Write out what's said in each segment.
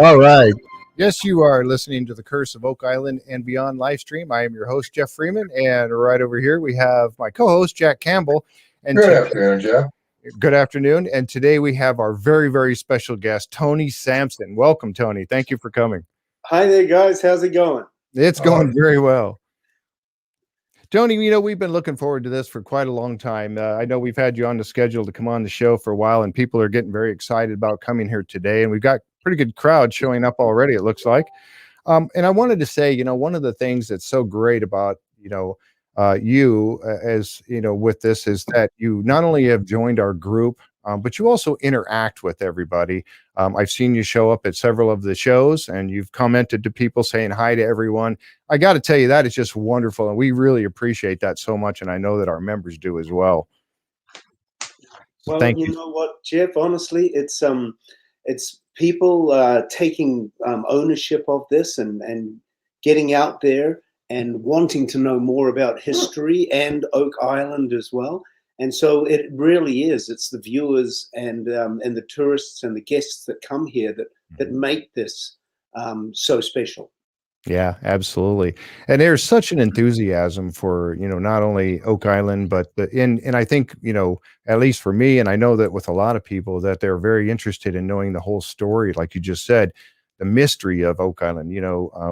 All right. Yes, you are listening to the Curse of Oak Island and Beyond live stream. I am your host, Jeff Freeman, and right over here we have my co-host, Jack Campbell. And Good afternoon, Jeff. Good afternoon. And today we have our very, very special guest, Tony Sampson. Welcome, Tony. Thank you for coming. Hi there, guys. How's it going? It's going very well. Tony, we've been looking forward to this for quite a long time. I know we've had you on the schedule to come on the show for a while, and people are getting very excited about coming here today. And we've got pretty good crowd showing up already, it looks like. And I wanted to say, one of the things that's so great about, you as, with this is that you not only have joined our group, but you also interact with everybody. I've seen you show up at several of the shows and you've commented to people saying hi to everyone. I got to tell you, that is just wonderful. And we really appreciate that so much. And I know that our members do as well. So well, you know what, Jeff, honestly, it's people taking ownership of this and getting out there and wanting to know more about history and Oak Island as well. And so it really is. It's the viewers and the tourists and the guests that come here that make this so special. Yeah, absolutely. And there's such an enthusiasm for, not only Oak Island, but and I think, at least for me, and I know that with a lot of people, that they're very interested in knowing the whole story, like you just said, the mystery of Oak Island.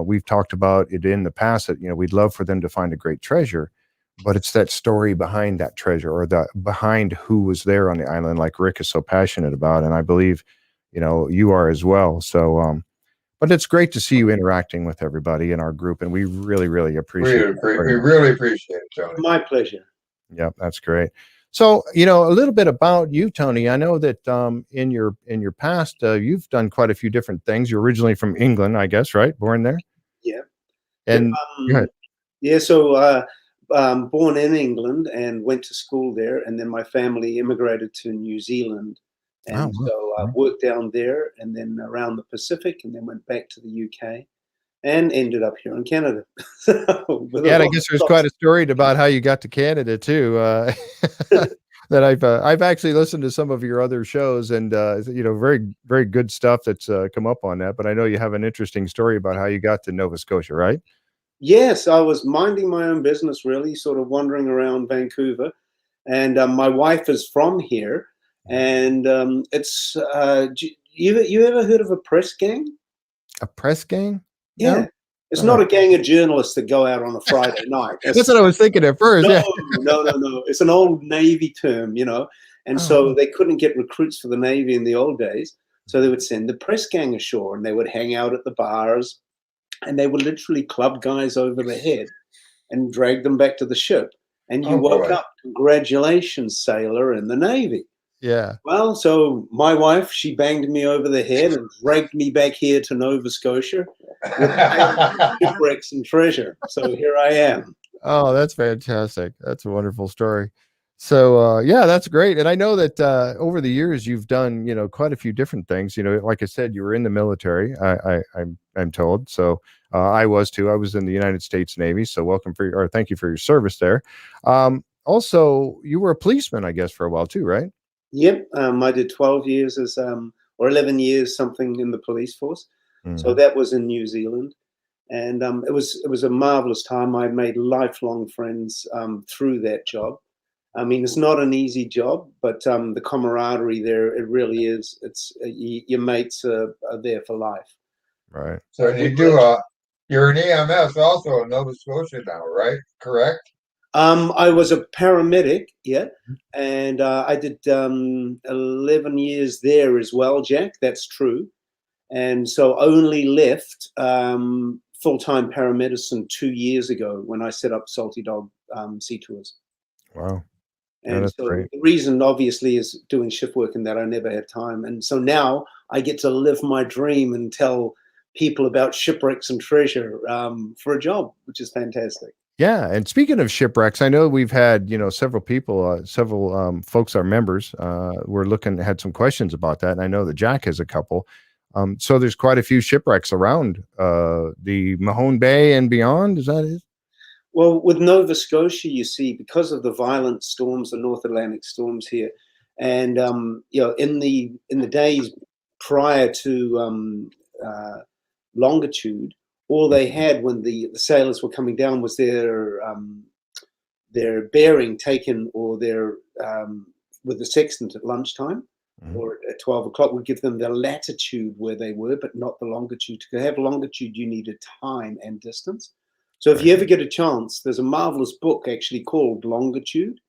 We've talked about it in the past that, we'd love for them to find a great treasure, but it's that story behind that treasure or behind who was there on the island, like Rick is so passionate about. And I believe, you are as well. So, but it's great to see you interacting with everybody in our group, and we really, really appreciate it. We really appreciate it, Tony. My pleasure. Yep, that's great. So, a little bit about you, Tony. I know that in your past, you've done quite a few different things. You're originally from England, I guess, right? Born there? Yeah. And go ahead. Yeah, so born in England and went to school there, and then my family immigrated to New Zealand. And so I worked down there and then around the Pacific and then went back to the UK and ended up here in Canada. Yeah, I guess there's quite a story about how you got to Canada too. That I've actually listened to some of your other shows and, very, very good stuff that's come up on that. But I know you have an interesting story about how you got to Nova Scotia, right? Yes, I was minding my own business, really, sort of wandering around Vancouver. And my wife is from here. And it's you ever heard of a press gang? A press gang? Yeah. No? It's not a gang of journalists that go out on a Friday night. That's what I was thinking at first. No. It's an old Navy term, and so they couldn't get recruits for the Navy in the old days. So they would send the press gang ashore and they would hang out at the bars and they would literally club guys over the head and drag them back to the ship. And you woke up, congratulations, sailor in the Navy. Yeah. Well, so my wife, she banged me over the head and dragged me back here to Nova Scotia with shipwrecks and treasure. So here I am. Oh, that's fantastic. That's a wonderful story. So, yeah, that's great. And I know that over the years you've done, quite a few different things. Like I said, you were in the military, I'm told. So I was too. I was in the United States Navy. So thank you for your service there. Also, you were a policeman, I guess, for a while too, right? Yep, I did 12 years as, or 11 years, something in the police force. So that was in New Zealand, and it was a marvelous time. I made lifelong friends through that job. I mean, it's not an easy job, but the camaraderie there, it really is. It's your mates are there for life. Right. So you're an EMS also in Nova Scotia now, right? Correct? I was a paramedic, and I did 11 years there as well, Jack. That's true. And so only left full-time paramedicine 2 years ago when I set up Salty Dog Sea Tours. Wow. And so great. The reason obviously is doing shift work and that I never had time. And so now I get to live my dream and tell people about shipwrecks and treasure for a job, which is fantastic. Yeah, and speaking of shipwrecks, I know we've had several people, several folks, our members, had some questions about that, and I know that Jack has a couple. So there's quite a few shipwrecks around the Mahone Bay and beyond. Is that it? Well, with Nova Scotia, you see, because of the violent storms, the North Atlantic storms here, And in the days prior to longitude, all they had when the sailors were coming down was their bearing taken, or their with the sextant at lunchtime or at 12 o'clock would give them the latitude where they were, but not the longitude. To have longitude, you needed time and distance. So if you ever get a chance, there's a marvelous book actually called Longitude.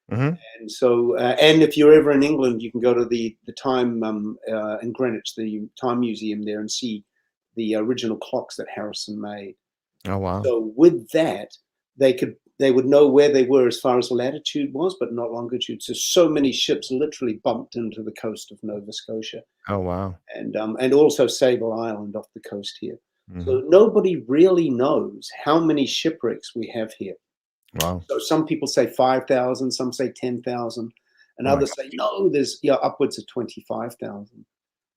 And so, and if you're ever in England, you can go to the time in Greenwich, the Time Museum there, and see the original clocks that Harrison made. Oh, wow. So with that, they would know where they were as far as latitude was, but not longitude. So many ships literally bumped into the coast of Nova Scotia. Oh, wow. And also Sable Island off the coast here. So nobody really knows how many shipwrecks we have here. Wow. So some people say 5,000, some say 10,000, and others say, no, there's upwards of 25,000.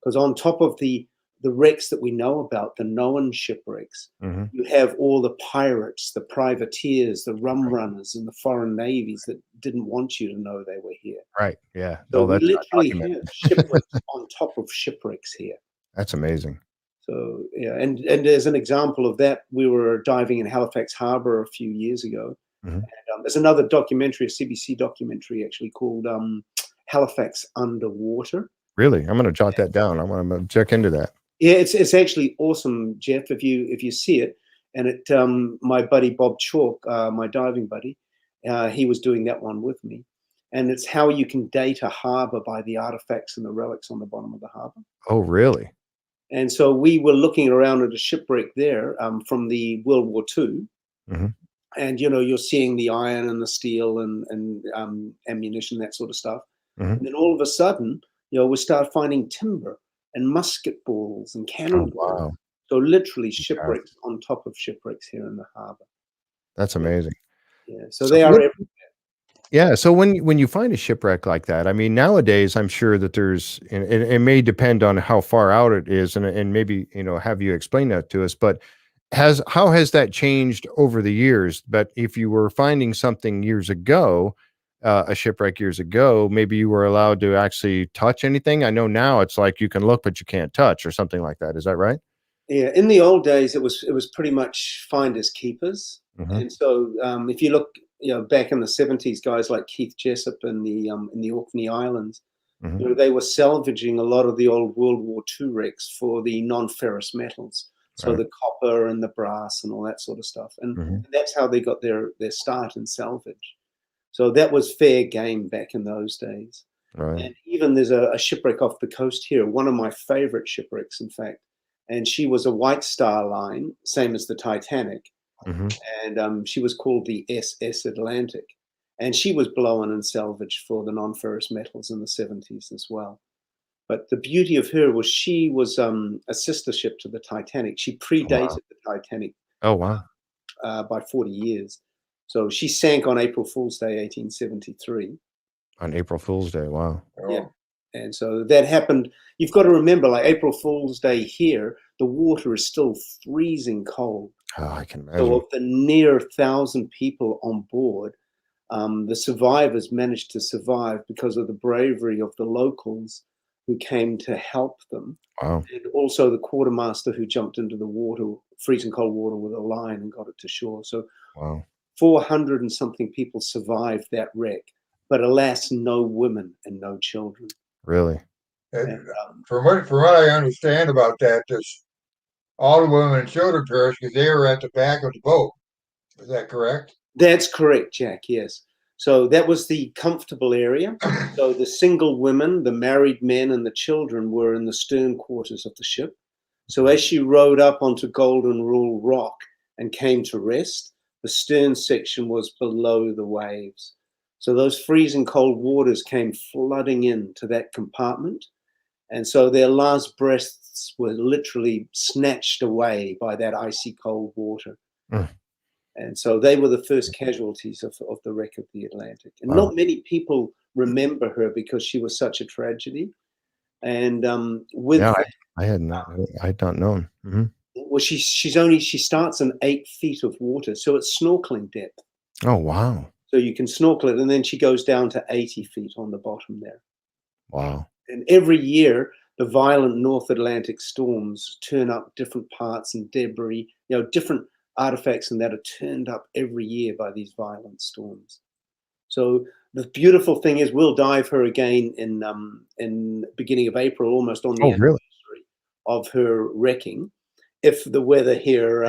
Because on top of the wrecks that we know about, the known shipwrecks, you have all the pirates, the privateers, the rum runners, and the foreign navies that didn't want you to know they were here. Right. Yeah. So we literally have shipwrecks on top of shipwrecks here. That's amazing. So yeah, and as an example of that, we were diving in Halifax Harbour a few years ago. And, there's another documentary, a CBC documentary actually called Halifax Underwater. Really? I'm going to jot that down. I'm going to check into that. Yeah, it's actually awesome, Jeff. If you see it, and it my buddy Bob Chalk, my diving buddy, he was doing that one with me, and it's how you can date a harbour by the artifacts and the relics on the bottom of the harbour. Oh, really? And so we were looking around at a shipwreck there from the World War II, and you're seeing the iron and the steel and ammunition, that sort of stuff, and then all of a sudden, we start finding timber and musket balls and cannon balls. Wow. So literally shipwrecks on top of shipwrecks here in the harbour. That's amazing. Yeah, so they are everywhere. Yeah, so when you find a shipwreck like that, I mean, nowadays I'm sure that there's, and it may depend on how far out it is, and maybe have you explain that to us. But how has that changed over the years? But if you were finding something years ago, a shipwreck years ago, maybe you were allowed to actually touch anything. I know now it's like you can look, but you can't touch, or something like that. Is that right? Yeah, in the old days, it was pretty much finders keepers, and so if you look, back in the 70s, guys like Keith Jessup in the Orkney Islands, they were salvaging a lot of the old World War II wrecks for the non-ferrous metals, so the copper and the brass and all that sort of stuff, and that's how they got their start in salvage. So that was fair game back in those days. Right. And even there's a shipwreck off the coast here, one of my favorite shipwrecks, in fact. And she was a White Star Line, same as the Titanic. And she was called the SS Atlantic. And she was blown and salvaged for the non-ferrous metals in the 70s as well. But the beauty of her was she was a sister ship to the Titanic. She predated the Titanic. Oh, wow. By 40 years. So she sank on April Fool's Day, 1873. On April Fool's Day, wow. Yeah. And so that happened. You've got to remember, like April Fool's Day here, the water is still freezing cold. Oh, I can imagine. So of the near 1,000 people on board, the survivors managed to survive because of the bravery of the locals who came to help them. Wow. And also the quartermaster who jumped into the water, freezing cold water, with a line and got it to shore. So wow. 400 and something people survived that wreck, but alas, no women and no children. Really? And from what I understand about that, all the women and children perished because they were at the back of the boat. Is that correct? That's correct, Jack. Yes. So that was the comfortable area. So the single women, the married men, and the children were in the stern quarters of the ship. So as she rowed up onto Golden Rule Rock and came to rest, the stern section was below the waves. So those freezing cold waters came flooding into that compartment. And so their last breaths were literally snatched away by that icy cold water. And so they were the first casualties of the wreck of the Atlantic. And not many people remember her because she was such a tragedy. And I had not known. Well, she starts in 8 feet of water, so it's snorkeling depth. Oh, wow. So you can snorkel it, and then she goes down to 80 feet on the bottom there. Wow. And every year, the violent North Atlantic storms turn up different parts and debris, different artifacts, and that are turned up every year by these violent storms. So the beautiful thing is, we'll dive her again in beginning of April, almost on the anniversary of her wrecking, if the weather here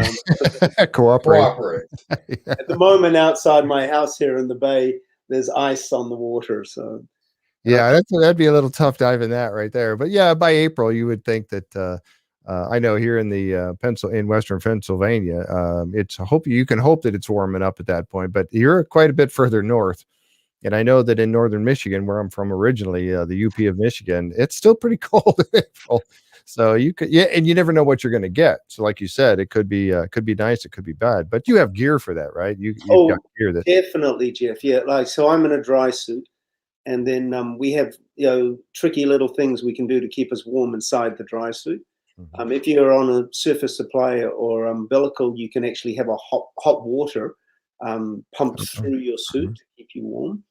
cooperates. At the moment, outside my house here in the bay, there's ice on the water. So yeah, that'd be a little tough diving that right there. But yeah, by April, you would think that. I know here in the in Western Pennsylvania, you can hope that it's warming up at that point. But you're quite a bit further north, and I know that in northern Michigan, where I'm from originally, the UP of Michigan, it's still pretty cold in April. So you could, and you never know what you're going to get. So, like you said, it could be nice, it could be bad, but you have gear for that, right? You've got gear that definitely, Jeff. Yeah, so I'm in a dry suit, and then we have tricky little things we can do to keep us warm inside the dry suit. Mm-hmm. If you're on a surface supply or umbilical, you can actually have a hot water pumped through your suit to keep you warm.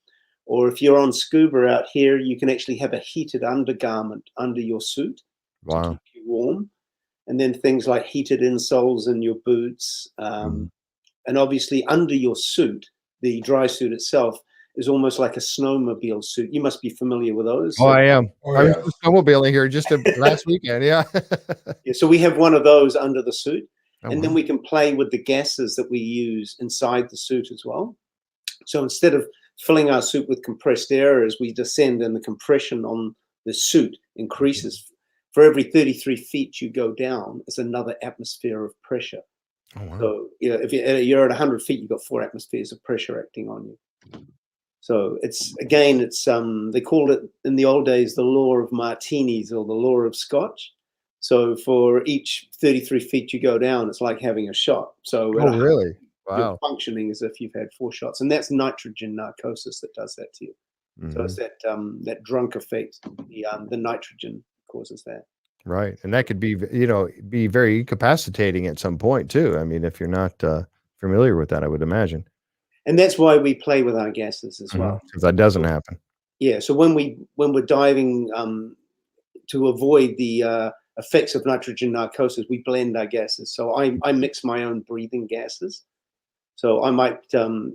Or if you're on scuba out here, you can actually have a heated undergarment under your suit to keep you warm. And then things like heated insoles in your boots. And obviously under your suit, the dry suit itself is almost like a snowmobile suit. You must be familiar with those. I am. I was snowmobiling here just last weekend. Yeah. Yeah. So we have one of those under the suit. And then we can play with the gases that we use inside the suit as well. So instead of filling our suit with compressed air as we descend, and the compression on the suit increases, for every 33 feet you go down, it's another atmosphere of pressure. Oh, wow. So if you're at 100 feet, you've got 4 atmospheres of pressure acting on you. So it's they called it in the old days the law of martinis, or the law of scotch. So for each 33 feet you go down, it's like having a shot. So really? Wow. You're functioning as if you've had 4 shots, and that's nitrogen narcosis that does that to you. So it's that drunk effect. The nitrogen causes that. Right, and that could be very incapacitating at some point too. I mean, if you're not familiar with that, I would imagine. And that's why we play with our gases as well, because that doesn't happen. Yeah. So when we're diving to avoid the effects of nitrogen narcosis, we blend our gases. So I mix my own breathing gases. So I might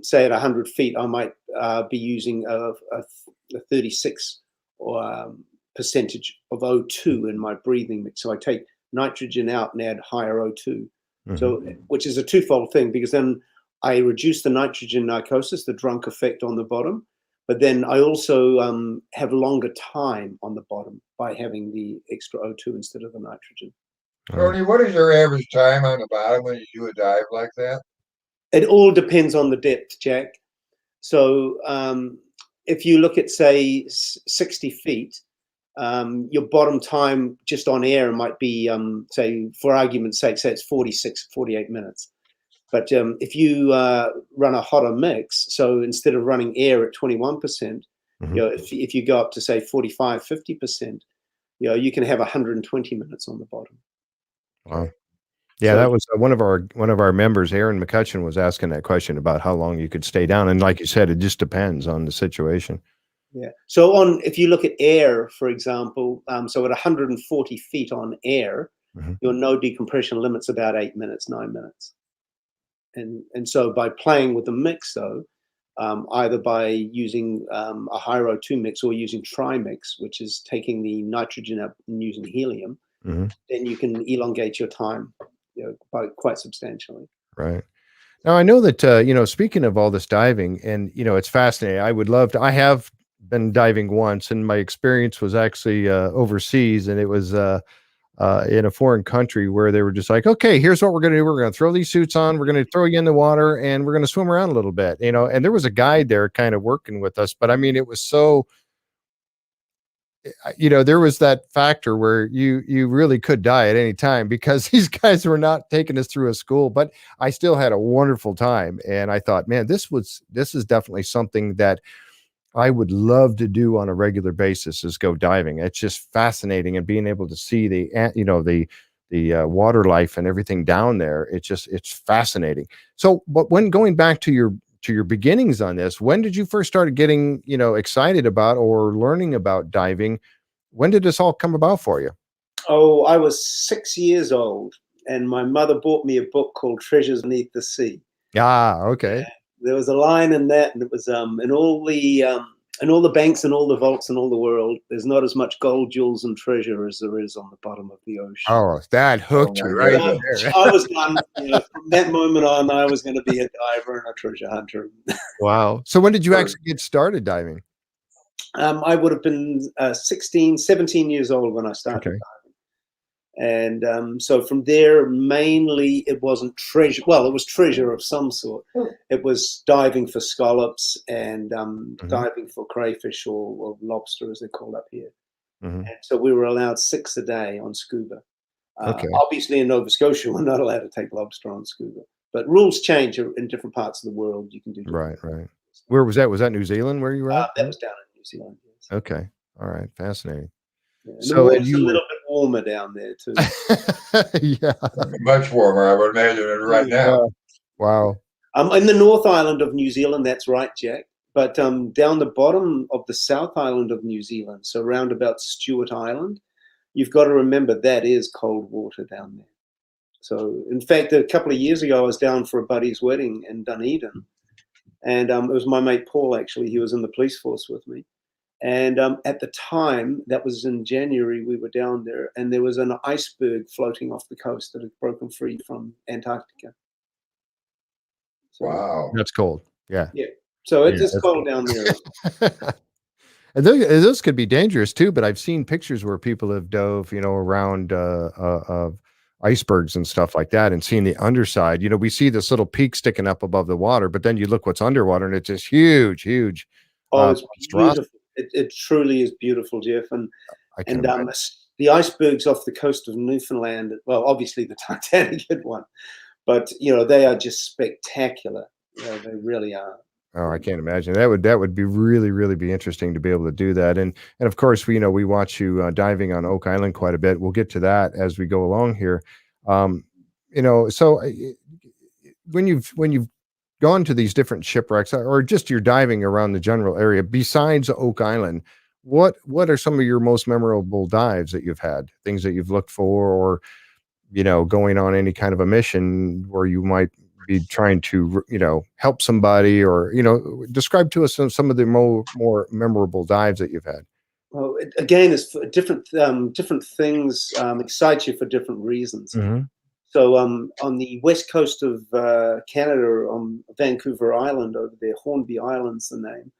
say at 100 feet, I might be using a 36 percentage of O2 in my breathing mix. So I take nitrogen out and add higher O2. So, which is a twofold thing, because then I reduce the nitrogen narcosis, the drunk effect on the bottom, but then I also have longer time on the bottom by having the extra O2 instead of the nitrogen. Tony, what is your average time on the bottom when you do a dive like that? It all depends on the depth, Jack. So if you look at, say, 60 feet, your bottom time just on air might be, say, for argument's sake, say it's 46, 48 minutes. But if you run a hotter mix, so instead of running air at 21%, if you go up to, say, 45, 50%, you can have 120 minutes on the bottom. Wow. Yeah, that was one of our members, Aaron McCutcheon, was asking that question about how long you could stay down. And like you said, it just depends on the situation. Yeah. So if you look at air, for example, so at 140 feet on air, your no decompression limit's about 8 minutes, 9 minutes. And so by playing with the mix, though, either by using a higher O2 mix or using trimix, which is taking the nitrogen up and using helium, then you can elongate your time by quite substantially. Right. Now, I know that, speaking of all this diving, and, it's fascinating. I have been diving once, and my experience was actually overseas, and it was in a foreign country where they were just like, okay, here's what we're going to do. We're going to throw these suits on. We're going to throw you in the water, and we're going to swim around a little bit, and there was a guide there kind of working with us. But I mean, it was so, there was that factor where you really could die at any time, because these guys were not taking us through a school, but I still had a wonderful time. And I thought, man, this is definitely something that I would love to do on a regular basis, is go diving. It's just fascinating, and being able to see the water life and everything down there. It's fascinating. So, but when going back to your to your beginnings on this. When did you first start getting, excited about or learning about diving? When did this all come about for you? Oh, I was 6 years old, and my mother bought me a book called Treasures Beneath the Sea. Ah, okay. There was a line in that, and it was in all the banks and all the vaults in all the world, there's not as much gold, jewels, and treasure as there is on the bottom of the ocean. Oh, that hooked you right there. I was done. From that moment on, I was going to be a diver and a treasure hunter. Wow. So when did you actually get started diving? I would have been 16, 17 years old when I started diving. And so from there, mainly it wasn't treasure. Well, it was treasure of some sort. It was diving for scallops and diving for crayfish or lobster, as they're called up here. And so we were allowed 6 a day on scuba. Obviously, in Nova Scotia, we're not allowed to take lobster on scuba. But rules change in different parts of the world. You can do right. Where was that? Was that New Zealand where you were at? That was down in New Zealand. Yes. Okay. All right. Fascinating. Yeah. So it's a little bit warmer down there too. Yeah, much warmer, I would imagine, right now. Wow. In the North Island of New Zealand, that's right, Jack. But down the bottom of the South Island of New Zealand, so round about Stewart Island, you've got to remember that is cold water down there. So, in fact, a couple of years ago, I was down for a buddy's wedding in Dunedin, and it was my mate Paul. Actually, he was in the police force with me. And at the time, that was in January, we were down there, and there was an iceberg floating off the coast that had broken free from Antarctica. So, wow. That's cold. Yeah. Yeah. So it's cold down there. And those could be dangerous too, but I've seen pictures where people have dove, around of icebergs and stuff like that and seeing the underside. We see this little peak sticking up above the water, but then you look what's underwater and it's this huge. Oh, it's beautiful. It truly is beautiful, Jeff. And the icebergs off the coast of Newfoundland, well, obviously the Titanic had one, but they are just spectacular. They really are. Oh, I can't imagine. That would be really be interesting to be able to do that. And of course, we watch you diving on Oak Island quite a bit. We'll get to that as we go along here. So when you've gone to these different shipwrecks or just your diving around the general area, besides Oak Island, what are some of your most memorable dives that you've had? Things that you've looked for, or going on any kind of a mission where you might be trying to help somebody, or describe to us some of the more memorable dives that you've had. Well, again, it's different things excite you for different reasons. So on the west coast of Canada, on Vancouver Island over there, Hornby Island's the name.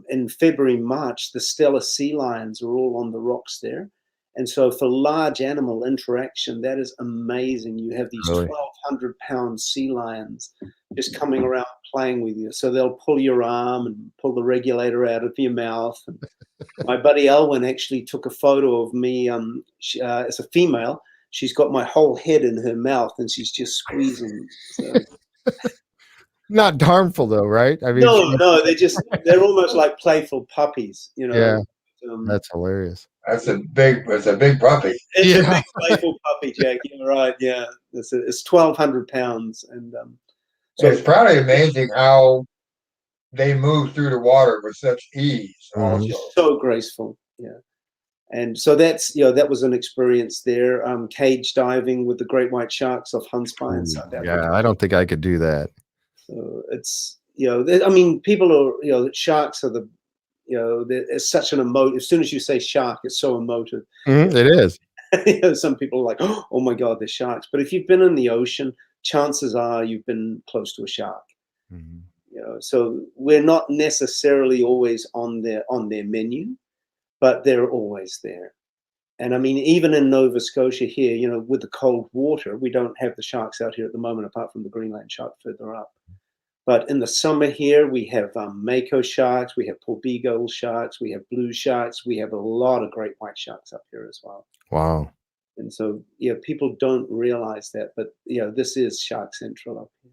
In February, March, the Stellar sea lions are all on the rocks there. And so for large animal interaction, that is amazing. You have these 1,200-pound sea lions just coming around playing with you. So they'll pull your arm and pull the regulator out of your mouth. And my buddy Elwyn actually took a photo of me as a female. She's got my whole head in her mouth and she's just squeezing. So. Not harmful though, right? I mean, no, they're almost like playful puppies, Yeah, that's hilarious. It's a big puppy. It's a big playful puppy, Jack. You're right. Yeah, it's 1,200 pounds, and so it's probably amazing how they move through the water with such ease. Also, so graceful. Yeah. And so that was an experience there. Cage diving with the great white sharks off Henskee in South Africa. Yeah, I don't think I could do that. So it's I mean, people are sharks are it's such an emotive. As soon as you say shark, it's so emotive. It is. Some people are like, oh my God, they're sharks. But if you've been in the ocean, chances are you've been close to a shark. So we're not necessarily always on their menu, but they're always there. And I mean, even in Nova Scotia here, with the cold water, we don't have the sharks out here at the moment, apart from the Greenland shark further up. But in the summer here, we have mako sharks, we have porbeagle sharks, we have blue sharks, we have a lot of great white sharks up here as well. Wow. And so, people don't realize that, but this is Shark Central up here.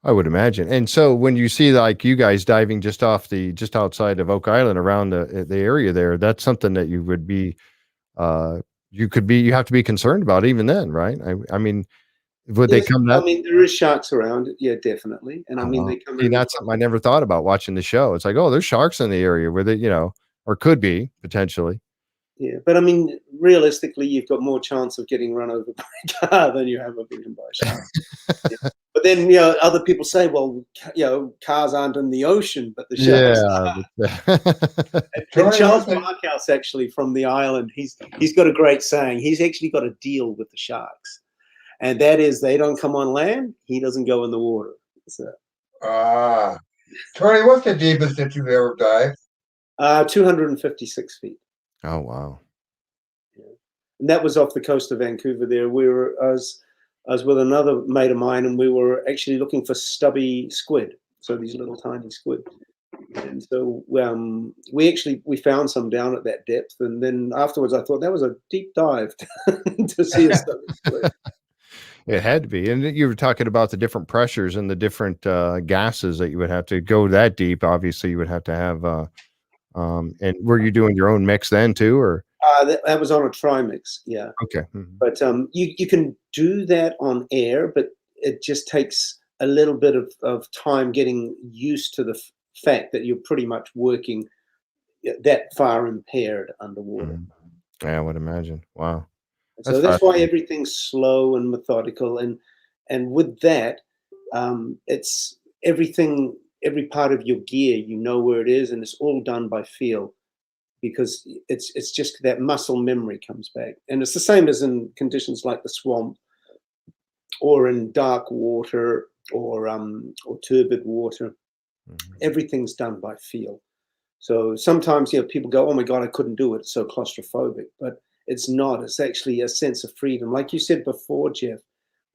I would imagine. And so when you see like you guys diving just outside of Oak Island around the area there, that's something that you would be, you have to be concerned about even then, right? I mean, Would Yes, they come I that? mean, there is sharks around. Yeah, definitely. And I Oh, mean, wow. they come See, in. that's something I never thought about watching the show. It's like, oh, there's sharks in the area where they, or could be potentially. Yeah, but I mean, realistically, you've got more chance of getting run over by a car than you have of being by a shark. Yeah. But then, other people say, well, cars aren't in the ocean, but the sharks Yeah. are. And Tony, Charles what's the Barkhouse, actually, from the island, he's got a great saying. He's actually got a deal with the sharks, and that is they don't come on land, he doesn't go in the water. So, Tony, what's the deepest that you've ever dived? 256 feet. Oh, wow. Yeah. And that was off the coast of Vancouver. There, I was with another mate of mine, and we were actually looking for stubby squid. So these little tiny squid. And so we found some down at that depth, and then afterwards I thought that was a deep dive to see a stubby squid. It had to be. And you were talking about the different pressures and the different gases that you would have to go that deep. Obviously, you would have to have. And were you doing your own mix then too, or? That was on a trimix, yeah. Okay. But you can do that on air, but it just takes a little bit of time getting used to the fact that you're pretty much working that far impaired underwater. Yeah, I would imagine. Wow. So that's why everything's slow and methodical, and with that, it's everything. Every part of your gear, you know where it is, and it's all done by feel, because it's just that muscle memory comes back, and it's the same as in conditions like the swamp, or in dark water, or turbid water. Everything's done by feel. So sometimes people go, "Oh my God, I couldn't do it. It's so claustrophobic," but it's not. It's actually a sense of freedom. Like you said before, Jeff,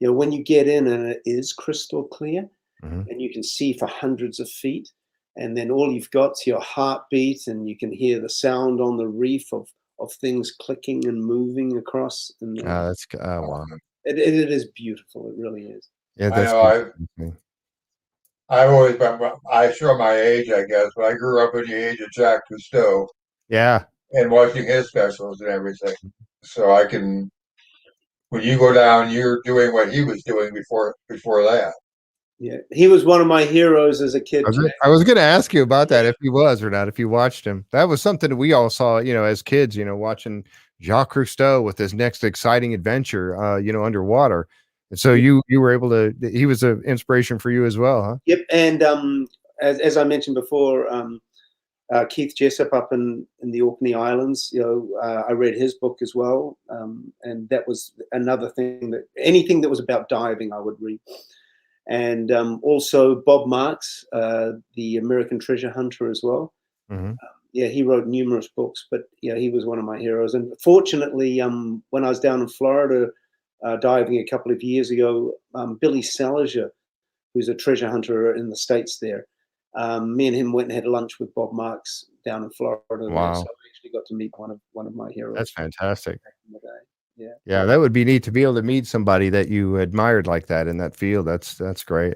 when you get in and it is crystal clear and you can see for hundreds of feet, and then all you've got is your heartbeat, and you can hear the sound on the reef of things clicking and moving across. And that's wow. It is beautiful. It really is. Yeah, I know. I've always been. I show my age, I guess, but I grew up in the age of Jacques Cousteau. Yeah. And watching his specials and everything. So I can, when you go down, you're doing what he was doing before that. Yeah, he was one of my heroes as a kid. I was going to ask you about that, if he was or not, if you watched him. That was something that we all saw, as kids, watching Jacques Cousteau with his next exciting adventure, underwater. And so you were able to, he was an inspiration for you as well, huh? Yep. And as I mentioned before, Keith Jessup up in the Orkney Islands, I read his book as well. And that was another thing, that anything that was about diving, I would read. And also Bob Marks, the American treasure hunter as well. He wrote numerous books, but he was one of my heroes. And fortunately, when I was down in Florida diving a couple of years ago, Billy Salinger, who's a treasure hunter in the States there, me and him went and had lunch with Bob Marks down in Florida. Wow. So I actually got to meet one of my heroes. That's fantastic. Back in the day. Yeah, that would be neat to be able to meet somebody that you admired like that in that field. That's great.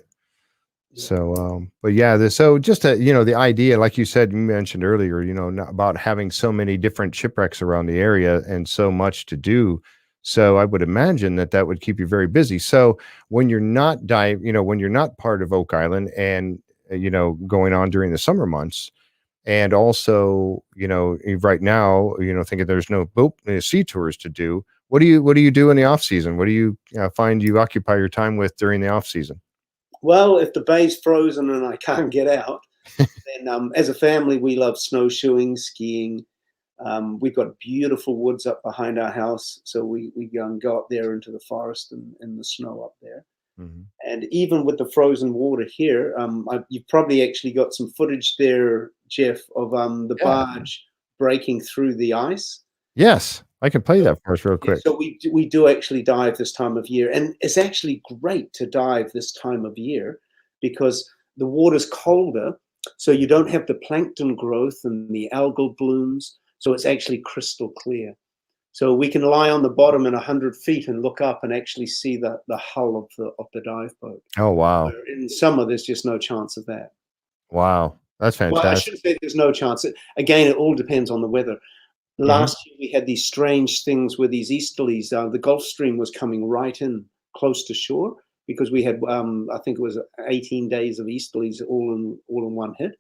Yeah. So, but yeah, so just the idea, like you said, you mentioned earlier, about having so many different shipwrecks around the area and so much to do. So I would imagine that would keep you very busy. So when you're not when you're not part of Oak Island and, going on during the summer months, and also, right now, thinking there's no boat sea tours to do. What do you do in the off season? What do you find you occupy your time with during the off season? Well, if the bay's frozen and I can't get out, then as a family, we love snowshoeing, skiing. We've got beautiful woods up behind our house, so we go up there into the forest and in the snow up there. And even with the frozen water here, you've probably actually got some footage there, Jeff, of the barge breaking through the ice. Yes, I can play that for us real quick. So we do actually dive this time of year, and it's actually great to dive this time of year because the water's colder, so you don't have the plankton growth and the algal blooms. So it's actually crystal clear. So we can lie on the bottom in 100 feet and look up and actually see the hull of the dive boat. Oh, wow. In summer, there's just no chance of that. Wow. That's fantastic. Well, I shouldn't say there's no chance. Again, it all depends on the weather. Last year, we had these strange things with these easterlies. The Gulf Stream was coming right in close to shore because we had, I think it was 18 days of easterlies all in one hit.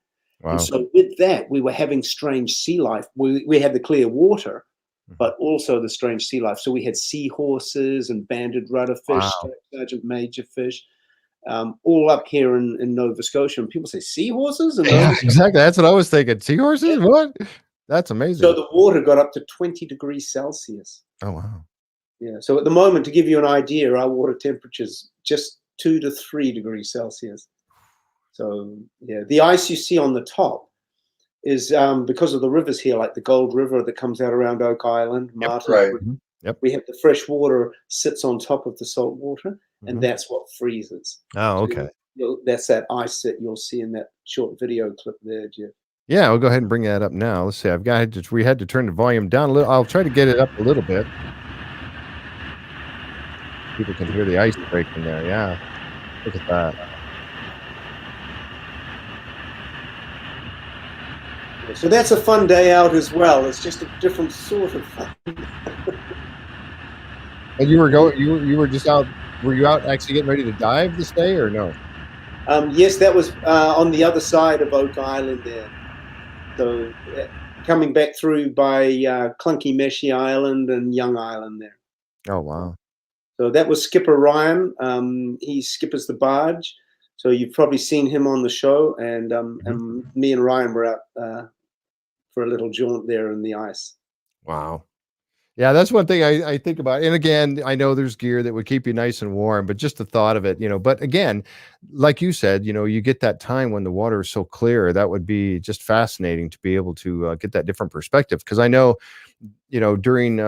Wow. And so with that, we were having strange sea life. We had the clear water, but also the strange sea life. So we had seahorses and banded rudder fish, Wow. sergeant major fish, all up here in Nova Scotia. And people say seahorses? And Yeah, exactly. That's what I was thinking. Seahorses? Yeah. What? That's amazing. So the water got up to 20 degrees Celsius. Oh, wow. Yeah. So at the moment, to give you an idea, our water temperature's just 2 to 3 degrees Celsius. So yeah, the ice you see on the top is because of the rivers here, like the Gold River that comes out around Oak Island, Martin. Right. Yep. We have the fresh water sits on top of the salt water, and that's what freezes. Oh, okay. So that's that ice that you'll see in that short video clip there, Jeff. Yeah, we'll go ahead and bring that up now. Let's see. We had to turn the volume down a little. I'll try to get it up a little bit. People can hear the ice breaking there. Yeah. Look at that. So that's a fun day out as well. It's just a different sort of fun. And you were just out. Were you out actually getting ready to dive this day or no? Yes, that was on the other side of Oak Island there. So coming back through by Clunky Meshy Island and Young Island there. Oh, wow. So that was Skipper Ryan. He skippers the barge. So you've probably seen him on the show. And me and Ryan were out for a little jaunt there in the ice. Wow. Yeah, that's one thing I think about. And again, I know there's gear that would keep you nice and warm, but just the thought of it, but again, like you said, you get that time when the water is so clear. That would be just fascinating to be able to get that different perspective. Because I know, during,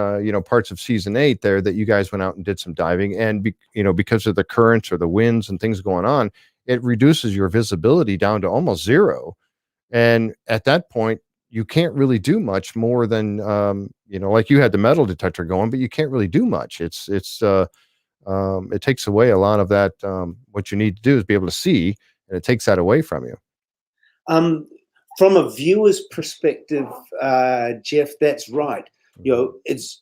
parts of season 8 there that you guys went out and did some diving and, because of the currents or the winds and things going on, it reduces your visibility down to almost zero. And at that point, you can't really do much more than, like you had the metal detector going, but you can't really do much. It takes away a lot of that. What you need to do is be able to see, and it takes that away from you. From a viewer's perspective, Jeff, that's right. It's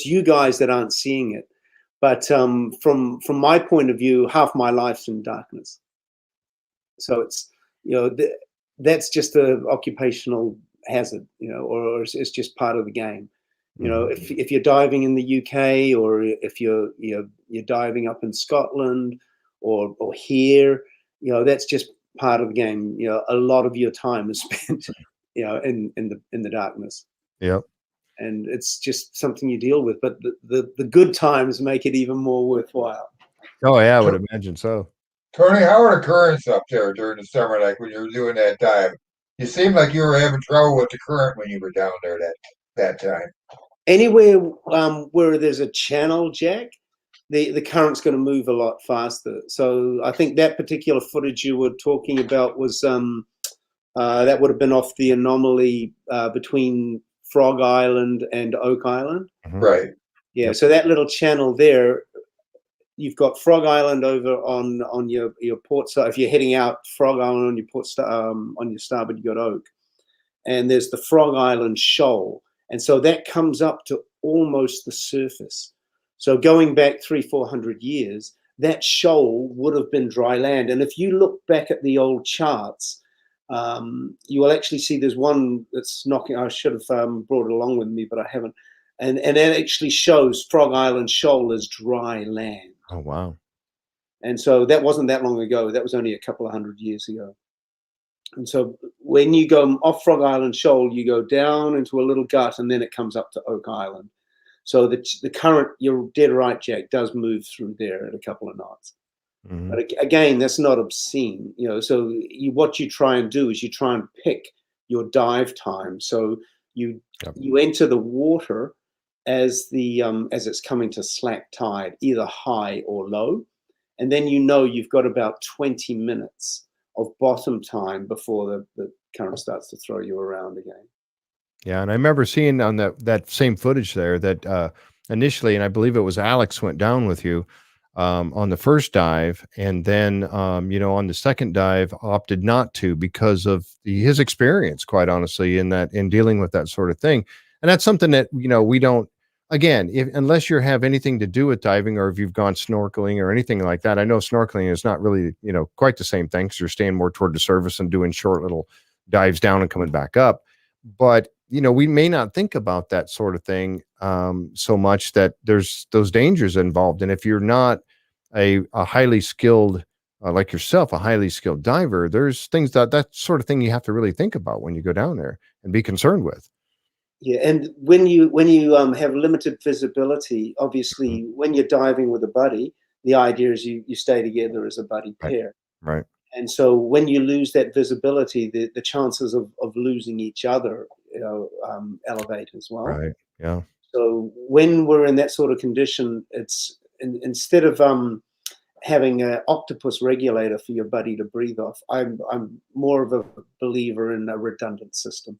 you guys that aren't seeing it, but from my point of view, half my life's in darkness. So it's that's just an occupational hazard, or it's just part of the game. If you're diving in the UK, or if you're diving up in Scotland or here, that's just part of the game. A lot of your time is spent, in the darkness. Yep. And it's just something you deal with. But the good times make it even more worthwhile. Oh yeah, I would imagine so. Tony, how are the currents up there during the summer, like when you were doing that dive? You seemed like you were having trouble with the current when you were down there that time. Anywhere where there's a channel, Jack, the current's going to move a lot faster. So I think that particular footage you were talking about was that would have been off the anomaly between Frog Island and Oak Island. Right. Yeah. So that little channel there, you've got Frog Island over on your port side. If you're heading out Frog Island on your on your starboard, you got Oak, and there's the Frog Island shoal, and so that comes up to almost the surface. So going back 300-400 years, that shoal would have been dry land. And if you look back at the old charts, you will actually see there's one that's knocking. I should have brought it along with me, but I haven't. And that actually shows Frog Island shoal as dry land. Oh, wow. And so that wasn't that long ago. That was only a couple of 100 years ago. And so when you go off Frog Island shoal, you go down into a little gut, and then it comes up to Oak Island. So the current, you're dead right, Jack, does move through there at a couple of knots. But again, that's not obscene. So what you try and do is you try and pick your dive time. So you enter the water as it's coming to slack tide, either high or low, and then you've got about 20 minutes of bottom time before the current starts to throw you around again. Yeah, and I remember seeing on that same footage there that initially, and I believe it was Alex went down with you on the first dive, and then on the second dive opted not to because of his experience, quite honestly, in dealing with that sort of thing. And that's something that we don't. again, unless you have anything to do with diving, or if you've gone snorkeling or anything like that. I know snorkeling is not really, quite the same thing, because you're staying more toward the surface and doing short little dives down and coming back up. But we may not think about that sort of thing so much, that there's those dangers involved. And if you're not a highly skilled, like yourself, a highly skilled diver, there's things that sort of thing you have to really think about when you go down there and be concerned with. Yeah, and when you have limited visibility, obviously, when you're diving with a buddy, the idea is you stay together as a buddy pair. Right. And so when you lose that visibility, the chances of losing each other, elevate as well. Right. Yeah. So when we're in that sort of condition, it's instead of having an octopus regulator for your buddy to breathe off, I'm more of a believer in a redundant system.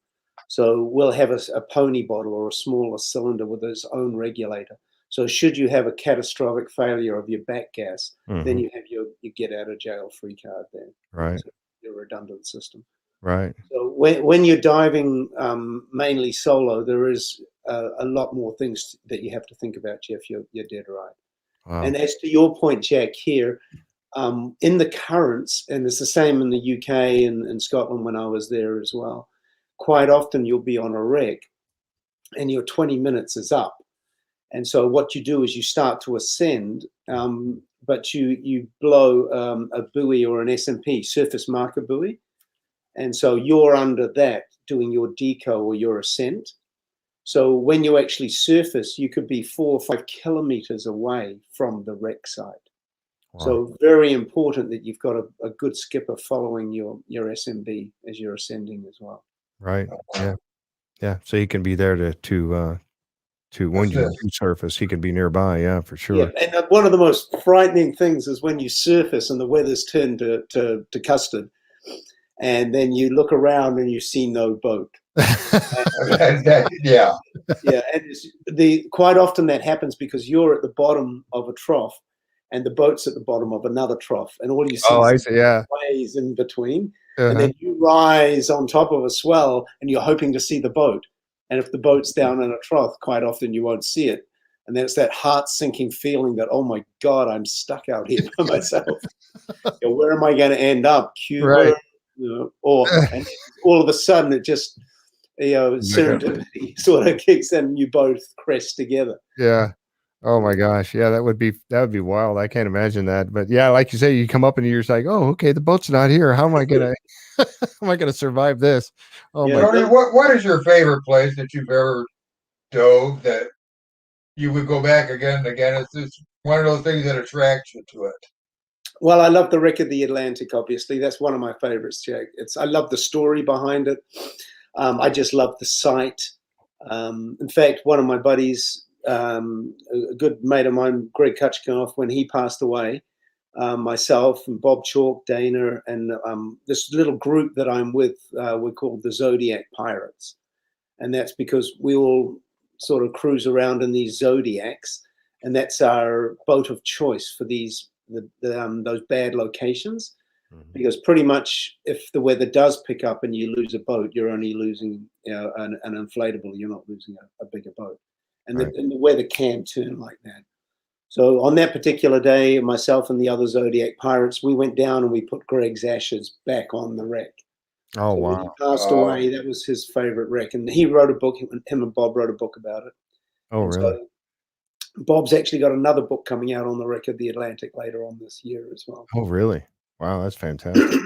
So we'll have a pony bottle or a smaller cylinder with its own regulator. So should you have a catastrophic failure of your back gas, then you have your get out of jail free card there. Right. So your redundant system. Right. So when you're diving mainly solo, there is a lot more things that you have to think about, Jeff. You're dead right. Wow. And as to your point, Jack, here, in the currents, and it's the same in the UK and Scotland when I was there as well, quite often you'll be on a wreck and your 20 minutes is up. And so what you do is you start to ascend, but you blow a buoy or an SMP, surface marker buoy. And so you're under that doing your deco or your ascent. So when you actually surface, you could be 4 or 5 kilometers away from the wreck site. Wow. So very important that you've got a good skipper following your SMB as you're ascending as well. Right. Yeah. Yeah. So he can be there to when you surface, he can be nearby. Yeah, for sure. Yeah. And one of the most frightening things is when you surface and the weather's turned to custard, and then you look around and you see no boat. Yeah. Yeah. And quite often that happens because you're at the bottom of a trough and the boat's at the bottom of another trough, and all you see is waves in between. And then you rise on top of a swell and you're hoping to see the boat. And if the boat's down in a trough, quite often you won't see it. And then it's that heart-sinking feeling that, oh my God, I'm stuck out here by myself. Where am I going to end up? Cuba? Right. And all of a sudden it just, serendipity sort of kicks in and you both crest together. Yeah. Oh my gosh. Yeah, that would be wild. I can't imagine that. But yeah, like you say, you come up and you're just like, oh, okay, the boat's not here. How am I gonna survive this? Oh my Tony, what is your favorite place that you've ever dove that you would go back again and again? It's just one of those things that attracts you to it. Well, I love the wreck of the Atlantic, obviously. That's one of my favorites, Jack. I love the story behind it. I just love the site. In fact, one of my buddies, a good mate of mine, Greg Kutchkinoff, when he passed away, myself and Bob Chalk, Dana, and this little group that I'm with, we're called the Zodiac Pirates. And that's because we all sort of cruise around in these Zodiacs, and that's our boat of choice for those bad locations. Because pretty much if the weather does pick up and you lose a boat, you're only losing an inflatable. You're not losing a bigger boat. And, right. And the weather can turn like that. So on that particular day, myself and the other Zodiac Pirates, we went down and we put Greg's ashes back on the wreck. Oh, so wow. When he passed away, that was his favorite wreck. And he wrote a book, him and Bob wrote a book about it. Oh, and really? So Bob's actually got another book coming out on the wreck of the Atlantic later on this year as well. Oh, really? Wow, that's fantastic.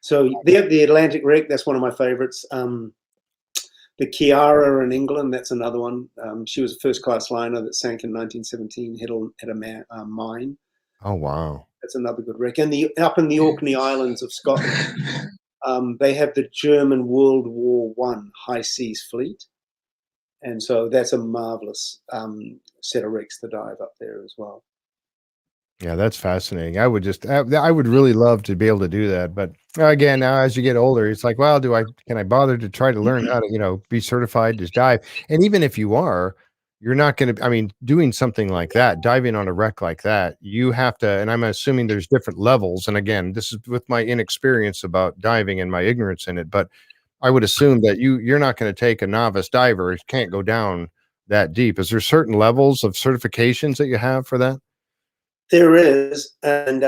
So the Atlantic wreck, that's one of my favorites. The Chiara in England, that's another one. She was a first-class liner that sank in 1917, hit a mine. Oh, wow. That's another good wreck. And up in the Orkney Islands of Scotland, they have the German World War I high seas fleet. And so that's a marvelous set of wrecks to dive up there as well. Yeah, that's fascinating. I would really love to be able to do that. But again, now as you get older, it's like, well, can I bother to try to learn how to, be certified to dive? And even if you are, you're not going to, doing something like that, diving on a wreck like that, you have to, and I'm assuming there's different levels. And again, this is with my inexperience about diving and my ignorance in it, but I would assume that you're not going to take a novice diver, can't go down that deep. Is there certain levels of certifications that you have for that? There is, and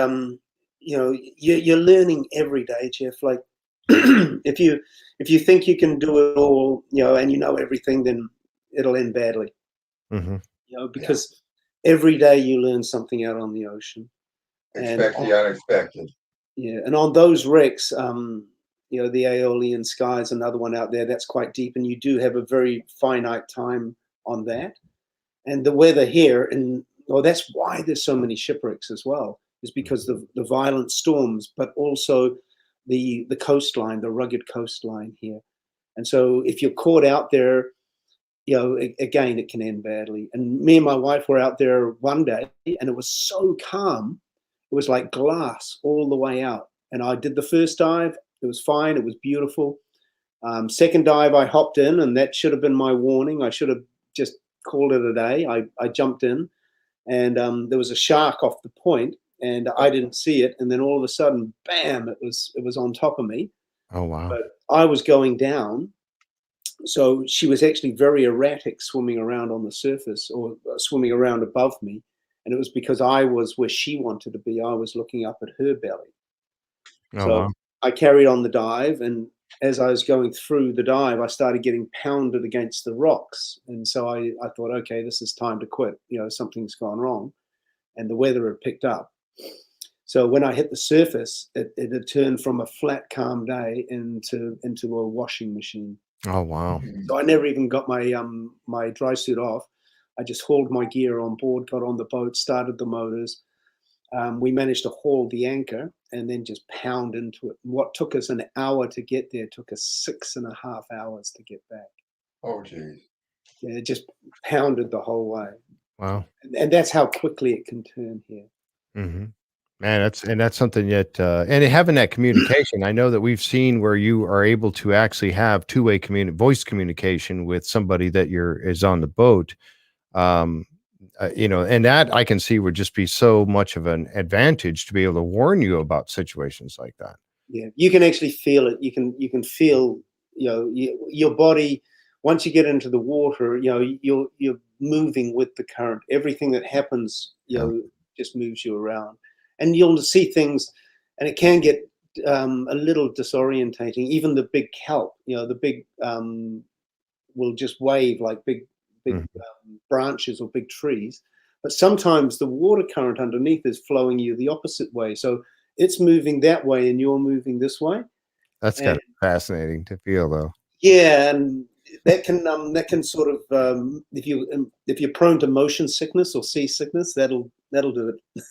you know, you're learning every day, Jeff. Like if you think you can do it all, you know, and you know everything, then it'll end badly. Mm-hmm. You know, because every day you learn something out on the ocean. Expect the unexpected. Yeah, and on those wrecks, you know, the Aeolian Sky is another one out there that's quite deep, and you do have a very finite time on that. And the weather here, and well, that's why there's so many shipwrecks as well, is because the violent storms, but also the coastline, the rugged coastline here. And so if you're caught out there, you know, again, it can end badly. And me and my wife were out there one day, and it was so calm. It was like glass all the way out. And I did the first dive. It was fine. It was beautiful. Second dive, I hopped in, and that should have been my warning. I should have just called it a day. I jumped in, and there was a shark off the point, and I didn't see it. And then all of a sudden, bam! It was on top of me. Oh, wow. But I was going down, so she was actually very erratic, swimming around on the surface or swimming around above me. And it was because I was where she wanted to be. I was looking up at her belly. Oh, So wow. I carried on the dive, and as I was going through the dive, I started getting pounded against the rocks. And so I thought, okay, this is time to quit. You know, something's gone wrong. And the weather had picked up. So when I hit the surface, it had turned from a flat, calm day into a washing machine. Oh, wow. So I never even got my my dry suit off. I just hauled my gear on board, got on the boat, started the motors. We managed to haul the anchor and then just pound into it. What took us an hour to get there took us 6.5 hours to get back. Oh, geez. Yeah, it just pounded the whole way. Wow. And that's how quickly it can turn here. Mm-hmm. Man, that's something that, and having that communication, I know that we've seen where you are able to actually have two-way voice communication with somebody that is on the boat. You know, and that I can see would just be so much of an advantage to be able to warn you about situations like that. Yeah, you can actually feel it. You can feel, you know, your body once you get into the water. You know, you're moving with the current. Everything that happens, you know, just moves you around, and you'll see things, and it can get a little disorientating. Even the big kelp, you know, the big will just wave like big branches or big trees. But sometimes the water current underneath is flowing you the opposite way. So it's moving that way and you're moving this way. That's kind of fascinating to feel, though. Yeah, and that can sort of if you're prone to motion sickness or seasickness, that'll do it.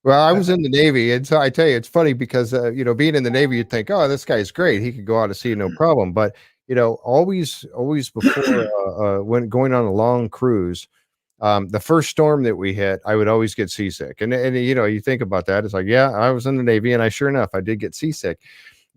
Well, I was in the Navy, and so I tell you, it's funny because you know, being in the Navy, you'd think, oh, this guy's great; he could go out to sea no problem. But you know, always before when going on a long cruise, the first storm that we hit, I would always get seasick. And you know, you think about that, it's like, yeah, I was in the Navy, and I sure enough, I did get seasick.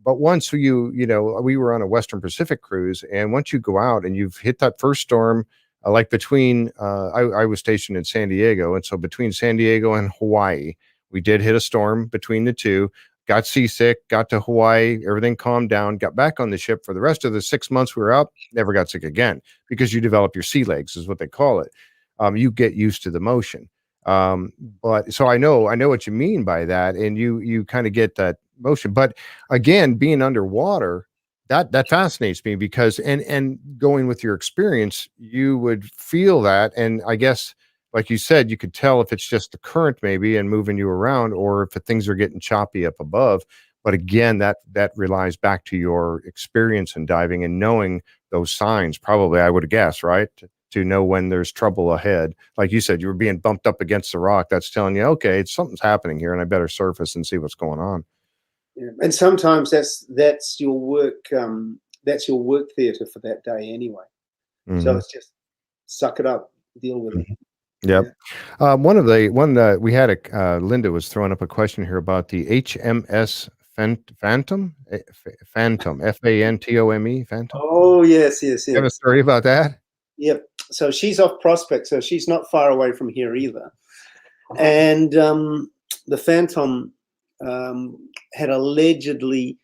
But once you know, we were on a Western Pacific cruise, and once you go out and you've hit that first storm, like between, I was stationed in San Diego, and so between San Diego and Hawaii, we did hit a storm between the two. Got seasick, got to Hawaii, everything calmed down, got back on the ship. For the rest of the 6 months we were out, never got sick again because you develop your sea legs, is what they call it. You get used to the motion. But so I know what you mean by that, and you kind of get that motion. But again, being underwater, that fascinates me because and going with your experience, you would feel that, and I guess like you said, you could tell if it's just the current maybe and moving you around, or if things are getting choppy up above. But again, that relies back to your experience in diving and knowing those signs. Probably, I would guess, right? To know when there's trouble ahead. Like you said, you were being bumped up against the rock. That's telling you, okay, something's happening here, and I better surface and see what's going on. Yeah. And sometimes that's your work. That's your work theatre for that day anyway. Mm-hmm. So it's just suck it up, deal with it. Yep. Yeah. We had Linda was throwing up a question here about the HMS Phantom, Phantom, Fantome, Phantom. Oh yes. You have a story about that? Yep. So she's off Prospect, so she's not far away from here either. And the Phantom had allegedly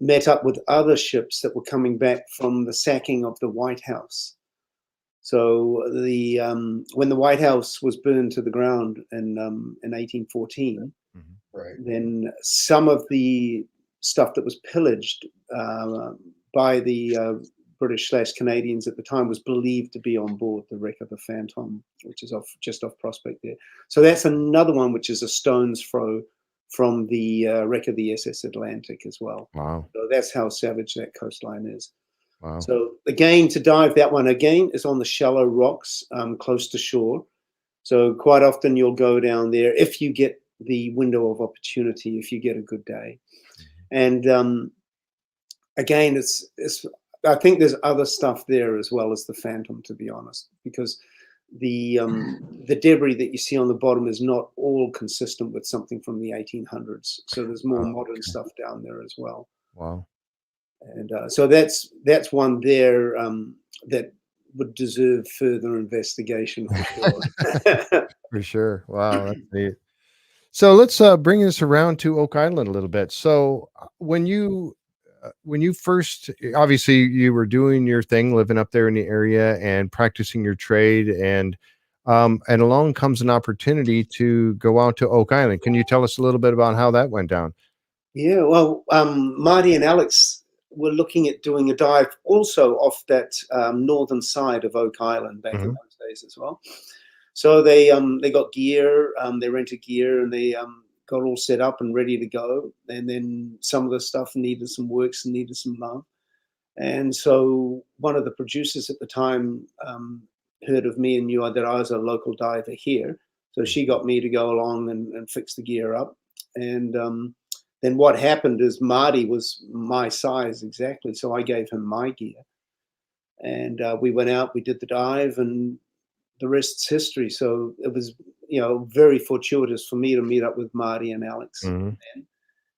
met up with other ships that were coming back from the sacking of the White House. So the when the White House was burned to the ground in 1814, Right. then some of the stuff that was pillaged by the British/Canadians at the time was believed to be on board the wreck of the Phantom, which is just off Prospect there. So that's another one which is a stone's throw from the wreck of the SS Atlantic as well. Wow. So that's how savage that coastline is. Wow. So again, to dive, that one again is on the shallow rocks close to shore. So quite often you'll go down there if you get the window of opportunity, if you get a good day. And again, it's I think there's other stuff there as well as the Phantom, to be honest, because the debris that you see on the bottom is not all consistent with something from the 1800s. So there's more modern stuff down there as well. Wow. And so that's one there that would deserve further investigation for sure. For sure. Wow, that's neat. So let's bring this around to Oak Island a little bit. So when you first, obviously you were doing your thing, living up there in the area and practicing your trade, and along comes an opportunity to go out to Oak Island. Can you tell us a little bit about how that went down? Yeah, well, Marty and Alex were looking at doing a dive also off that northern side of Oak Island back in those days as well. So they got gear, they rented gear, and they got all set up and ready to go. And then some of the stuff needed some works and needed some love. And so one of the producers at the time heard of me and knew that I was a local diver here. So she got me to go along and fix the gear up. And then what happened is Marty was my size exactly, so I gave him my gear. And we went out, we did the dive, and the rest's history. So it was, very fortuitous for me to meet up with Marty and Alex,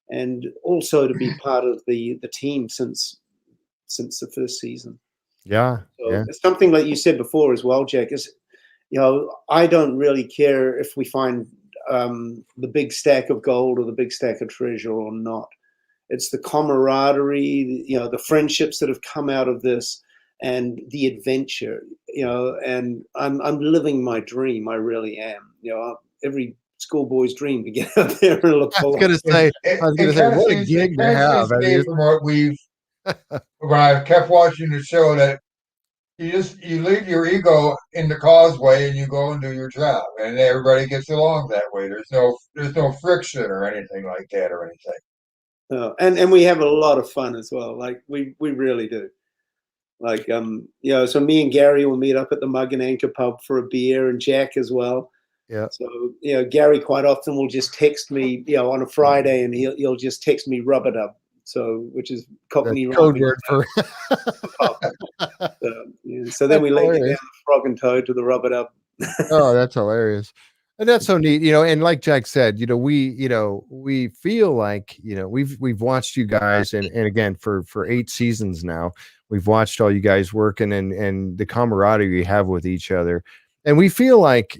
and also to be part of the team since the first season. Yeah. So Yeah. it's something like you said before as well, Jack, is, I don't really care if we find the big stack of gold or the big stack of treasure or not. It's the camaraderie, the friendships that have come out of this, and the adventure, and I'm living my dream. I really am. Every schoolboy's dream to get out there and look I was for. gonna say, what a Seems gig to to have. I mean, from what when I've kept watching the show, that you leave your ego in the causeway and you go and do your job, and everybody gets along that way. There's no friction or anything like that or anything. And we have a lot of fun as well. Like we really do. Like so me and Gary will meet up at the Mug and Anchor pub for a beer, and Jack as well. yeah. So Gary quite often will just text me, on a Friday, and he'll just text me rub it up. So which is Cockney Code word for. So then we lay down hilarious. the frog and toad to the rub it up. Oh, that's hilarious. And that's so neat, and like Jack said, we feel like, we've watched you guys, and again, for 8 seasons now, we've watched all you guys working, and the camaraderie you have with each other. And we feel like,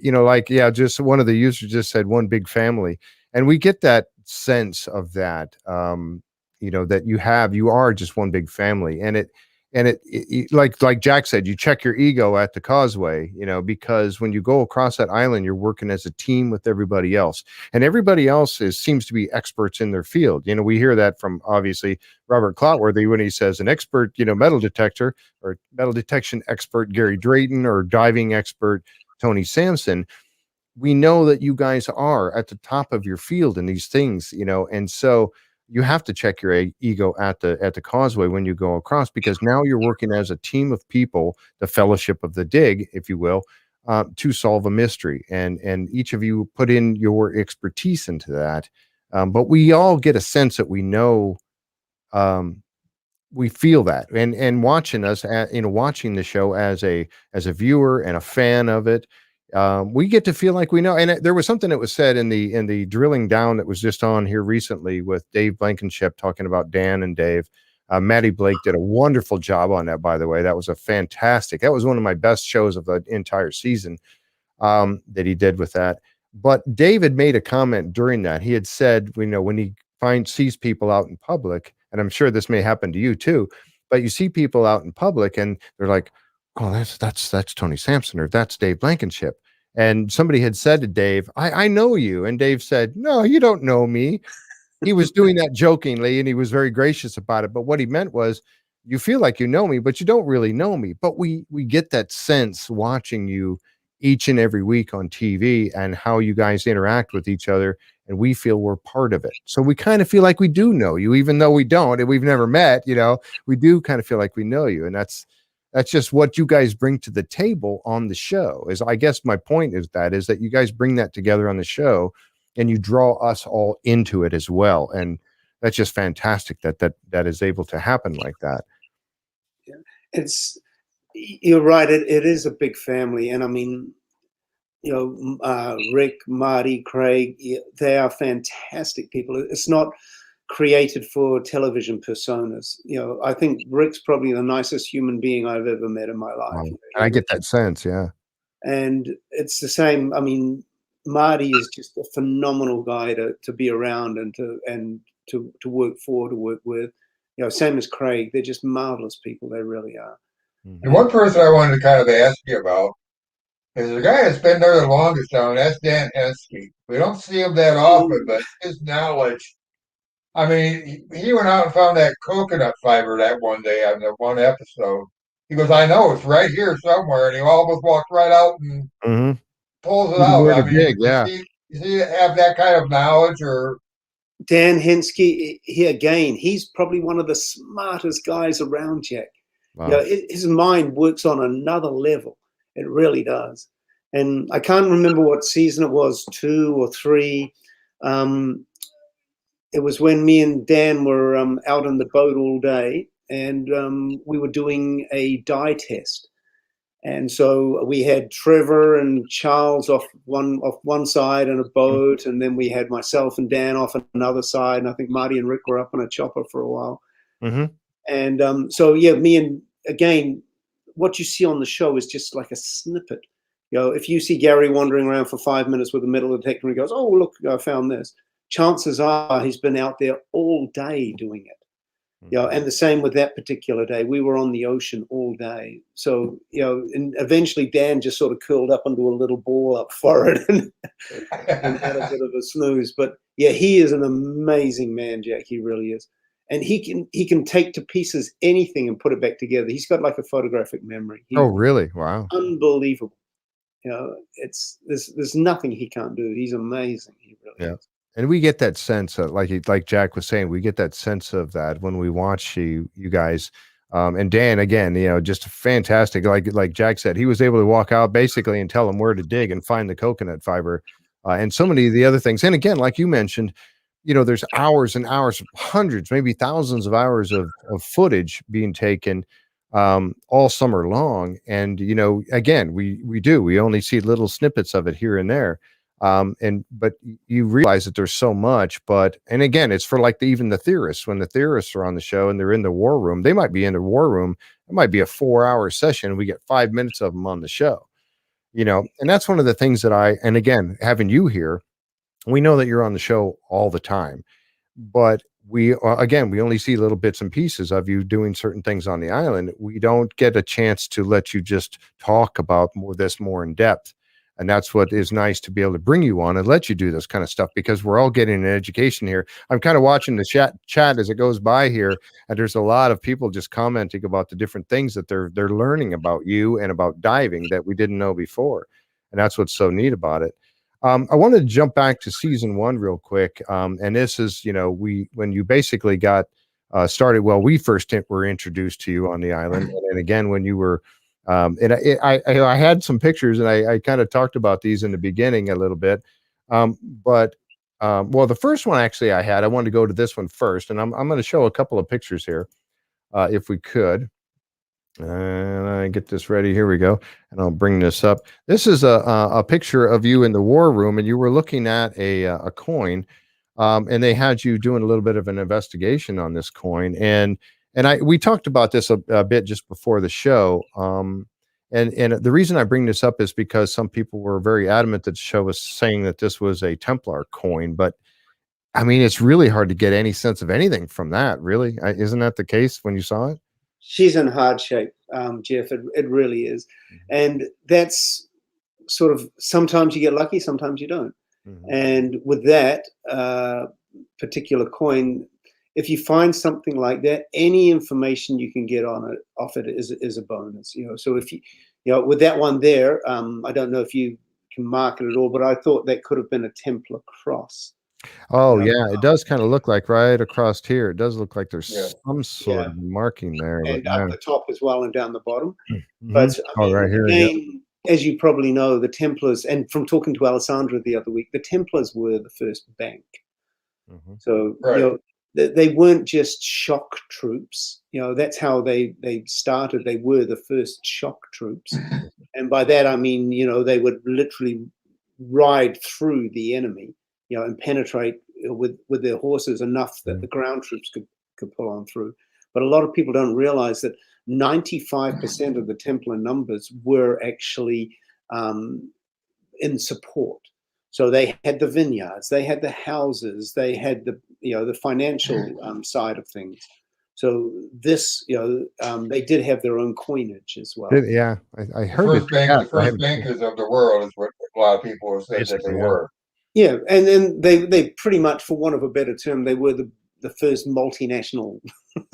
just one of the users just said one big family. And we get that sense of that, that you are just one big family. And it like Jack said, you check your ego at the causeway, because when you go across that island, you're working as a team with everybody else, and everybody else seems to be experts in their field. We hear that from obviously Robert Clotworthy when he says an expert, metal detector or metal detection expert, Gary Drayton, or diving expert, Tony Sampson. We know that you guys are at the top of your field in these things, and so you have to check your ego at the causeway when you go across, because now you're working as a team of people, the fellowship of the dig, if you will, to solve a mystery. And each of you put in your expertise into that. But we all get a sense that we know, we feel that, and watching us watching the show as a viewer and a fan of it, we get to feel like we know. And there was something that was said in the drilling down that was just on here recently with Dave Blankenship talking about Dan and Dave. Maddie Blake did a wonderful job on that, by the way. That was that was one of my best shows of the entire season, that he did with that. But David made a comment during that. He had said, when he sees people out in public, and I'm sure this may happen to you too, but you see people out in public and they're like, oh, that's Tony Sampson, or that's Dave Blankenship. And somebody had said to Dave, I know you. And Dave said, no, you don't know me. He was doing that jokingly, and he was very gracious about it. But what he meant was, you feel like you know me, but you don't really know me. But we get that sense watching you each and every week on TV and how you guys interact with each other, and we feel we're part of it. So we kind of feel like we do know you, even though we don't, and we've never met. We do kind of feel like we know you, and that's just what you guys bring to the table on the show. Is, I guess my point is that you guys bring that together on the show, and you draw us all into it as well. And that's just fantastic that is able to happen like that. Yeah. You're right. It is a big family. And I mean, Rick, Marty, Craig, they are fantastic people. It's not created for television personas. I think Rick's probably the nicest human being I've ever met in my life. Wow. I get that sense. Yeah. And it's the same. I mean, Marty is just a phenomenal guy to be around and to work for, to work with. Same as Craig. They're just marvelous people. They really are. And one person I wanted to kind of ask you about is the guy that's been there the longest now, and that's Dan Henskee. We don't see him that often, but his knowledge. I mean, he went out and found that coconut fiber that one day on the one episode. He goes, I know it's right here somewhere, and he almost walked right out and pulls it out. I mean, dig, yeah. Does he have that kind of knowledge, or? Dan Henskee, he's probably one of the smartest guys around, Jack. Wow. His mind works on another level. It really does. And I can't remember what season it was, 2 or 3. It was when me and Dan were out on the boat all day, and we were doing a dye test. And so we had Trevor and Charles off one side in a boat, and then we had myself and Dan off on another side, and I think Marty and Rick were up on a chopper for a while. And so me and, again, what you see on the show is just like a snippet. If you see Gary wandering around for 5 minutes with a metal detector and he goes, oh, look, I found this, chances are he's been out there all day doing it. And the same with that particular day. We were on the ocean all day. So, and eventually Dan just sort of curled up into a little ball up forward and had a bit of a snooze. But yeah, he is an amazing man, Jack. He really is. And he can take to pieces anything and put it back together. He's got like a photographic memory. Oh, really? Wow. Unbelievable. There's nothing he can't do. He's amazing. He really is. And we get that sense of, like Jack was saying, we get that sense of that when we watch you guys. And Dan, again, just fantastic. Like Jack said, he was able to walk out basically and tell them where to dig and find the coconut fiber, and so many of the other things. And again, like you mentioned, there's hours and hours, hundreds, maybe thousands of hours of footage being taken all summer long. And, again, we only see little snippets of it here and there. But you realize that there's so much, and again, it's for even the theorists. When the theorists are on the show and they're in the war room, they might be in the war room. It might be a 4-hour session. We get 5 minutes of them on the show, and that's one of the things that and again, having you here, we know that you're on the show all the time, but we only see little bits and pieces of you doing certain things on the island. We don't get a chance to let you just talk about more in depth. And that's what is nice, to be able to bring you on and let you do this kind of stuff, because we're all getting an education here. I'm kind of watching the chat as it goes by here, and there's a lot of people just commenting about the different things that they're learning about you and about diving that we didn't know before. And that's what's so neat about it. I wanted to jump back to season 1 real quick. And this is, when you basically got started, well, we first were introduced to you on the island. And again, when you were, and I had some pictures, and I kind of talked about these in the beginning a little bit. Well, the first one actually I wanted to go to this one first, and I'm going to show a couple of pictures here, if we could. And I get this ready. Here we go. And I'll bring this up. This is a picture of you in the war room, and you were looking at a coin, and they had you doing a little bit of an investigation on this coin. And we talked about this a bit just before the show. And the reason I bring this up is because some people were very adamant that the show was saying that this was a Templar coin, but I mean, it's really hard to get any sense of anything from that. Really, isn't that the case when you saw it? She's in hard shape. Jeff. It really is. And that's sort of, sometimes you get lucky, sometimes you don't. And with that particular coin, if you find something like that, any information you can get on it, off it, is a bonus. So if you, with that one there, I don't know if you can mark it at all, but I thought that could have been a Templar cross. Oh, yeah, it does kind of look like right across here. It does look like there's some sort of marking there. And but up the top as well and down the bottom. Mm-hmm. But I mean, right here, again, as you probably know, the Templars, and from talking to Alessandra the other week, the Templars were the first bank. So, they weren't just shock troops. That's how they started. They were the first shock troops. And by that, I mean, they would literally ride through the enemy, and penetrate with their horses enough that the ground troops could pull on through. But a lot of people don't realize that 95% of the Templar numbers were actually in support. So they had the vineyards, they had the houses, they had the financial side of things. So this, they did have their own coinage as well. Yeah, I heard the first bankers of the world is what a lot of people have said that they were. Yeah, and then they pretty much, for want of a better term, they were the first multinational.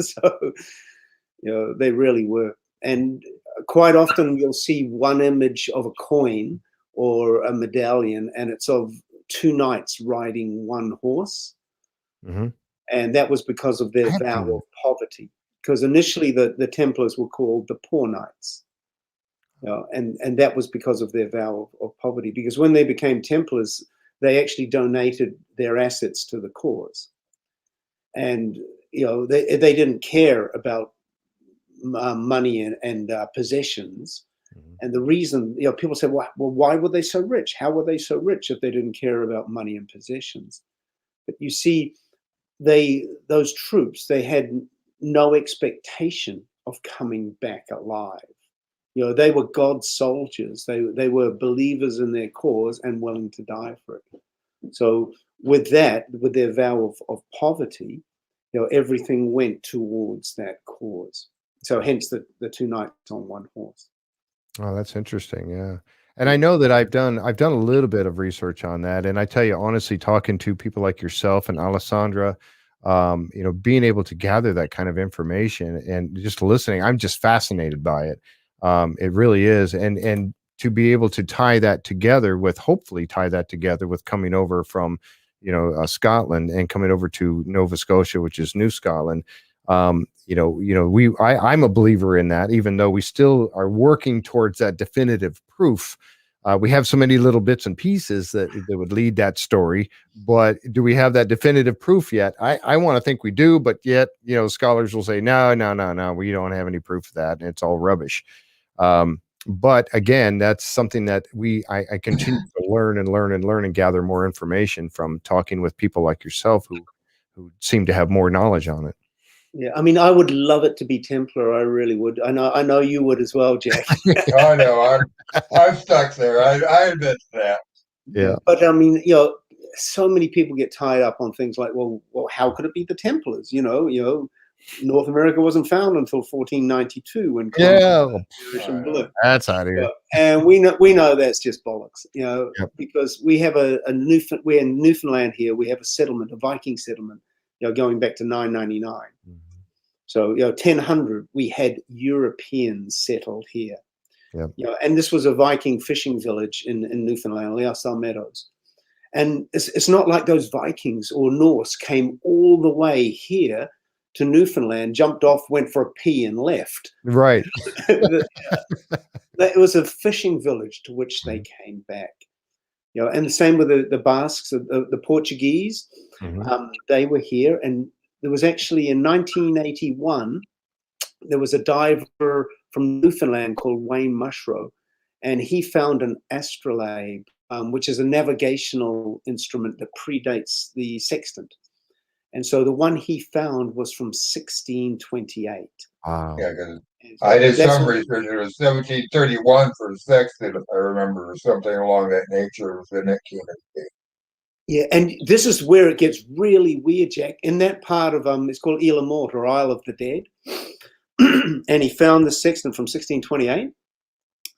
So, they really were. And quite often you'll see one image of a coin or a medallion, and it's of two knights riding one horse. And that was because of their vow of poverty. Because initially the Templars were called the Poor Knights. And that was because of their vow of poverty. Because when they became Templars, they actually donated their assets to the cause. And, they didn't care about money and possessions. And the reason, people say, well, why were they so rich? How were they so rich if they didn't care about money and possessions? But you see, those troops, they had no expectation of coming back alive. They were God's soldiers. They were believers in their cause and willing to die for it. So with that, with their vow of poverty, everything went towards that cause. So hence the two knights on one horse. Oh, that's interesting. Yeah. And I know that I've done a little bit of research on that. And I tell you, honestly, talking to people like yourself and Alessandra, being able to gather that kind of information and just listening, I'm just fascinated by it. It really is. And to be able to hopefully tie that together with coming over from, Scotland and coming over to Nova Scotia, which is New Scotland. I'm a believer in that, even though we still are working towards that definitive proof. We have so many little bits and pieces that would lead that story, but do we have that definitive proof yet? I want to think we do, but yet, scholars will say, no, we don't have any proof of that. And it's all rubbish. But again, that's something that I continue to learn and gather more information from talking with people like yourself who seem to have more knowledge on it. Yeah, I mean, I would love it to be Templar. I really would. I know you would as well, Jack. I know. I'm stuck there. I admit that. Yeah. But I mean, so many people get tied up on things like, well, how could it be the Templars? North America wasn't found until 1492 when that's out of here. And we know that's just bollocks. Because we have we're in Newfoundland here. We have a settlement, a Viking settlement, going back to 999. So 1000, we had Europeans settled here. And this was a Viking fishing village in Newfoundland, Liasal Meadows. And it's not like those Vikings or Norse came all the way here to Newfoundland, jumped off, went for a pee and left. Right. It was a fishing village to which they came back. And the same with the Basques, the Portuguese. They were here, and there was actually in 1981, there was a diver from Newfoundland called Wayne Mushrow, and he found an astrolabe, which is a navigational instrument that predates the sextant. And so the one he found was from 1628. Wow. Yeah, because I did some research. It was 1731 for the sextant, if I remember, or something along that nature. It was the next unit. Yeah, and this is where it gets really weird, Jack. In that part of it's called Isle Morte, or Isle of the Dead. and he found the sextant from 1628.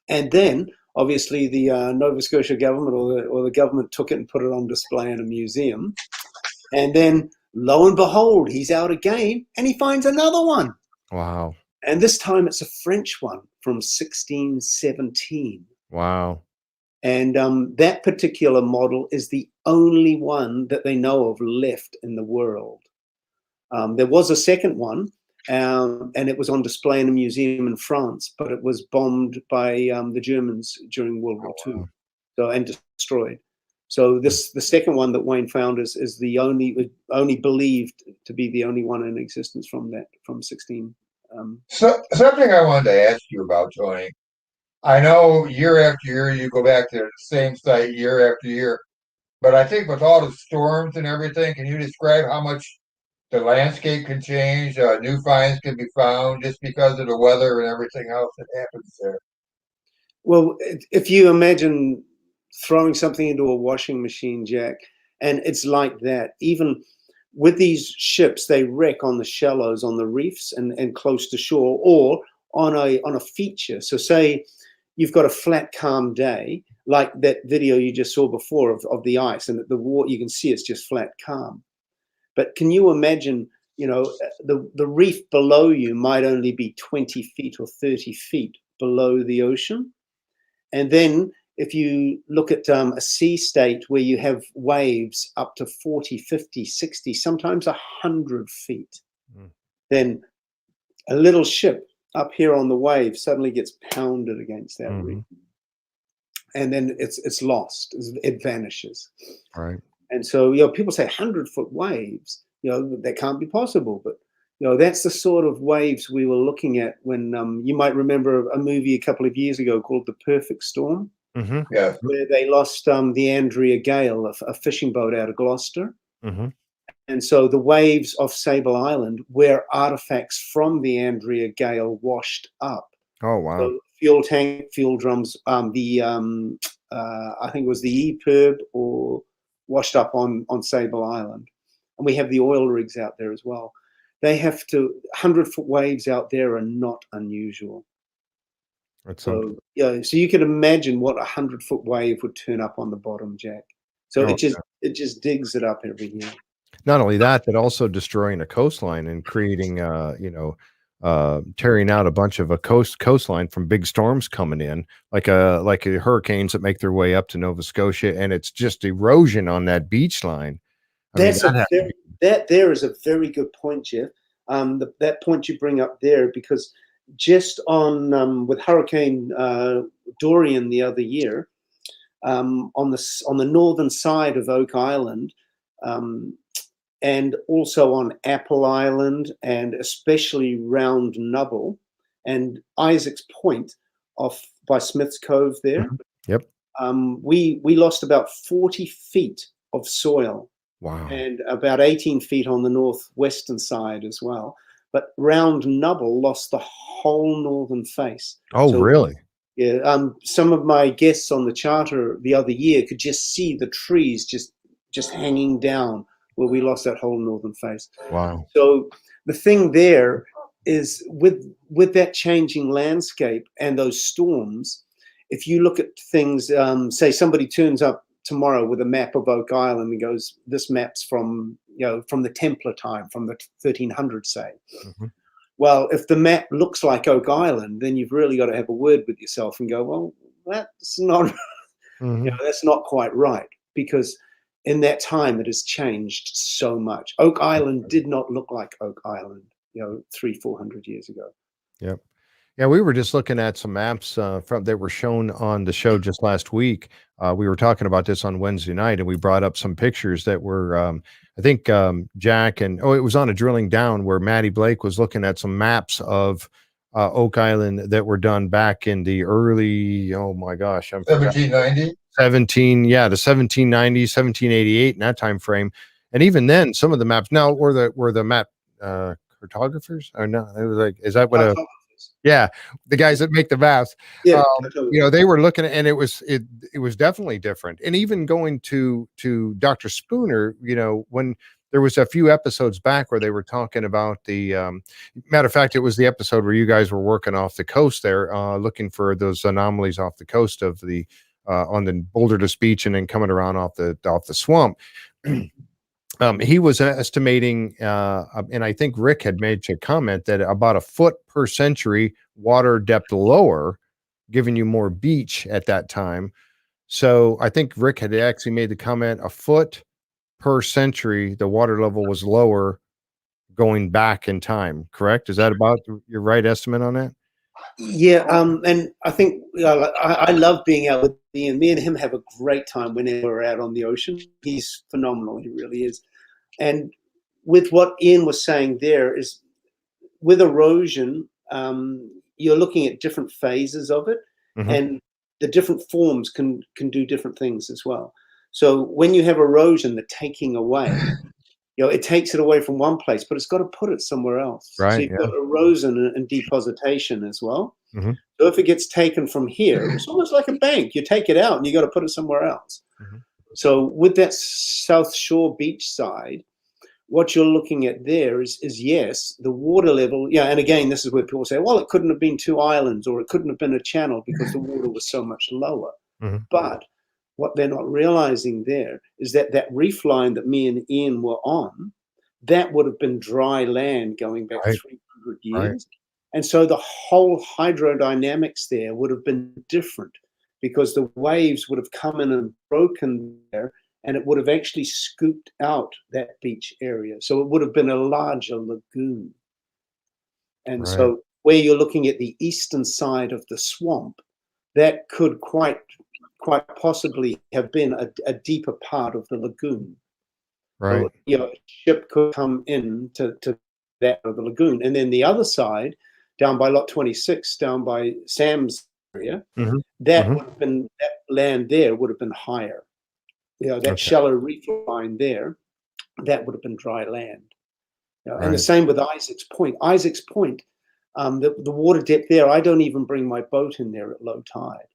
And then, obviously, the Nova Scotia government or the government took it and put it on display in a museum. And then, lo and behold, he's out again, and he finds another one. Wow. And this time it's a French one from 1617. Wow. And that particular model is the only one that they know of left in the world. There was a second one, and it was on display in a museum in France, but it was bombed by the Germans during World War II, and destroyed. So the second one that Wayne found is the only believed to be the only one in existence from 16. So something I wanted to ask you about, Tony. I know year after year you go back to the same site year after year, but I think with all the storms and everything, can you describe how much the landscape can change? New finds can be found just because of the weather and everything else that happens there. Well, if you imagine throwing something into a washing machine, Jack, and it's like that. Even with these ships, they wreck on the shallows, on the reefs, and close to shore, or on a feature. So, say you've got a flat, calm day, like that video you just saw before of the ice, and the water, you can see it's just flat, calm. But can you imagine? The reef below you might only be 20 feet or 30 feet below the ocean, and then if you look at a sea state where you have waves up to 40, 50, 60, sometimes 100 feet, then a little ship up here on the wave suddenly gets pounded against that reef. And then it's lost, it vanishes. Right. And so, people say 100-foot waves, that can't be possible. But, that's the sort of waves we were looking at when you might remember a movie a couple of years ago called The Perfect Storm. Yeah, where they lost the Andrea Gale, a fishing boat out of Gloucester. And so the waves off Sable Island were artifacts from the Andrea Gale washed up. Oh, wow. So fuel tank, fuel drums, I think it was the EPIRB or washed up on Sable Island. And we have the oil rigs out there as well. They have to, 100-foot waves out there are not unusual. So you can imagine what 100-foot wave would turn up on the bottom, Jack. So it just digs it up every year. Not only that, but also destroying a coastline and creating, tearing out a bunch of a coastline from big storms coming in, like hurricanes that make their way up to Nova Scotia, and it's just erosion on that beach line. That there is a very good point, Jeff. That point you bring up there, because just on with Hurricane Dorian the other year, on the northern side of Oak Island, and also on Apple Island, and especially Round Nubble and Isaac's Point off by Smith's Cove there. Yep. We lost about 40 feet of soil. Wow. And about 18 feet on the northwestern side as well. But Round Nubble lost the whole northern face. Oh, really? Yeah. Some of my guests on the charter the other year could just see the trees just hanging down where we lost that whole northern face. Wow. So the thing there is with that changing landscape and those storms, if you look at things, say somebody turns up tomorrow with a map of Oak Island and goes, this map's from the Templar time, from the 1300s, say. Well, if the map looks like Oak Island, then you've really got to have a word with yourself and go, well, that's not, that's not quite right, because in that time it has changed so much. Oak Island did not look like Oak Island, 300-400 years ago. Yep. Yeah, we were just looking at some maps that were shown on the show just last week. We were talking about this on Wednesday night, and we brought up some pictures that were, I think, Jack and it was on a Drilling Down where Maddie Blake was looking at some maps of Oak Island that were done back in the early, 1790. The 1790s, 1788, in that time frame. And even then, some of the maps now were the map cartographers or no? It was like, is that what the guys that make the maps, they were looking at, and it was definitely different. And even going to Dr. Spooner, when there was a few episodes back where they were talking about the matter of fact, it was the episode where you guys were working off the coast there, looking for those anomalies off the coast of the on the Boulder Beach, and then coming around off the swamp. He was estimating, and I think Rick had made a comment that about a foot per century water depth lower, giving you more beach at that time. So I think Rick had actually made the comment a foot per century, the water level was lower going back in time. Correct? Is that about your right estimate on that? Yeah, and I think I love being out with Ian. Me and him have a great time whenever we're out on the ocean. He's phenomenal, he really is. And with what Ian was saying there is, with erosion, you're looking at different phases of it, and the different forms can do different things as well. So when you have erosion, the taking away, it takes it away from one place, but it's got to put it somewhere else. Right. So you've got erosion and depositation as well. So if it gets taken from here, it's almost like a bank. You take it out and you got to put it somewhere else. So with that South Shore beach side, what you're looking at there is yes, the water level. Yeah, and again, this is where people say, well, it couldn't have been two islands, or it couldn't have been a channel because the water was so much lower. But what they're not realizing there is that reef line that me and Ian were on, that would have been dry land going back 300 years. And so the whole hydrodynamics there would have been different, because the waves would have come in and broken there, and it would have actually scooped out that beach area. So it would have been a larger lagoon. And so where you're looking at the eastern side of the swamp, that could quite possibly have been a deeper part of the lagoon. Right. So, a ship could come in to that of the lagoon. And then the other side, down by Lot 26, down by Sam's area, that would have been, that land there would have been higher. That shallow reef line there, that would have been dry land. And the same with Isaac's Point. Isaac's Point, the water depth there, I don't even bring my boat in there at low tide.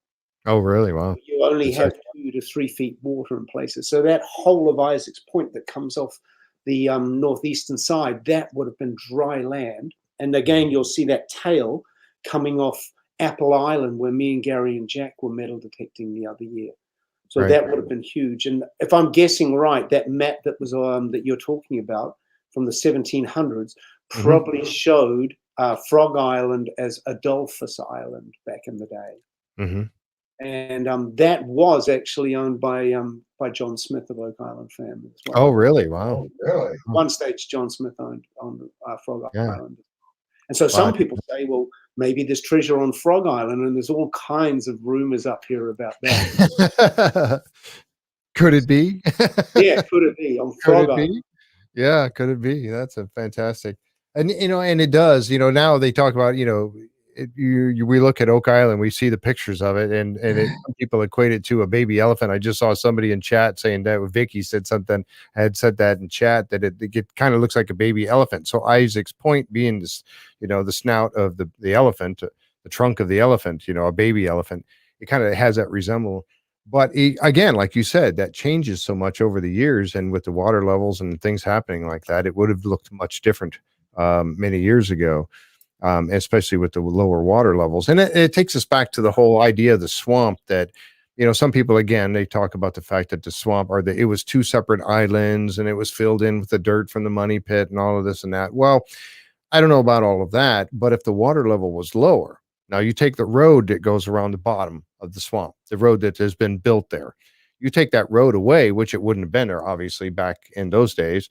Oh, really? Wow. You only have 2 to 3 feet water in places. So that whole of Isaac's Point that comes off the northeastern side, that would have been dry land. And again, you'll see that tail coming off Apple Island, where me and Gary and Jack were metal detecting the other year. So that would have been huge. And if I'm guessing right, that map that was that you're talking about from the 1700s probably showed Frog Island as Adolphus Island back in the day. And that was actually owned by John Smith of Oak Island family as well. Oh, really? Wow. Really? One stage John Smith owned Frog Island. And so some people say, well, maybe there's treasure on Frog Island, and there's all kinds of rumors up here about that. Could it be? Yeah, could it be on Frog Island? Yeah, could it be? That's a fantastic. And and it does. Now they talk about we look at Oak Island, we see the pictures of it, and some people equate it to a baby elephant. I just saw somebody in chat saying that Vicky said something, had said that in chat, that it kind of looks like a baby elephant. So Isaac's Point being this, the snout of the elephant, the trunk of the elephant, a baby elephant, it kind of has that resemblance. But again, like you said, that changes so much over the years, and with the water levels and things happening like that, it would have looked much different many years ago. Especially with the lower water levels. And it takes us back to the whole idea of the swamp, that, some people, again, they talk about the fact that the swamp, it was 2 separate islands, and it was filled in with the dirt from the money pit and all of this and that. Well, I don't know about all of that, but if the water level was lower, now you take the road that goes around the bottom of the swamp, the road that has been built there, you take that road away, which it wouldn't have been there, obviously, back in those days.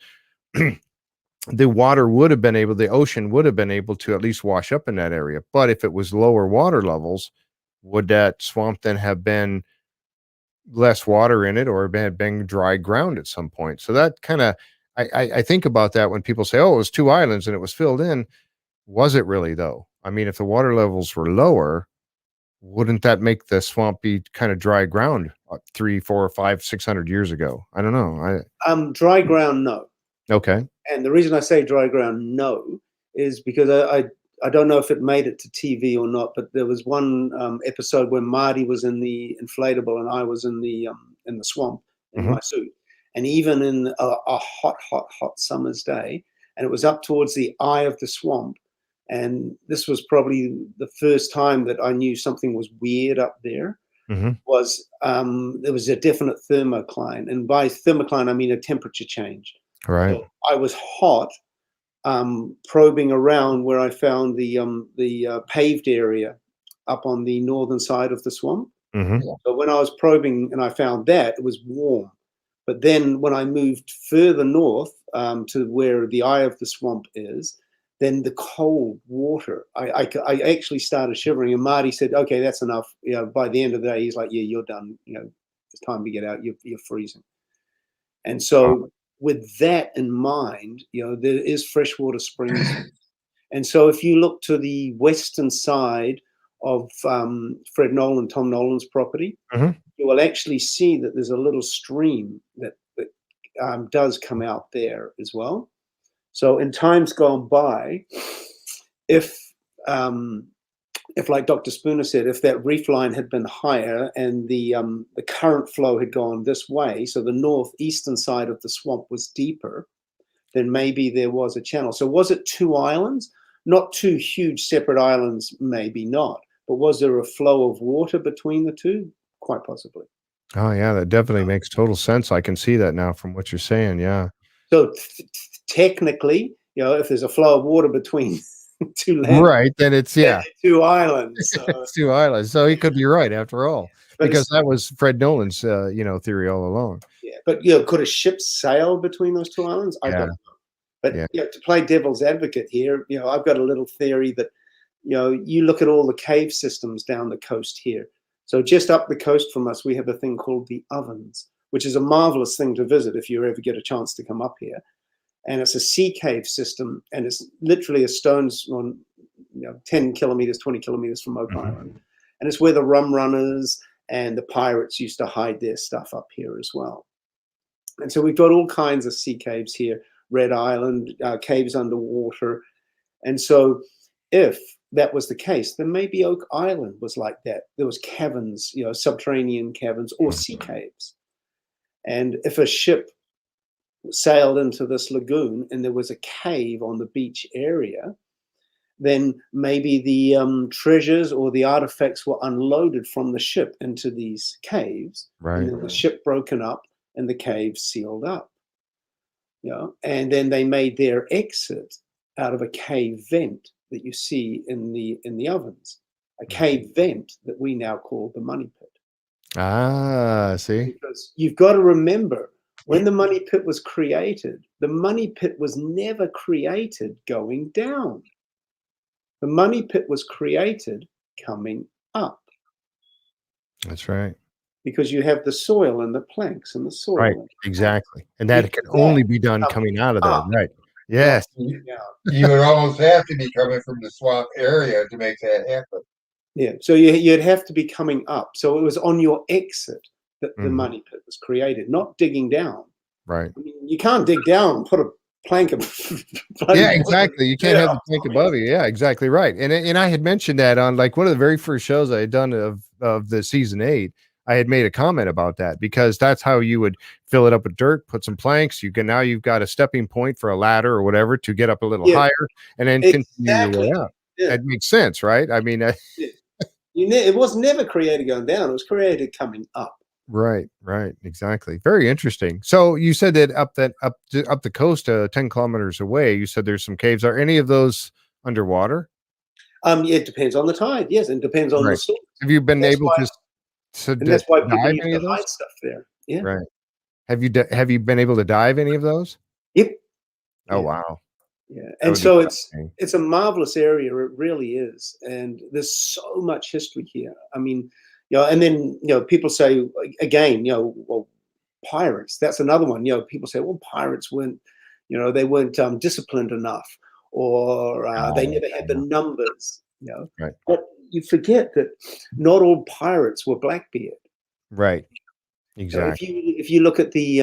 The ocean would have been able to at least wash up in that area. But if it was lower water levels, would that swamp then have been less water in it, or had been dry ground at some point? So that kind of, I think about that when people say, oh, it was 2 islands and it was filled in. Was it really, though? I mean, if the water levels were lower, wouldn't that make the swamp be kind of dry ground 300, 400, 500, 600 years ago? I don't know. Dry ground, no. Okay. And the reason I say dry ground, no, is because I don't know if it made it to TV or not, but there was one episode where Marty was in the inflatable and I was in the swamp in my suit, and even in a hot summer's day, and it was up towards the eye of the swamp. And this was probably the first time that I knew something was weird up there. Was there was a definite thermocline, and by thermocline I mean a temperature change. Right. So I was hot, probing around where I found the paved area up on the northern side of the swamp. So when I was probing and I found that, it was warm. But then when I moved further north to where the eye of the swamp is, then the cold water, I actually started shivering. And Marty said, "Okay, that's enough." You know, by the end of the day, he's like, "Yeah, you're done. You know, it's time to get out. You're freezing." And so with that in mind, you know, there is freshwater springs. And so if you look to the western side of Tom Nolan's property, you will actually see that there's a little stream that does come out there as well. So in times gone by, if like Dr. Spooner said, if that reef line had been higher and the current flow had gone this way, so the northeastern side of the swamp was deeper, then maybe there was a channel. So was it two islands? Not two huge separate islands, maybe not. But was there a flow of water between the two? Quite possibly. Oh yeah, that definitely makes total sense. I can see that now from what you're saying. Yeah. So technically, you know, if there's a flow of water between two lands, right, then it's two islands. It's two islands. So he could be right after all, because that was Fred Nolan's theory all along. Yeah, but you know, could a ship sail between those two islands? I don't know. But you know, to play devil's advocate here, you know, I've got a little theory that, you know, you look at all the cave systems down the coast here. So just up the coast from us, we have a thing called the Ovens, which is a marvelous thing to visit if you ever get a chance to come up here. And it's a sea cave system, and it's literally a stone's on, 10 kilometers, 20 kilometers from Oak Island. And it's where the rum runners and the pirates used to hide their stuff up here as well. And so we've got all kinds of sea caves here, Red Island, caves underwater. And so if that was the case, then maybe Oak Island was like that. There was caverns, subterranean caverns or sea caves. And if a ship sailed into this lagoon and there was a cave on the beach area, then maybe the treasures or the artifacts were unloaded from the ship into these caves. Right. And then the ship broken up and the cave sealed up. And then they made their exit out of a cave vent that you see in the ovens, a cave vent that we now call the money pit. Ah, see? Because you've got to remember, when the money pit was created, the money pit was never created going down. The money pit was created coming up. That's right. Because you have the soil and the planks and the soil. Right, exactly. And that can only be done coming out of there. Right. Yes. You would almost have to be coming from the swamp area to make that happen. Yeah. So you'd have to be coming up. So it was on your exit that the money pit was created, not digging down. Right. I mean, you can't dig down and put a plank of yeah, exactly. You can't have the plank above you. Yeah, exactly right. And I had mentioned that on like one of the very first shows I had done of the season 8. I had made a comment about that, because that's how you would fill it up with dirt, put some planks. Now you've got a stepping point for a ladder or whatever to get up a little higher, and then continue your way up. Yeah. That makes sense, right? I mean, it was never created going down; it was created coming up. Right, exactly. Very interesting. So you said that up the coast, 10 kilometers away, you said there's some caves. Are any of those underwater? It depends on the tide. Yes, and depends on the source. Have you been able to? And that's why people used to hide stuff there. Yeah. Right. Have you been able to dive any of those? Yep. Oh, wow. Yeah. And so it's a marvelous area. It really is. And there's so much history here. I mean, and then, people say again, well, pirates, that's another one. People say, well, pirates weren't, they weren't disciplined enough, or they never had the numbers, Right. But you forget that not all pirates were Blackbeard. Right. Exactly. If you look at the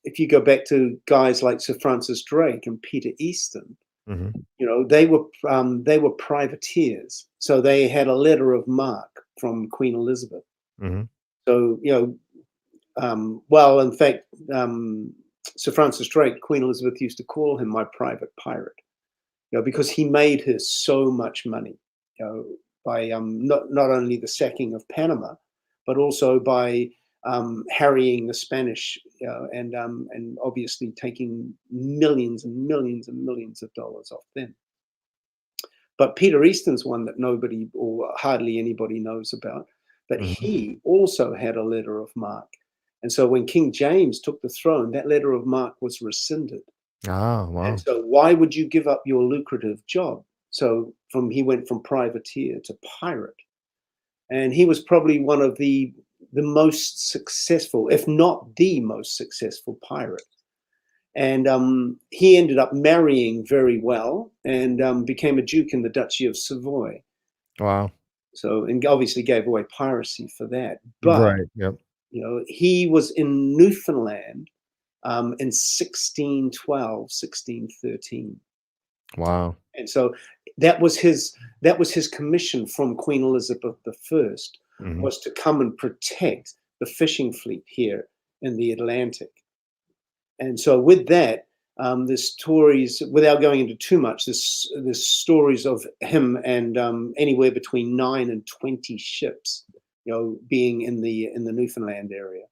if you go back to guys like Sir Francis Drake and Peter Easton, they were privateers, so they had a letter of marque from Queen Elizabeth. So well, in fact, Sir Francis Drake, Queen Elizabeth used to call him my private pirate, because he made her so much money, by not only the sacking of Panama, but also by harrying the Spanish, and obviously taking millions and millions and millions of dollars off them. But Peter Easton's one that nobody or hardly anybody knows about. But he also had a letter of marque. And so when King James took the throne, that letter of marque was rescinded. Oh, wow. And so why would you give up your lucrative job? So he went from privateer to pirate. And he was probably one of the most successful, if not the most successful pirate. And he ended up marrying very well and became a duke in the Duchy of Savoy. Wow. So, and obviously gave away piracy for that. But, right. Yep. He was in Newfoundland in 1612, 1613. Wow. And so that was his commission from Queen Elizabeth I, was to come and protect the fishing fleet here in the Atlantic. And so with that, there's stories, without going into too much, there's stories of him and anywhere between 9 and 20 ships, being in the Newfoundland area.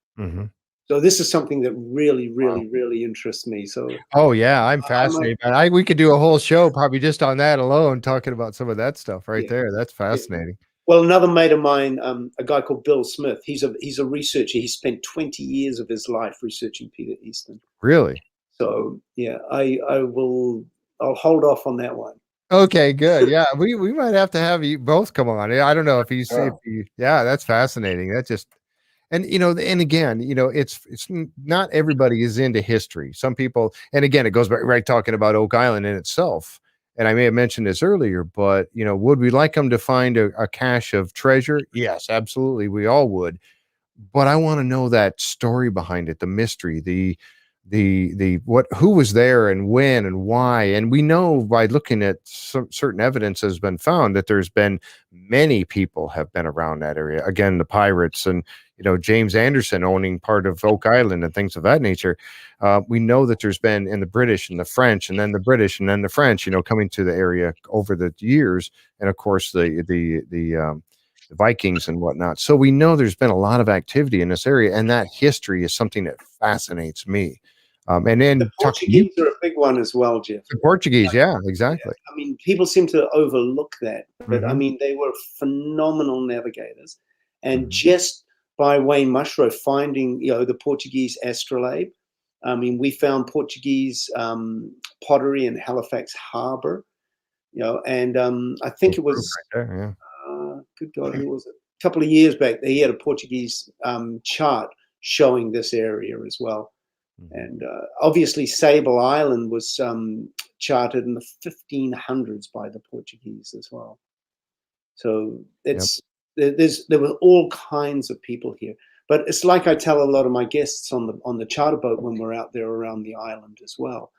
So this is something that really, really, really interests me. So oh yeah, I'm fascinated. We could do a whole show probably just on that alone, talking about some of that stuff right there. That's fascinating. Well, another mate of mine, a guy called Bill Smith, he's a researcher. He spent 20 years of his life researching Peter Easton. Really? So yeah, I'll hold off on that one. Okay, good. Yeah, we might have to have you both come on. I don't know if yeah, that's fascinating. That just, and and again, it's not everybody is into history. Some people, and again, it goes back right talking about Oak Island in itself. And I may have mentioned this earlier, but would we like them to find a cache of treasure? Yes, absolutely, we all would. But I want to know that story behind it, the mystery, the who was there and when and why. And we know by looking at some certain evidence has been found that there's been many people have been around that area. Again, the pirates and James Anderson owning part of Oak Island and things of that nature. We know that there's been in the British and the French, and then the British and then the French, coming to the area over the years, and of course the Vikings and whatnot. So we know there's been a lot of activity in this area, and that history is something that fascinates me. And then the Portuguese are a big one as well, Jeff. The Portuguese, yeah, exactly. Yeah. I mean, people seem to overlook that, but I mean, they were phenomenal navigators, and just by Wayne Mushrow finding, the Portuguese astrolabe. I mean, we found Portuguese pottery in Halifax Harbor, and I think it was, right there, good God, who was it? A couple of years back, he had a Portuguese chart showing this area as well. And obviously Sable Island was charted in the 1500s by the Portuguese as well. So there were all kinds of people here. But it's like I tell a lot of my guests on the charter boat when we're out there around the island as well,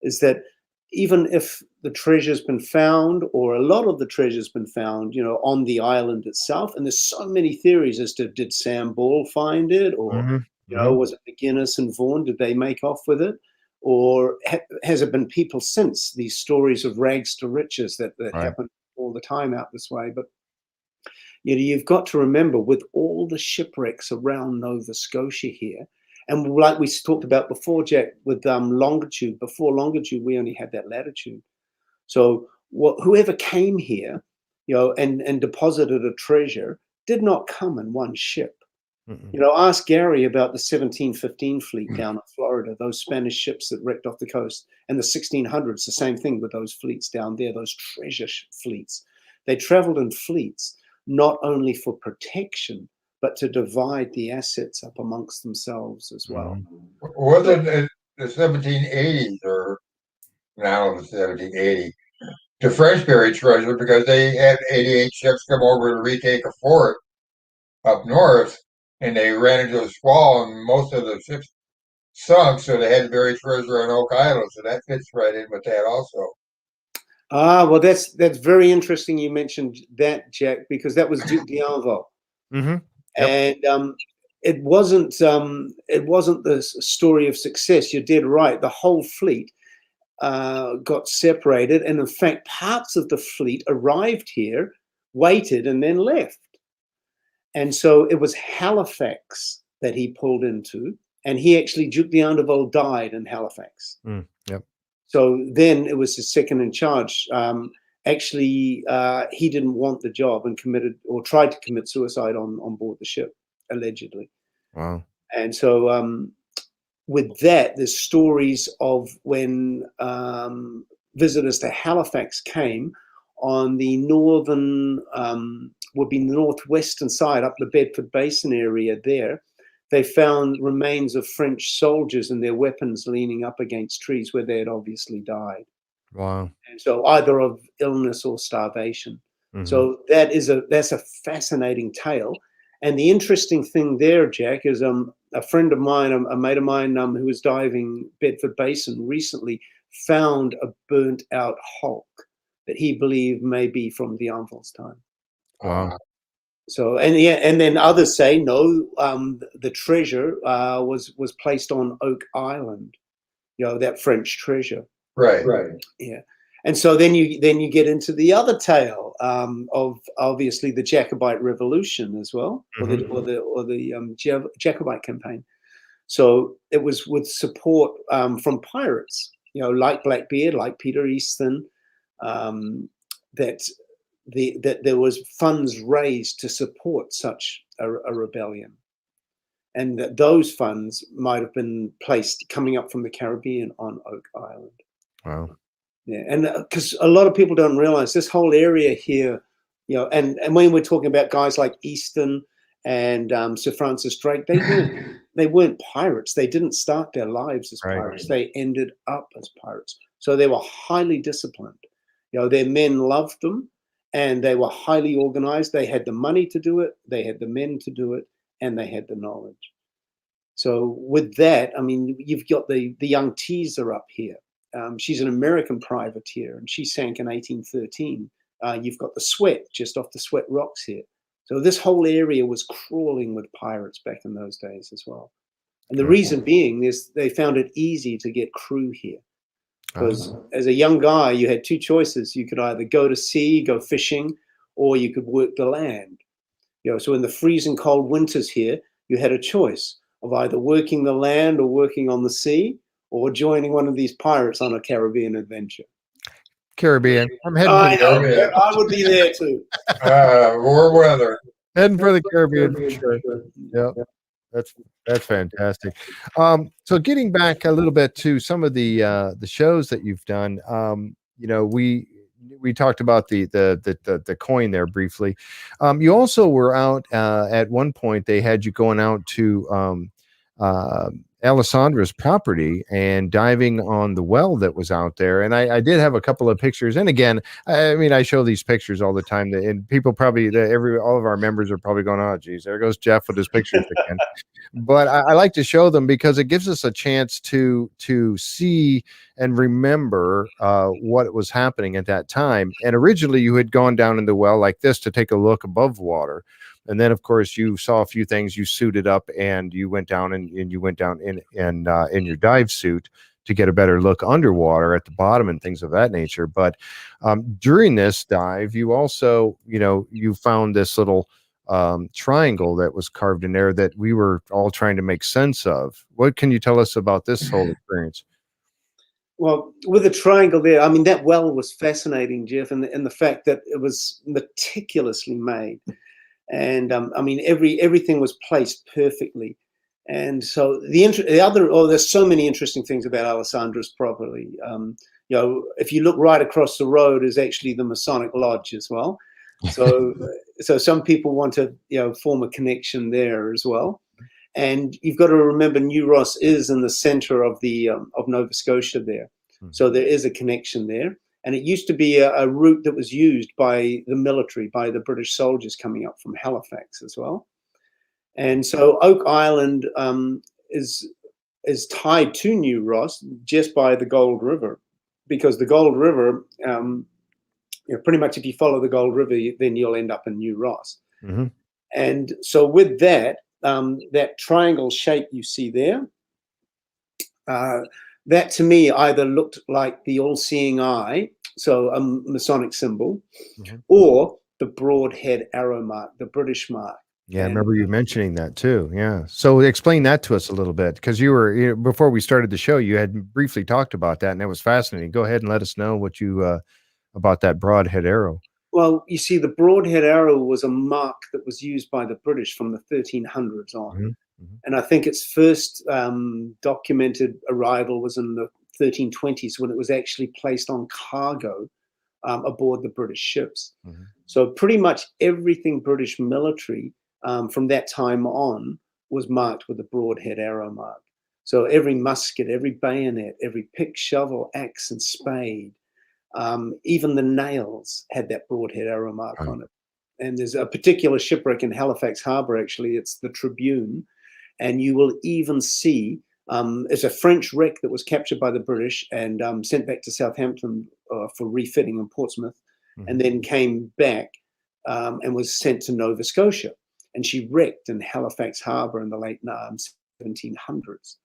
is that even if the treasure's been found, or a lot of the treasure's been found, on the island itself, and there's so many theories as to, did Sam Ball find it, or was it McGuinness and Vaughan? Did they make off with it? Or has it been people since, these stories of rags to riches that happen all the time out this way? But you've got to remember, with all the shipwrecks around Nova Scotia here, and like we talked about before, Jack, with longitude, before longitude, we only had that latitude. So whoever came here, and deposited a treasure did not come in one ship. Ask Gary about the 1715 fleet down in Florida, those Spanish ships that wrecked off the coast, and the 1600s, the same thing with those fleets down there, those treasure fleets. They traveled in fleets, not only for protection, but to divide the assets up amongst themselves as well. Was it in the 1780s, or now the 1780, the French buried treasure because they had 88 ships come over to retake a fort up north, and they ran into a squall, and most of the ships sunk, so they had to bury treasure on Oak Island. So that fits right in with that also. Well, that's very interesting you mentioned that, Jack, because that was Duke d'Anvaux. And it wasn't the story of success. You're dead right. The whole fleet got separated, and in fact, parts of the fleet arrived here, waited, and then left. And so it was Halifax that he pulled into, and he actually, Duke d'Anderville died in Halifax. Yep. So then it was his second in charge. Actually, he didn't want the job and committed or tried to commit suicide on board the ship, allegedly. Wow. And so with that, there's stories of when visitors to Halifax came on the northern, would be northwestern side, up the Bedford Basin area there. They found remains of French soldiers and their weapons leaning up against trees where they had obviously died. Wow. And so either of illness or starvation. Mm-hmm. So that's a fascinating tale. And the interesting thing there, Jack, is a friend of mine, a mate of mine who was diving Bedford Basin recently found a burnt out hulk that he believed may be from d'Anville's time. Wow. So, and then others say no, the treasure was placed on Oak Island, that French treasure. Right. Yeah. And so then you get into the other tale of obviously the Jacobite Revolution as well, or the Jacobite campaign. So it was with support from pirates, like Blackbeard, like Peter Easton, that there was funds raised to support such a rebellion, and that those funds might have been placed coming up from the Caribbean on Oak Island. Wow. Yeah, and because a lot of people don't realize this whole area here, and when we're talking about guys like Easton and Sir Francis Drake, they weren't pirates. They didn't start their lives as pirates. They ended up as pirates. So they were highly disciplined. Their men loved them, and they were highly organized. They had the money to do it. They had the men to do it, and they had the knowledge. So with that, I mean, you've got the young Teaser up here. She's an American privateer, and she sank in 1813. You've got the Sweat just off the Sweat Rocks here. So this whole area was crawling with pirates back in those days as well. And the reason being is they found it easy to get crew here. Because as a young guy, you had two choices. You could either go to sea, go fishing, or you could work the land. So in the freezing cold winters here, you had a choice of either working the land or working on the sea, or joining one of these pirates on a Caribbean adventure. Caribbean. I'm heading I know. I would be there too. War weather. Heading for the Caribbean for sure. Yeah, that's fantastic. So getting back a little bit to some of the shows that you've done, we talked about the coin there briefly. You also were out at one point. They had you going out to Alessandra's property and diving on the well that was out there. And I did have a couple of pictures. And again, I mean, I show these pictures all the time, and people probably, all of our members are probably going, oh, geez, there goes Jeff with his pictures again. But I like to show them because it gives us a chance to see and remember what was happening at that time. And originally you had gone down in the well like this to take a look above water. And then, of course, you saw a few things. You suited up and you went down and you went down in your dive suit to get a better look underwater at the bottom and things of that nature. But during this dive, you also, you found this little triangle that was carved in there that we were all trying to make sense of. What can you tell us about this whole experience? Well, with the triangle there, I mean, that well was fascinating, Jeff, and the fact that it was meticulously made. And I mean, everything was placed perfectly. And so there's so many interesting things about Alessandra's property. If you look right across the road is actually the Masonic Lodge as well. So some people want to, form a connection there as well. And you've got to remember New Ross is in the center of of Nova Scotia there. So there is a connection there. And it used to be a route that was used by the military, by the British soldiers coming up from Halifax as well. And so Oak Island is tied to New Ross just by the Gold River, because the Gold River, pretty much if you follow the Gold River, then you'll end up in New Ross. Mm-hmm. And so with that, that triangle shape you see there, that to me either looked like the all-seeing eye, so a Masonic symbol, or the broadhead arrow mark, the British mark. Yeah, I remember you mentioning that too. Yeah. So explain that to us a little bit, because before we started the show, you had briefly talked about that, and that was fascinating. Go ahead and let us know what you about that broadhead arrow. Well, you see, the broadhead arrow was a mark that was used by the British from the 1300s on. And I think its first documented arrival was in the 1320s, when it was actually placed on cargo aboard the British ships. So pretty much everything British military from that time on was marked with a broadhead arrow mark. So every musket, every bayonet, every pick, shovel, axe, and spade, even the nails had that broadhead arrow mark on it. And there's a particular shipwreck in Halifax Harbour, actually, it's the Tribune. And you will even see, it's a French wreck that was captured by the British and sent back to Southampton for refitting in Portsmouth, and then came back and was sent to Nova Scotia. And she wrecked in Halifax Harbour in the late 1700s.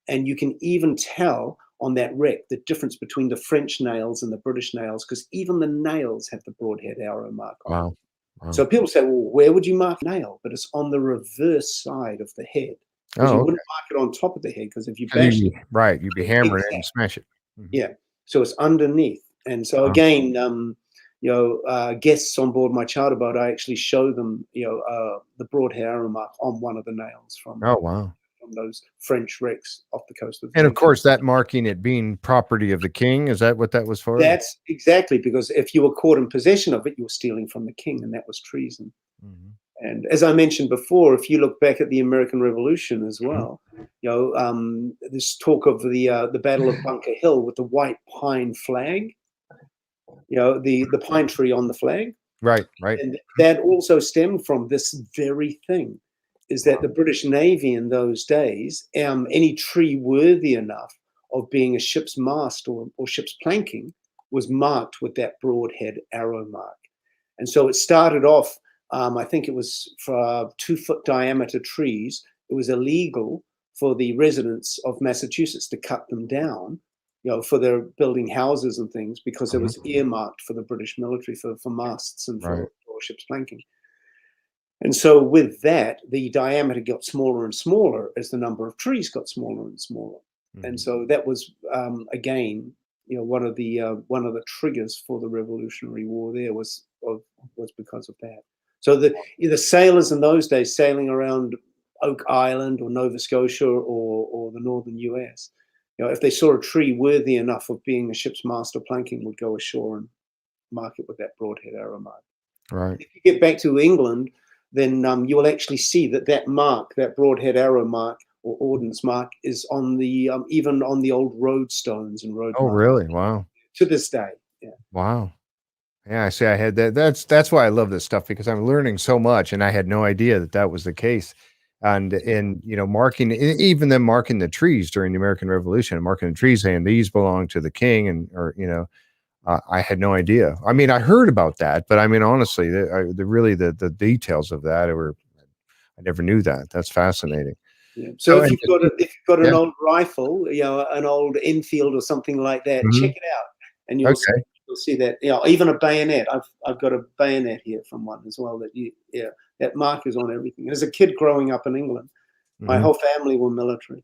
And you can even tell on that wreck the difference between the French nails and the British nails, because even the nails have the broadhead arrow mark on it. Wow. So people say, well, where would you mark a nail? But it's on the reverse side of the head. You wouldn't mark it on top of the head, because if you bash it, you'd be hammering it and smash it. Yeah. So it's underneath. And so again, guests on board my charter boat, I actually show them, the broadhead arrow mark on one of the nails from those French wrecks off the coast of. And of course, that marking it being property of the king, is that what that was for? That's exactly, because if you were caught in possession of it, you were stealing from the king, and that was treason. And as I mentioned before, if you look back at the American Revolution as well, this talk of the Battle of Bunker Hill with the white pine flag, the pine tree on the flag. Right. And that also stemmed from this very thing, is that the British Navy in those days, any tree worthy enough of being a ship's mast or ship's planking was marked with that broadhead arrow mark. And so it started off, I think it was for 2-foot diameter trees. It was illegal for the residents of Massachusetts to cut them down, for their building houses and things, because it was earmarked for the British military for masts and for ship's planking. And so with that, the diameter got smaller and smaller as the number of trees got smaller and smaller. And so that was, again, one of the triggers for the Revolutionary War there was because of that. So the sailors in those days sailing around Oak Island or Nova Scotia or the northern US, if they saw a tree worthy enough of being a ship's mast or planking, would go ashore and mark it with that broadhead arrow mark. Right. If you get back to England, then you will actually see that mark, that broadhead arrow mark or ordnance mark, is on the even on the old road stones and road. Oh, really? Wow. To this day. Yeah. Wow. Yeah, I see. I had that. That's why I love this stuff, because I'm learning so much, and I had no idea that was the case. And marking, even them marking the trees during the American Revolution, marking the trees saying these belong to the king, I had no idea. I mean, I heard about that, but I mean, honestly, the details of that I never knew that. That's fascinating. Yeah. So if you've got an old rifle, an old Enfield or something like that, check it out, and you'll see that. Even a bayonet. I've got a bayonet here from one as well. That mark is on everything. As a kid growing up in England, my whole family were military.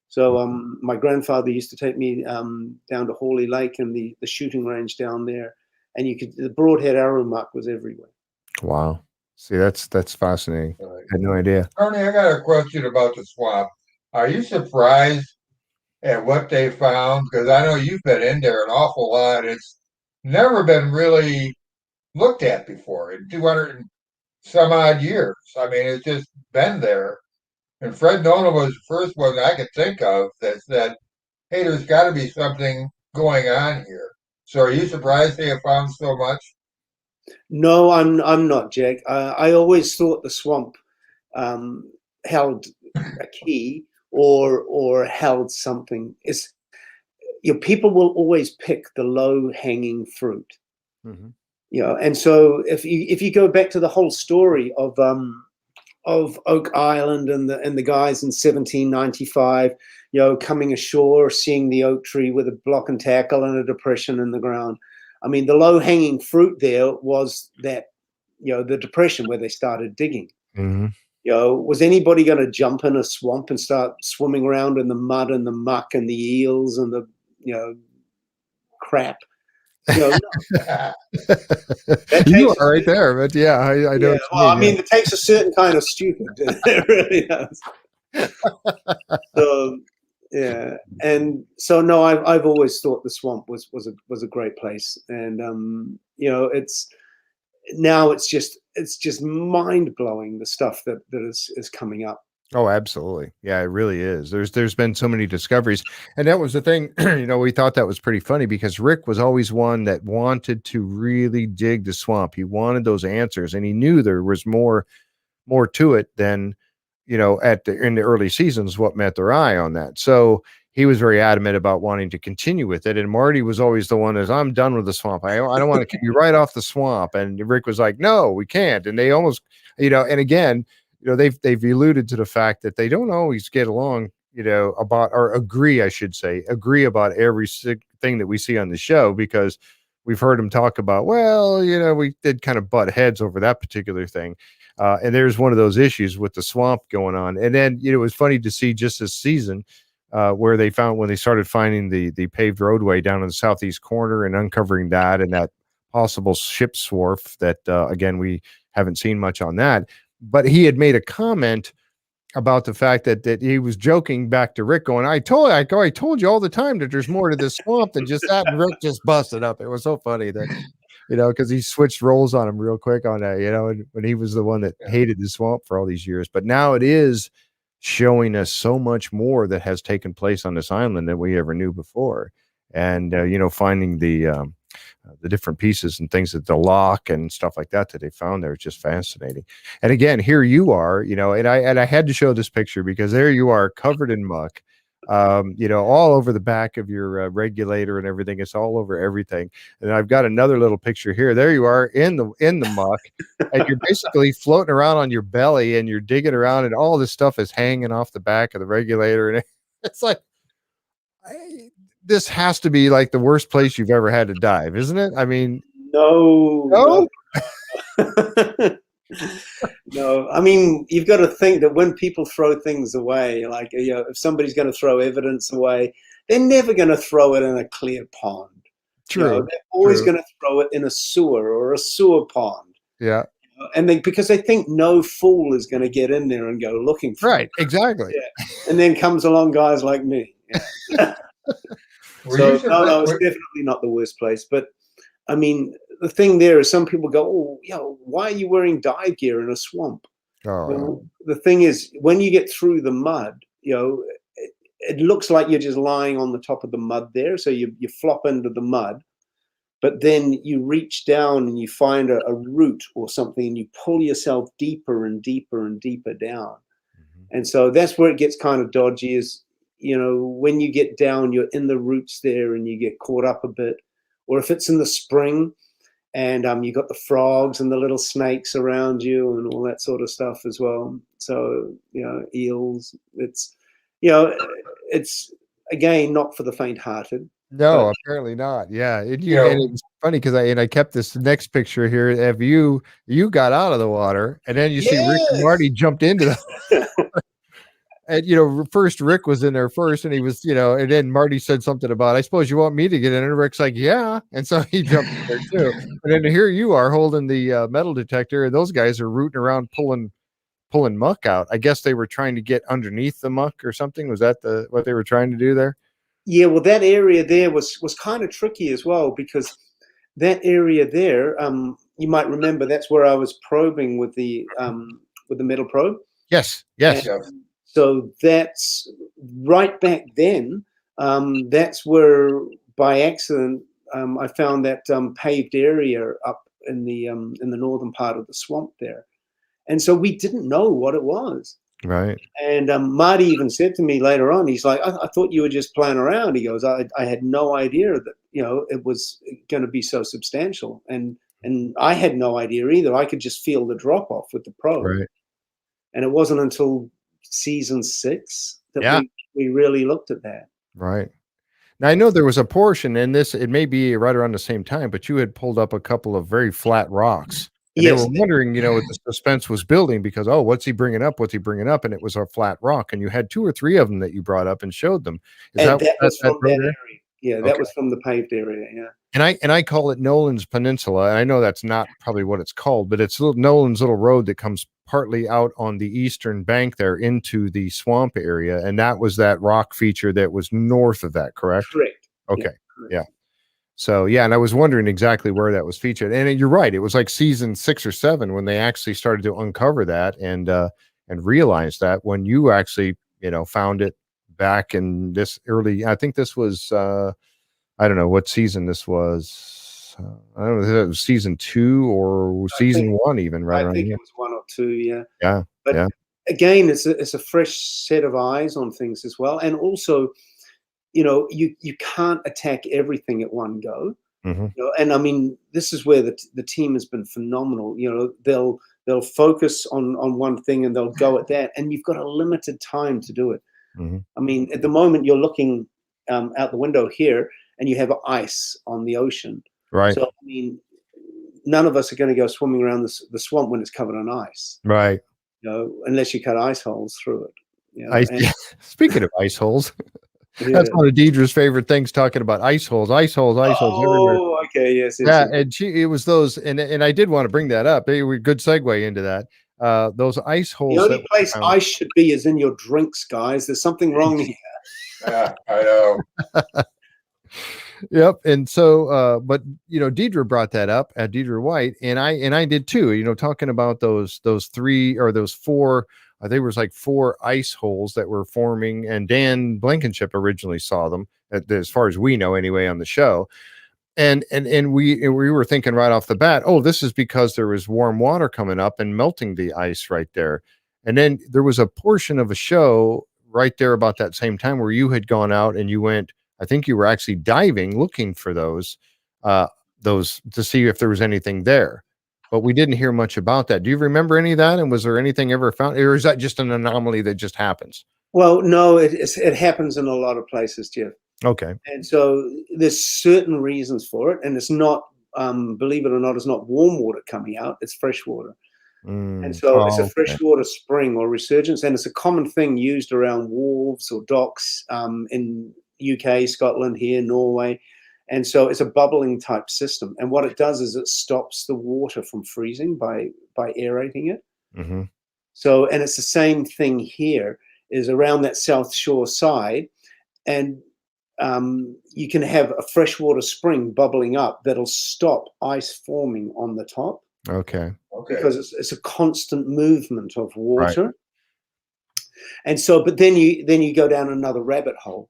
So my grandfather used to take me down to Hawley Lake and the shooting range down there, and the broadhead arrow mark was everywhere. Wow. See, that's fascinating. I had no idea. Tony, I got a question about the swamp. Are you surprised at what they found? Because I know you've been in there an awful lot. It's never been really looked at before in 200 and some odd years. I mean, it's just been there. And Fred Nona was the first one I could think of that said, hey, there's got to be something going on here. So are you surprised they have found so much? No, I'm not, Jack. I always thought the swamp held a key or held something. People will always pick the low-hanging fruit. And so if you go back to the whole story of of Oak Island and the guys in 1795, coming ashore, seeing the oak tree with a block and tackle and a depression in the ground. I mean, the low hanging fruit there was that, the depression where they started digging. Mm-hmm. Was anybody going to jump in a swamp and start swimming around in the mud and the muck and the eels and the, crap? No. You are right there, but yeah, I know. Well, I mean, it takes a certain kind of stupid. It really does. So, yeah, and so no, I've always thought the swamp was a great place, and it's just mind blowing, the stuff that is coming up. Oh, absolutely. Yeah, it really is. There's been so many discoveries. And that was the thing, we thought that was pretty funny because Rick was always one that wanted to really dig the swamp. He wanted those answers, and he knew there was more to it than, in the early seasons, what met their eye on that. So he was very adamant about wanting to continue with it. And Marty was always the one I'm done with the swamp. I don't want to keep you right off the swamp. And Rick was like, no, we can't. And they almost, and again, they've alluded to the fact that they don't always get along, about, or agree about every thing that we see on the show, because we've heard them talk about, well, we did kind of butt heads over that particular thing. And there's one of those issues with the swamp going on. And then, it was funny to see just this season where when they started finding the paved roadway down in the southeast corner and uncovering that and that possible ship's wharf that, again, we haven't seen much on that. But he had made a comment about the fact that he was joking back to Rick, going, I told you all the time that there's more to this swamp than just that. And Rick just busted up. It was so funny that, because he switched roles on him real quick on that, when he was the one that hated the swamp for all these years. But now it is showing us so much more that has taken place on this island than we ever knew before. And, finding the different pieces and things that the lock and stuff like that they found there is just fascinating. And again, here you are, and I had to show this picture because there you are, covered in muck, all over the back of your regulator and everything. It's all over everything. And I've got another little picture here. There you are in the muck, and you're basically floating around on your belly and you're digging around, and all this stuff is hanging off the back of the regulator. And it's like, this has to be like the worst place you've ever had to dive, isn't it? I mean, no. No, I mean, you've got to think that when people throw things away, like, if somebody's going to throw evidence away, they're never going to throw it in a clear pond. True. They're always going to throw it in a sewer or a sewer pond. Yeah. And because they think no fool is going to get in there and go looking for it. Exactly. Yeah. And then comes along guys like me. Yeah. So no, it's definitely not the worst place. But I mean, the thing there is, some people go, why are you wearing dive gear in a swamp? Well, the thing is, when you get through the mud, it looks like you're just lying on the top of the mud there. So you flop into the mud, but then you reach down and you find a root or something, and you pull yourself deeper and deeper and deeper down. Mm-hmm. And so that's where it gets kind of dodgy, is, when you get down, you're in the roots there and you get caught up a bit. Or if it's in the spring and you got the frogs and the little snakes around you and all that sort of stuff as well. So, eels, it's again, not for the faint-hearted. No, apparently not. Yeah. And it's funny because I kept this next picture here of you got out of the water, and then you see Rick and Marty jumped into the and first Rick was in there first, and he was, and then Marty said something about, I suppose you want me to get in, and Rick's like, yeah, and so he jumped in there too. And then here you are holding the metal detector, and those guys are rooting around pulling muck out. I guess they were trying to get underneath the muck or something. Was that what they were trying to do there? Yeah, well, that area there was kind of tricky as well, because that area there, you might remember, that's where I was probing with the metal probe. Yes. And so that's right back then. That's where, by accident, I found that paved area up in the northern part of the swamp there, and so we didn't know what it was. Right. And Marty even said to me later on, he's like, I thought you were just playing around. He goes, I had no idea that it was going to be so substantial, and I had no idea either. I could just feel the drop off with the probe. Right. And it wasn't until season 6 that Yeah. we really looked at that. Right. Now, I know there was a portion in this, it may be right around the same time, but you had pulled up a couple of very flat rocks. And they Yes. were wondering, what the suspense was building because, oh, what's he bringing up? What's he bringing up? And it was a flat rock. And you had 2 or 3 of them that you brought up and showed them. Is And that was from that road area. Yeah, that was from the paved area. Yeah. And I call it Nolan's Peninsula. And I know that's not probably what it's called, but it's Nolan's little road that comes partly out on the eastern bank there into the swamp area. And that was that rock feature that was north of that, correct? Correct. Okay. Correct. Yeah. So, yeah. And I was wondering exactly where that was featured. And you're right. It was like season 6 or 7 when they actually started to uncover that and realize that when you actually, found it back in this early, I think this was, I don't know what season this was. I don't know if it was season 2 or season 1 even, right? I think it was 1 or 2, yeah. Yeah. But again, it's a fresh set of eyes on things as well. And also, you can't attack everything at one go. And I mean, this is where the team has been phenomenal. They'll focus on one thing and they'll go at that. And you've got a limited time to do it. I mean, at the moment you're looking out the window here, and you have ice on the ocean. Right. So, I mean, none of us are going to go swimming around the swamp when it's covered in ice. Right. Unless you cut ice holes through it. Speaking of ice holes, that's one of Deidre's favorite things, talking about ice holes everywhere. Oh, okay. Yes. Yeah. And it was those, and I did want to bring that up. They were a good segue into that. Those ice holes. The only place ice should be is in your drinks, guys. There's something wrong here. Yeah, I know. Yep. And so, but Deidre brought that up at Deidre White, and I did too, talking about those 3 or those 4, I think it was like 4 ice holes that were forming, and Dan Blankenship originally saw them as far as we know anyway on the show. And we were thinking right off the bat, oh, this is because there was warm water coming up and melting the ice right there. And then there was a portion of a show right there about that same time where you had gone out and you went, I think you were actually diving, looking for those to see if there was anything there, but we didn't hear much about that. Do you remember any of that? And was there anything ever found, or is that just an anomaly that just happens? Well, no, it happens in a lot of places, Jeff. Okay. And so there's certain reasons for it, and it's not, believe it or not, it's not warm water coming out; it's fresh water. And so it's a freshwater spring or resurgence, and it's a common thing used around wharves or docks in UK, Scotland, here, Norway. And so it's a bubbling type system. And what it does is it stops the water from freezing by aerating it. So, and it's the same thing here, is around that South Shore side. And you can have a freshwater spring bubbling up that'll stop ice forming on the top. Okay. Because it's a constant movement of water. Right. And so, but then you go down another rabbit hole.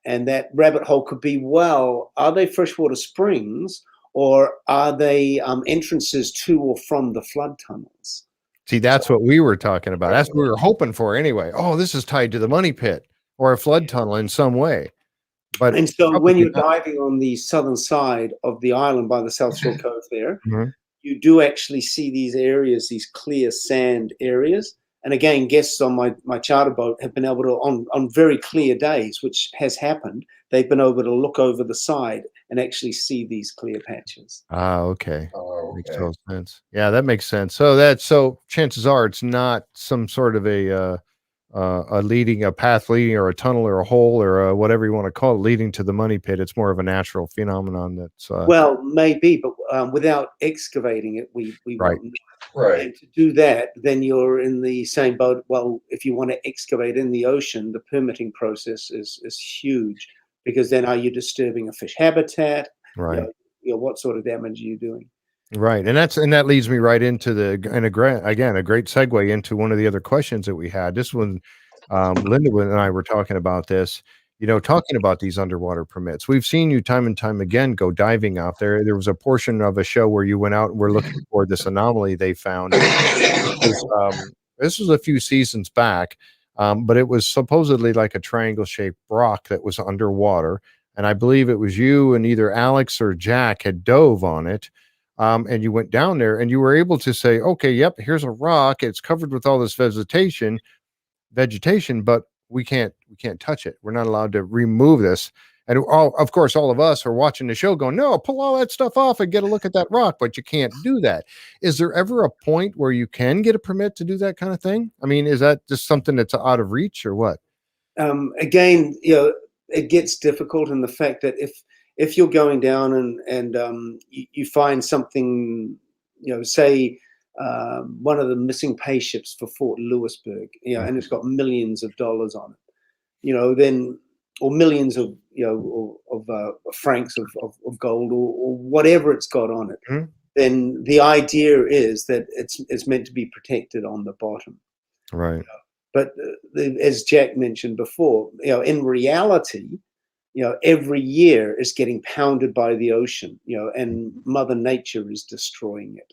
And that rabbit hole could be, well, are they freshwater springs, or are they entrances to or from the flood tunnels? See, that's what we were talking about. That's what we were hoping for anyway. Oh, this is tied to the money pit or a flood tunnel in some way. And so when you're diving on the southern side of the island by the South Shore Cove there, you do actually see these areas, these clear sand areas. And again, guests on my charter boat have been able to, on very clear days, which has happened, they've been able to look over the side and actually see these clear patches. Ah, okay. Makes total sense. Yeah, that makes sense. So chances are it's not some sort of a path leading, or a tunnel, or a hole, or whatever you want to call it, leading to the money pit. It's more of a natural phenomenon that's well, maybe, but without excavating it, we won't know. Right. And to do that, then you're in the same boat. Well, if you want to excavate in the ocean, the permitting process is huge, because then are you disturbing a fish habitat? Right. What sort of damage are you doing? Right. And that leads me right into a great segue into one of the other questions that we had. This one, Linda and I were talking about this, talking about these underwater permits. We've seen you time and time again go diving out there. There was a portion of a show where you went out and were looking for this anomaly they found. This was a few seasons back, but it was supposedly like a triangle-shaped rock that was underwater. And I believe it was you and either Alex or Jack had dove on it. and you went down there and you were able to say, okay, yep, here's a rock. It's covered with all this vegetation, but we can't touch it. We're not allowed to remove this. And of course, all of us are watching the show going, no, pull all that stuff off and get a look at that rock, but you can't do that. Is there ever a point where you can get a permit to do that kind of thing? I mean, is that just something that's out of reach or what? Again, it gets difficult in the fact that if you're going down and you find something, say one of the missing pay ships for Fort Louisburg, and it's got millions of dollars on it, then, or millions of francs of gold or whatever it's got on it, then the idea is that it's meant to be protected on the bottom, right? But as Jack mentioned before, in reality, every year is getting pounded by the ocean, and Mother Nature is destroying it.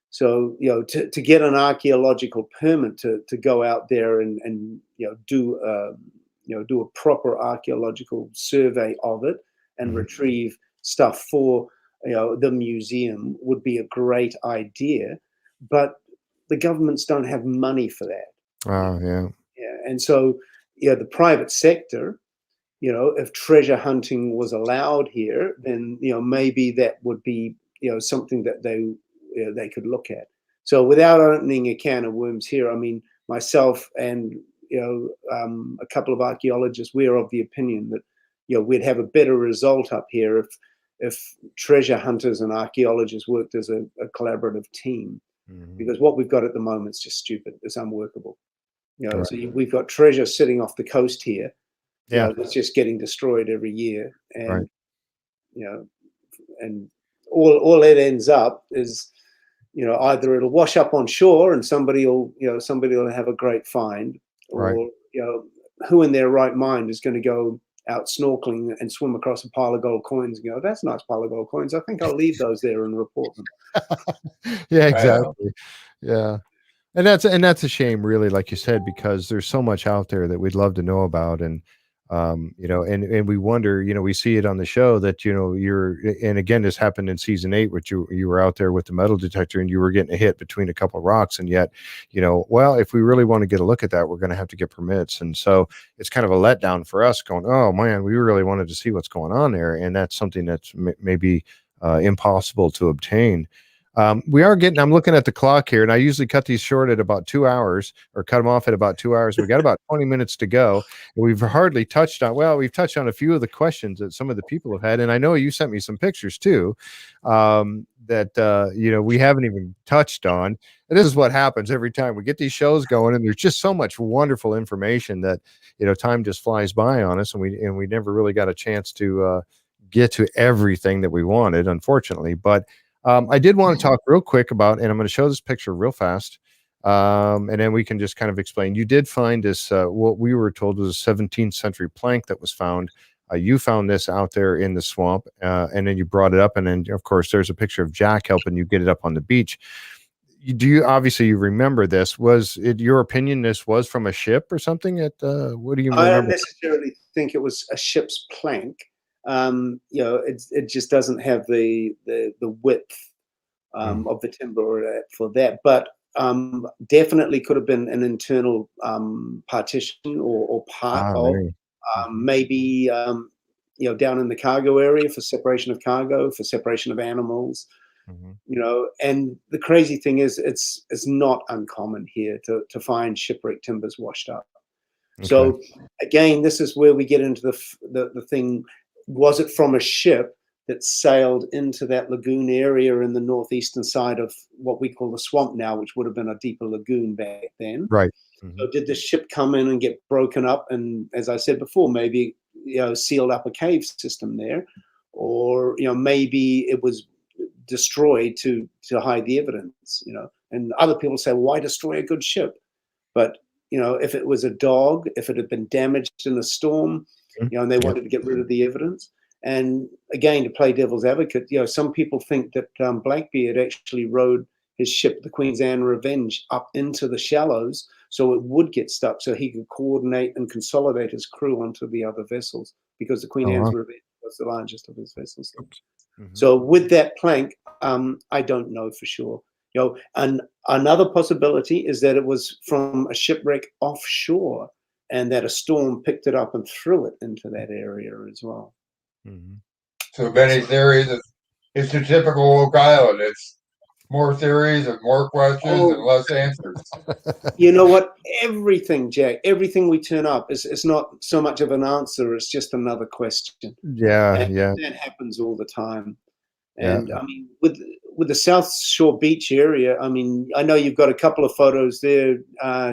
So, to get an archaeological permit to go out there and do a proper archaeological survey of it and retrieve stuff for the museum would be a great idea, but the governments don't have money for that. Yeah. And so, the private sector, if treasure hunting was allowed here, then maybe that would be something that they could look at. So without opening a can of worms here, I mean, myself and a couple of archaeologists, we're of the opinion that we'd have a better result up here if treasure hunters and archaeologists worked as a collaborative team, because what we've got at the moment is just stupid. It's unworkable. Right. So we've got treasure sitting off the coast here. It's just getting destroyed every year, and and all it ends up is, either it'll wash up on shore and somebody will have a great find, or who in their right mind is going to go out snorkeling and swim across a pile of gold coins and go, that's a nice pile of gold coins, I think I'll leave those there and report them. Yeah, exactly. Yeah. And that's a shame, really, like you said, because there's so much out there that we'd love to know about. And and we wonder, we see it on the show that, and again, this happened in season 8, which you were out there with the metal detector and you were getting a hit between a couple of rocks. And yet, well, if we really want to get a look at that, we're going to have to get permits. And so it's kind of a letdown for us going, oh man, we really wanted to see what's going on there. And that's something that's maybe impossible to obtain. I'm looking at the clock here, and I usually cut these short at about 2 hours, or cut them off at about 2 hours. We got about 20 minutes to go, and we've touched on a few of the questions that some of the people have had. And I know you sent me some pictures too, that we haven't even touched on. And this is what happens every time we get these shows going, and there's just so much wonderful information that, time just flies by on us, and we never really got a chance to get to everything that we wanted, unfortunately. But I did want to talk real quick about, and I'm going to show this picture real fast, and then we can just kind of explain. You did find this, what we were told was a 17th century plank that was found. You found this out there in the swamp, and then you brought it up, and then, of course, there's a picture of Jack helping you get it up on the beach. Obviously you remember this? Was it your opinion this was from a ship or something? What do you remember? I don't necessarily think it was a ship's plank. It just doesn't have the width of the timber for that, but definitely could have been an internal partition or part of maybe down in the cargo area for separation of cargo, for separation of animals. And the crazy thing is it's not uncommon here to find shipwreck timbers washed up. Okay. So again, this is where we get into the thing. Was it from a ship that sailed into that lagoon area in the northeastern side of what we call the swamp now, which would have been a deeper lagoon back then? Right. So did the ship come in and get broken up, and, as I said before, maybe sealed up a cave system there, or maybe it was destroyed to hide the evidence? And other people say, well, why destroy a good ship? But if it was a dog, if it had been damaged in a storm, and they wanted to get rid of the evidence. And again, to play devil's advocate, some people think that Blackbeard actually rowed his ship, the Queen's Anne Revenge, up into the shallows so it would get stuck, so he could coordinate and consolidate his crew onto the other vessels, because the Queen Anne's Revenge was the largest of his vessels. So with that plank, I don't know for sure. And another possibility is that it was from a shipwreck offshore, and that a storm picked it up and threw it into that area as well. Mm-hmm. So many theories. It's a typical Oak Island. It's more theories and more questions and less answers. You know what? Everything, Jack, everything we turn up is not so much of an answer. It's just another question. Yeah, and yeah. That happens all the time. Yeah. And I mean, with the South Shore Beach area, I mean, I know you've got a couple of photos there,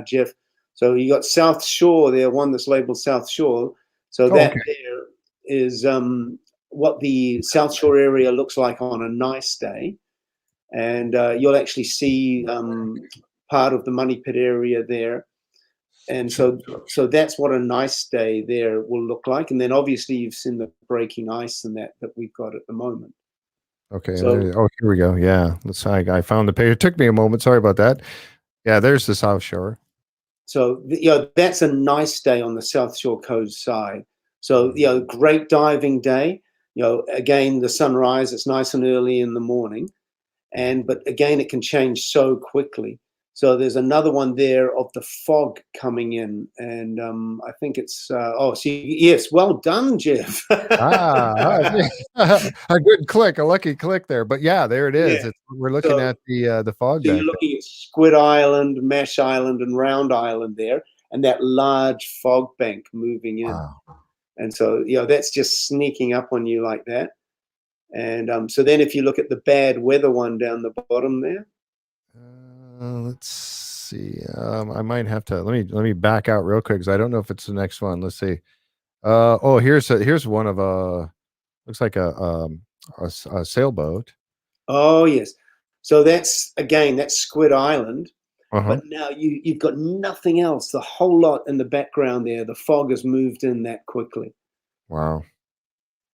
Jeff. So you got South Shore there, one that's labeled South Shore. So that okay. there is what the South Shore area looks like on a nice day. And you'll actually see part of the Money Pit area there. And so that's what a nice day there will look like. And then obviously you've seen the breaking ice and that we've got at the moment. Okay. So, here we go. Yeah. I found the page. It took me a moment. Sorry about that. Yeah, there's the South Shore. So, that's a nice day on the South Shore Coast side. So, great diving day. Again, the sunrise, it's nice and early in the morning. But again, it can change so quickly. So there's another one there of the fog coming in, and I think it's yes, well done, Jeff. A good click, a lucky click there. But yeah, there it is. Yeah. We're looking at the fog. So you're looking at Squid Island, Mash Island, and Round Island there, and that large fog bank moving in. Wow. And so that's just sneaking up on you like that. And so then if you look at the bad weather one down the bottom there. Let's see. I might have to let me back out real quick because I don't know if it's the next one. Let's see. Here's one of looks like a sailboat. Oh yes. So that's Squid Island. Uh-huh. But now you've got nothing else. The whole lot in the background there. The fog has moved in that quickly. Wow.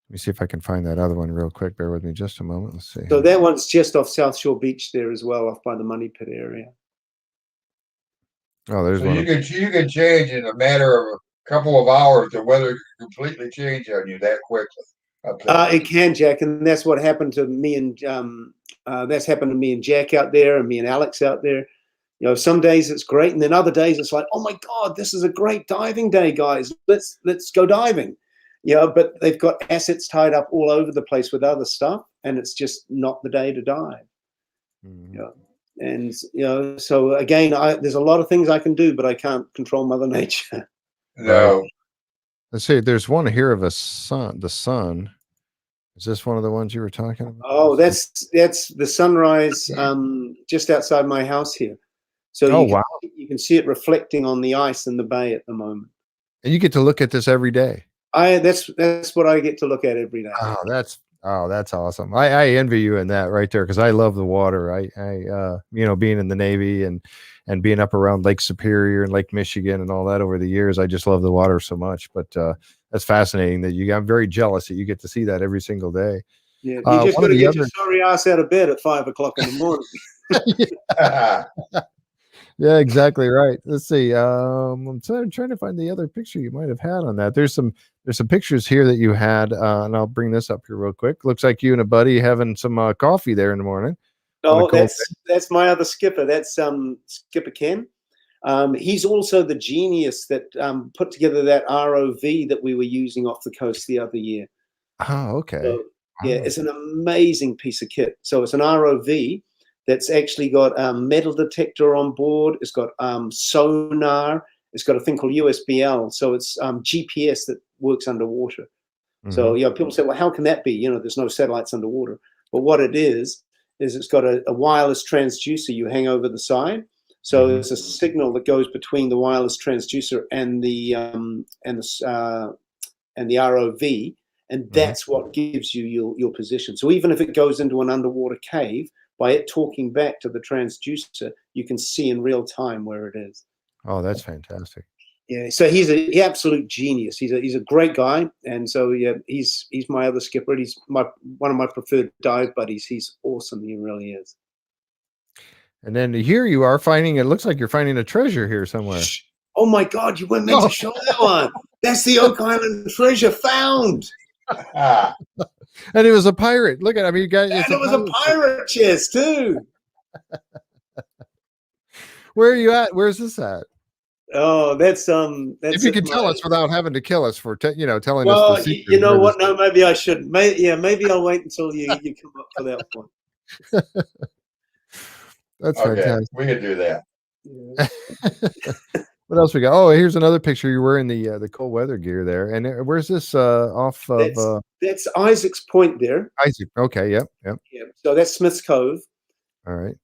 Let me see if I can find that other one real quick. Bear with me just a moment. Let's see. So that one's just off South Shore Beach there as well, off by the Money Pit area. Oh, there's one. You could change in a matter of a couple of hours. The weather can completely change on you that quickly. It can, Jack, and that's what happened to me and that's happened to me and Jack out there, and me and Alex out there. Some days it's great, and then other days it's like, oh my God, this is a great diving day, guys. Let's go diving. But they've got assets tied up all over the place with other stuff, and it's just not the day to dive. Mm-hmm. And so again, there's a lot of things I can do, but I can't control Mother Nature. No. Let's see. There's one here of the sun. Is this one of the ones you were talking about? Oh, that's the sunrise just outside my house here. So you can see it reflecting on the ice in the bay at the moment. And you get to look at this every day. That's what I get to look at every day. Oh, that's awesome. I envy you in that right there, because I love the water. I being in the Navy and being up around Lake Superior and Lake Michigan and all that over the years, I just love the water so much. But that's fascinating that I'm very jealous that you get to see that every single day. Yeah, you just got to get your sorry ass out of bed at 5 o'clock in the morning. Yeah, exactly right. Let's see. I'm trying to find the other picture you might have had on that. There's some pictures here that you had, and I'll bring this up here real quick. Looks like you and a buddy having some coffee there in the morning. Oh, that's my other skipper. That's Skipper Ken. He's also the genius that put together that ROV that we were using off the coast the other year. Oh, okay. So, yeah, it's an amazing piece of kit. So it's an ROV that's actually got a metal detector on board. It's got sonar. It's got a thing called USBL. So it's GPS that works underwater. Mm-hmm. So people say, well, how can that be? There's no satellites underwater. But what it is it's got a wireless transducer you hang over the side. So there's a signal that goes between the wireless transducer and the ROV, and that's what gives you your position. So even if it goes into an underwater cave, by it talking back to the transducer, you can see in real time where it is. Oh, that's fantastic. Yeah, so he's an absolute genius. He's a great guy, and so he's my other skipper. He's one of my preferred dive buddies. He's awesome. He really is. And then here you are finding. It looks like you're finding a treasure here somewhere. Oh my God! You weren't meant to show that one. That's the Oak Island treasure found. And he was a pirate. Look at, I mean, you guys, And it was a pirate chest too. Where are you at? Where's this at? Oh, that's If you could tell us without having to kill us for telling us the well, secret. you know what? No, maybe I shouldn't. Maybe I'll wait until you come up for that one. That's Okay, fantastic. we could do that. Yeah. What else we got? Oh, here's another picture. You're wearing the cold weather gear there. And where's this off of That's Isaac's Point there. Isaac? Okay, yep. Yeah. So that's Smith's Cove. All right.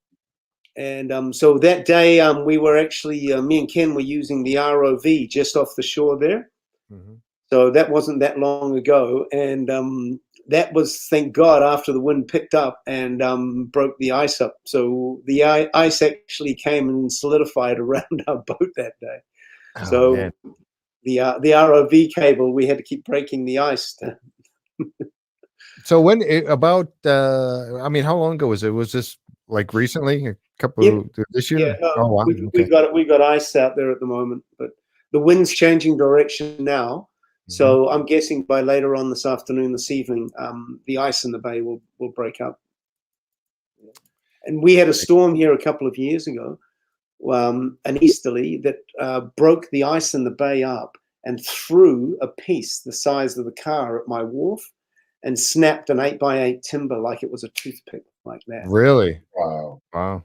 And so that day, we were actually, me and Ken were using the ROV just off the shore there. Mm-hmm. So that wasn't that long ago. And that was, thank God, after the wind picked up and broke the ice up. So the ice actually came and solidified around our boat that day. Oh, so man. the ROV cable, we had to keep breaking the ice. So when I mean, how long ago was it? Was this like recently? A couple this year? Yeah, no, oh wow. we got ice out there at the moment, but the wind's changing direction now. So I'm guessing by later on this afternoon, this evening, the ice in the bay will break up. And we had a storm here a couple of years ago, an easterly that broke the ice in the bay up and threw a piece the size of the car at my wharf and snapped an 8x8 timber like it was a toothpick, like that. Really? Wow. Wow.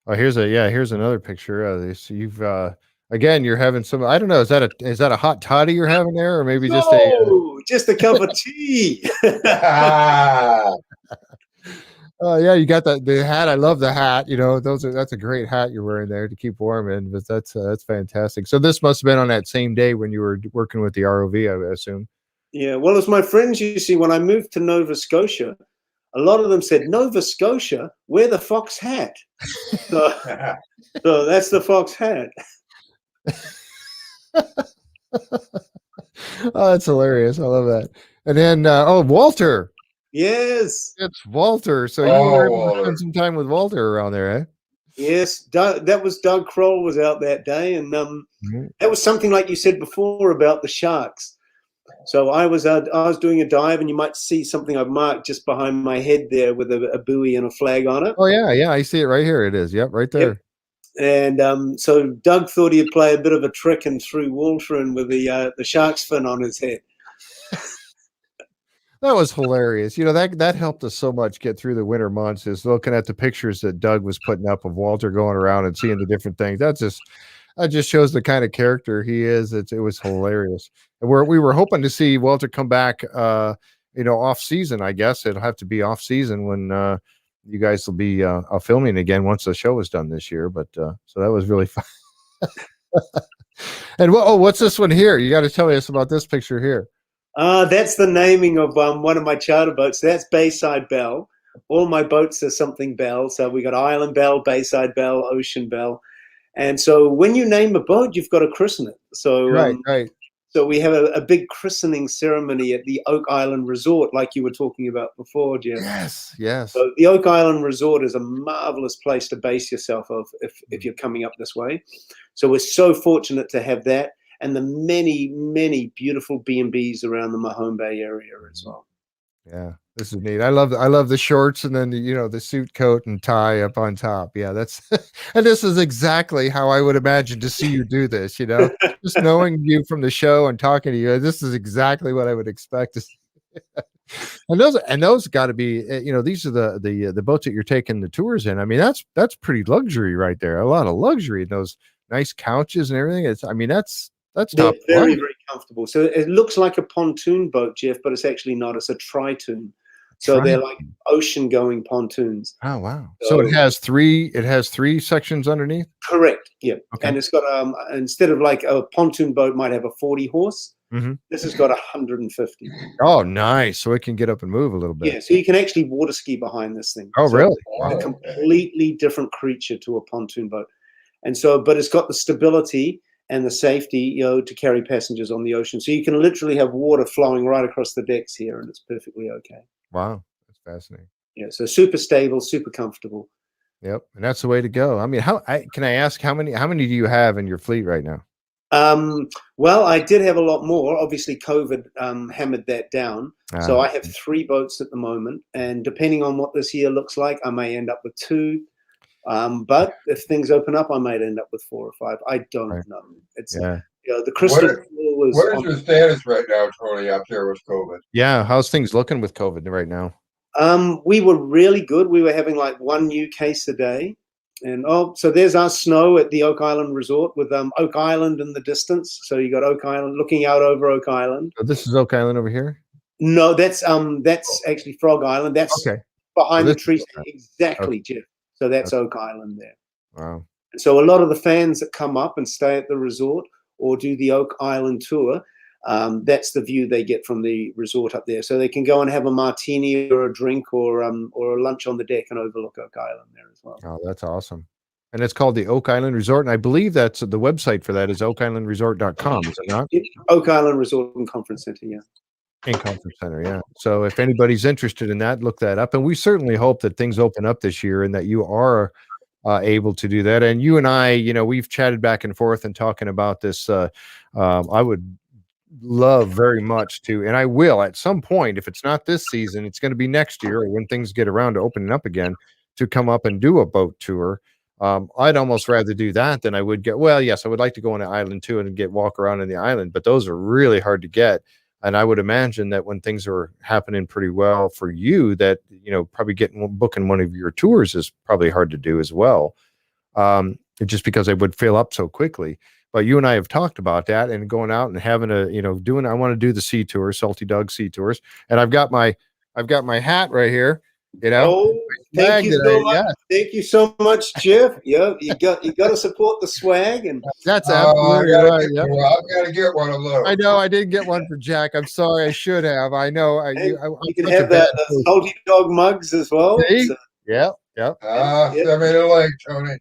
Oh, here's another picture of this. You've again, you're having some. I don't know. Is that a hot toddy you're having there, or maybe just a cup of tea? Oh yeah, you got the hat. I love the hat. You know, that's a great hat you're wearing there to keep warm in. But that's fantastic. So this must have been on that same day when you were working with the ROV, I assume. Yeah. Well, as my friends, you see, when I moved to Nova Scotia, a lot of them said, "Nova Scotia, wear the fox hat." So that's the fox hat. Oh, that's hilarious. I love that. And then Walter. Yes, it's Walter. So you were able to spend some time with Walter around there, eh? Yes, that was Doug Kroll was out that day, and that was something like you said before about the sharks. So I was doing a dive, and you might see something I've marked just behind my head there with a buoy and a flag on it. Oh yeah, I see it right here. It is, yep, right there. Yep. And so Doug thought he'd play a bit of a trick and threw Walter in with the shark's fin on his head. That was hilarious. You know, that helped us so much get through the winter months, is looking at the pictures that Doug was putting up of Walter going around and seeing the different things. That just shows the kind of character he is. It was hilarious. And we were hoping to see Walter come back off season. I guess it'll have to be off season when you guys will be filming again once the show is done this year. But so that was really fun. And what's this one here? You got to tell us about this picture here. That's the naming of one of my charter boats. That's Bayside Belle. All my boats are something Belle. So we got Island Belle, Bayside Belle, Ocean Belle. And so when you name a boat, you've got to christen it. So right. So we have a big christening ceremony at the Oak Island Resort, like you were talking about before, Jeff. Yes. So the Oak Island Resort is a marvelous place to base yourself of if you're coming up this way. So we're so fortunate to have that, and the many, many beautiful B&Bs around the Mahone Bay area as well. Yeah, this is neat. I love the shorts, and then the suit, coat, and tie up on top. Yeah, that's and this is exactly how I would imagine to see you do this. Just knowing you from the show and talking to you, this is exactly what I would expect to see. and those got to be, these are the boats that you're taking the tours in. I mean, that's pretty luxury right there. A lot of luxury in those nice couches and everything. That's They're top very, one. very comfortable. So it looks like a pontoon boat, Jeff, but it's actually not. It's a tritoon. So they're like ocean-going pontoons. Oh wow! So it has three sections underneath. Correct. Yeah. Okay. And it's got instead of like a pontoon boat might have a 40 horse. This has got 150. Oh, nice! So it can get up and move a little bit. Yeah. So you can actually water ski behind this thing. Oh, so really? A completely different creature to a pontoon boat, and so but it's got the stability and the safety, to carry passengers on the ocean. So you can literally have water flowing right across the decks here, and it's perfectly okay. Wow, that's fascinating. Yeah, so super stable, super comfortable. Yep, and that's the way to go. I mean, can I ask how many do you have in your fleet right now? Well, I did have a lot more. Obviously, COVID hammered that down. So I have 3 boats at the moment, and depending on what this year looks like, I may end up with 2. But if things open up, I might end up with 4 or 5. I don't know. It's the crystal ball was. What is your status right now, Tony, up there with COVID? Yeah, how's things looking with COVID right now? We were really good. We were having like 1 new case a day. And so there's our snow at the Oak Island Resort with Oak Island in the distance. So you got Oak Island looking out over Oak Island. So this is Oak Island over here? No, that's actually Frog Island. That's behind the trees. Exactly, Jeff. So that's Oak Island there. Wow. And so a lot of the fans that come up and stay at the resort or do the Oak Island tour, that's the view they get from the resort up there. So they can go and have a martini or a drink or a lunch on the deck and overlook Oak Island there as well. Oh, that's awesome. And it's called the Oak Island Resort. And I believe that's the website for that is oakislandresort.com, is it not? Oak Island Resort and Conference Center, yeah. In Conference Center, yeah. So if anybody's interested in that, look that up. And we certainly hope that things open up this year and that you are able to do that. And you and I, we've chatted back and forth and talking about this. I would love very much to, and I will at some point, if it's not this season, it's going to be next year or when things get around to opening up again, to come up and do a boat tour. I'd almost rather do that than I would yes, I would like to go on an island too and walk around in the island, but those are really hard to get. And I would imagine that when things are happening pretty well for you, that, probably booking one of your tours is probably hard to do as well. Just because they would fill up so quickly. But you and I have talked about that and going out and having I want to do the sea tours, Salty Dog sea tours. And I've got my hat right here, Oh, thank you so much. Yeah. Thank you so much, Jeff. Yeah, you got to support the swag, and that's absolutely right. I've got to get one of those. I know I didn't get one for Jack. I'm sorry, I should have. I know. You can have the Salty Dog mugs as well. So, yeah. Send me the link, Tony.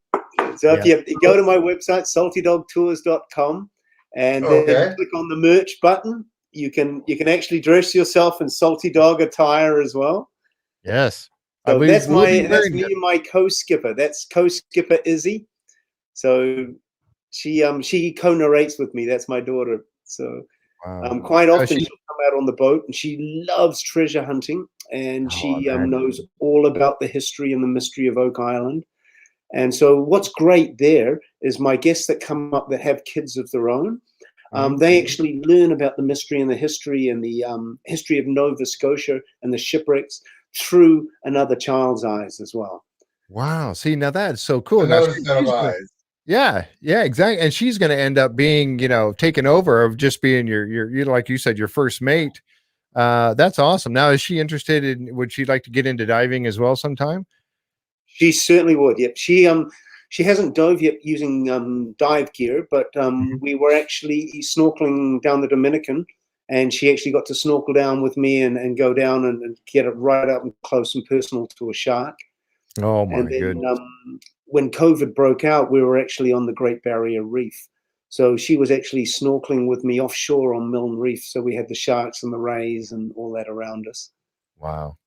So if you go to my website, saltydogtours.com, and then click on the merch button, you can actually dress yourself in Salty Dog attire as well. Yes. So that's me and my co-skipper. That's co-skipper Izzy. So she co-narrates with me. That's my daughter. So quite often she'll come out on the boat, and she loves treasure hunting, and she knows all about the history and the mystery of Oak Island. And so what's great there is my guests that come up that have kids of their own, they actually learn about the mystery and the history and the history of Nova Scotia and the shipwrecks through another child's eyes as well. Wow. See, now that's so cool. Another set of eyes. Yeah, exactly. And she's going to end up being, taken over of just being your like you said, your first mate. That's awesome. Now, is she interested in, would she like to get into diving as well sometime? She certainly would. Yep. She hasn't dove yet using dive gear, but we were actually snorkeling down the Dominican, and she actually got to snorkel down with me and go down and get it right up and close and personal to a shark. Oh my goodness. When COVID broke out, we were actually on the Great Barrier Reef. So she was actually snorkeling with me offshore on Milne Reef. So we had the sharks and the rays and all that around us. Wow.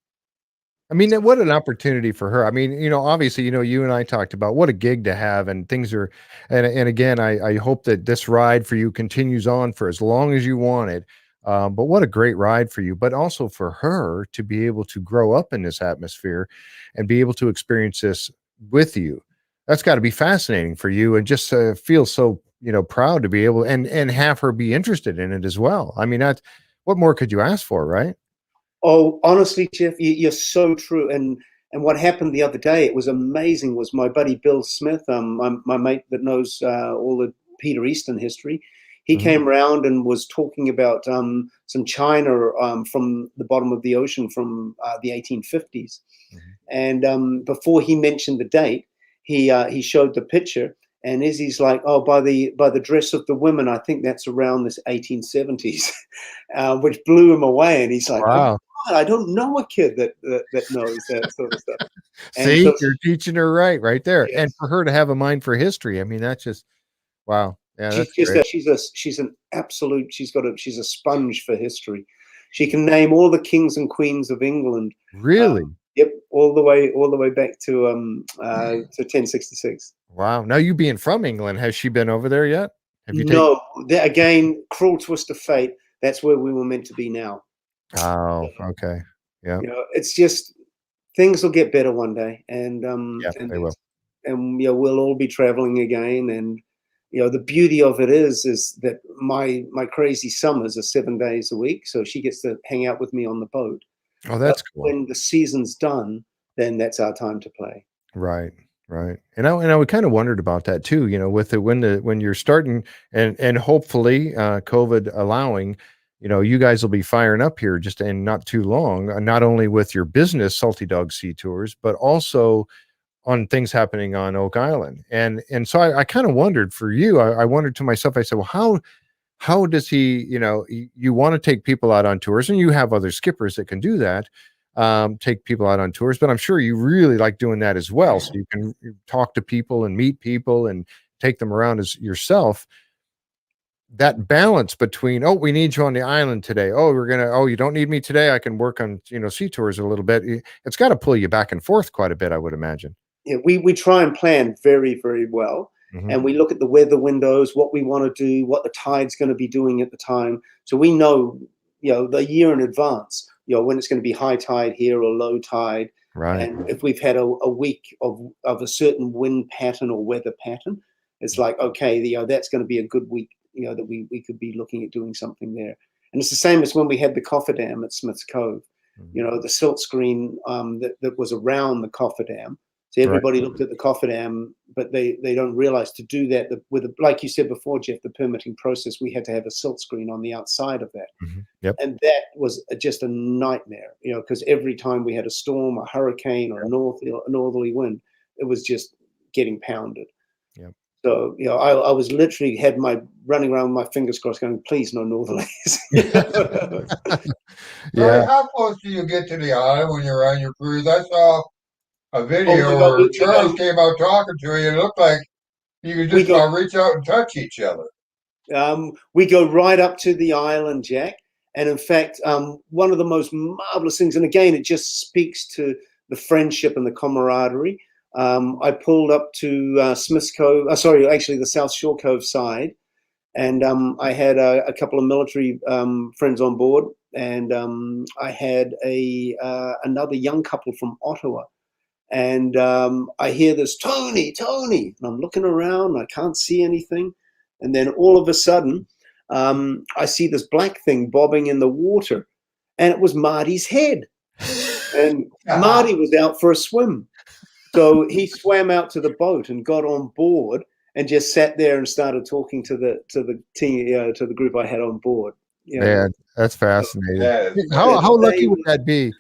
I mean, what an opportunity for her. I mean, obviously, you and I talked about what a gig to have, and things are, and again, I hope that this ride for you continues on for as long as you want it. But what a great ride for you, but also for her to be able to grow up in this atmosphere and be able to experience this with you. That's got to be fascinating for you, and just feel so, proud to be able and have her be interested in it as well. I mean, what more could you ask for, right? Oh, honestly, Jeff, you're so true. And what happened the other day, it was amazing, was my buddy Bill Smith, my mate that knows all the Peter Easton history. He came around and was talking about some china from the bottom of the ocean from the 1850s. And before he mentioned the date, he showed the picture, and Izzy's like, "Oh, by the dress of the women, I think that's around this 1870s," which blew him away. And he's like, "Wow, oh, I don't know a kid that knows that sort of stuff." See, you're teaching her right there. Yes. And for her to have a mind for history, I mean, that's just wow. Yeah, she's a sponge for history. She can name all the kings and queens of England. Really? Yep, all the way back to 1066. Wow. Now, you being from England, has she been over there yet? Have you taken? No, that, again, cruel twist of fate. That's where we were meant to be now. Oh, okay. Yeah. It's just things will get better one day, and Yeah, they will. and we'll all be traveling again. And the beauty of it is that my crazy summers are 7 days a week, so she gets to hang out with me on the boat. Oh, But that's cool. when the season's done, then that's our time to play. Right. Right. And I kind of wondered about that too, with when you're starting and hopefully COVID allowing, you guys will be firing up here just in not too long, not only with your business Salty Dog Sea Tours, but also on things happening on Oak Island. And so I kind of wondered for you, I wondered to myself, I said, well, how does he, you want to take people out on tours, and you have other skippers that can do that, take people out on tours, but I'm sure you really like doing that as well. So you can talk to people and meet people and take them around as yourself. That balance between, oh, we need you on the island today. Oh, you don't need me today. I can work on, sea tours a little bit. It's got to pull you back and forth quite a bit, I would imagine. Yeah, we try and plan very, very well. Mm-hmm. And we look at the weather windows, what we want to do, what the tide's going to be doing at the time. So we know, the year in advance, when it's going to be high tide here or low tide. Right. And if we've had a week of a certain wind pattern or weather pattern, it's like, okay, that's going to be a good week, that we could be looking at doing something there. And it's the same as when we had the cofferdam at Smith's Cove, Mm-hmm. the silt screen that was around the cofferdam. So everybody looked at the cofferdam, but they don't realize to do that like you said before, Jeff, the permitting process, we had to have a silt screen on the outside of that. Mm-hmm. Yep. And that was just a nightmare, because every time we had a storm, a hurricane, or a northerly wind, it was just getting pounded. Yep. So, I was literally had my running around with my fingers crossed going, please, no northerlies. Yeah. How close do you get to the island when you're on your cruise? I saw a video where Charles came out talking to you. It looked like you could just reach out and touch each other. We go right up to the island, Jack. And in fact, one of the most marvelous things, and again, it just speaks to the friendship and the camaraderie. I pulled up to Smith's Cove, the South Shore Cove side, and I had a couple of military friends on board, and I had another young couple from Ottawa. And I hear this, Tony, and I'm looking around, I can't see anything. And then all of a sudden, I see this black thing bobbing in the water, and it was Marty's head. And Marty was out for a swim. So he swam out to the boat and got on board and just sat there and started talking to the team, to the group I had on board. Man, that's fascinating. How lucky would that be?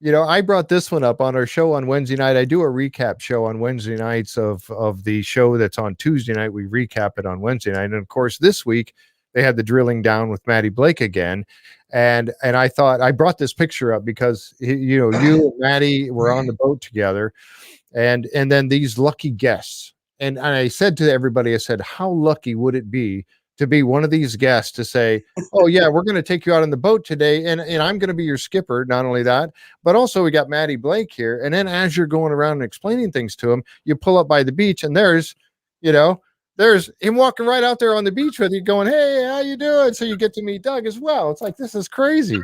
I brought this one up on our show on Wednesday night. I do a recap show on Wednesday nights of the show that's on Tuesday night. We recap it on Wednesday night. And of course, this week they had the drilling down with Maddie Blake again. And I thought I brought this picture up because, you and Maddie were on the boat together, and then these lucky guests. And I said to everybody, I said, how lucky would it be to be one of these guests to say, oh yeah, we're going to take you out on the boat today. And I'm going to be your skipper. Not only that, but also we got Maddie Blake here. And then as you're going around and explaining things to him, you pull up by the beach and there's him walking right out there on the beach with you going, hey, how you doing? So you get to meet Doug as well. It's like, this is crazy.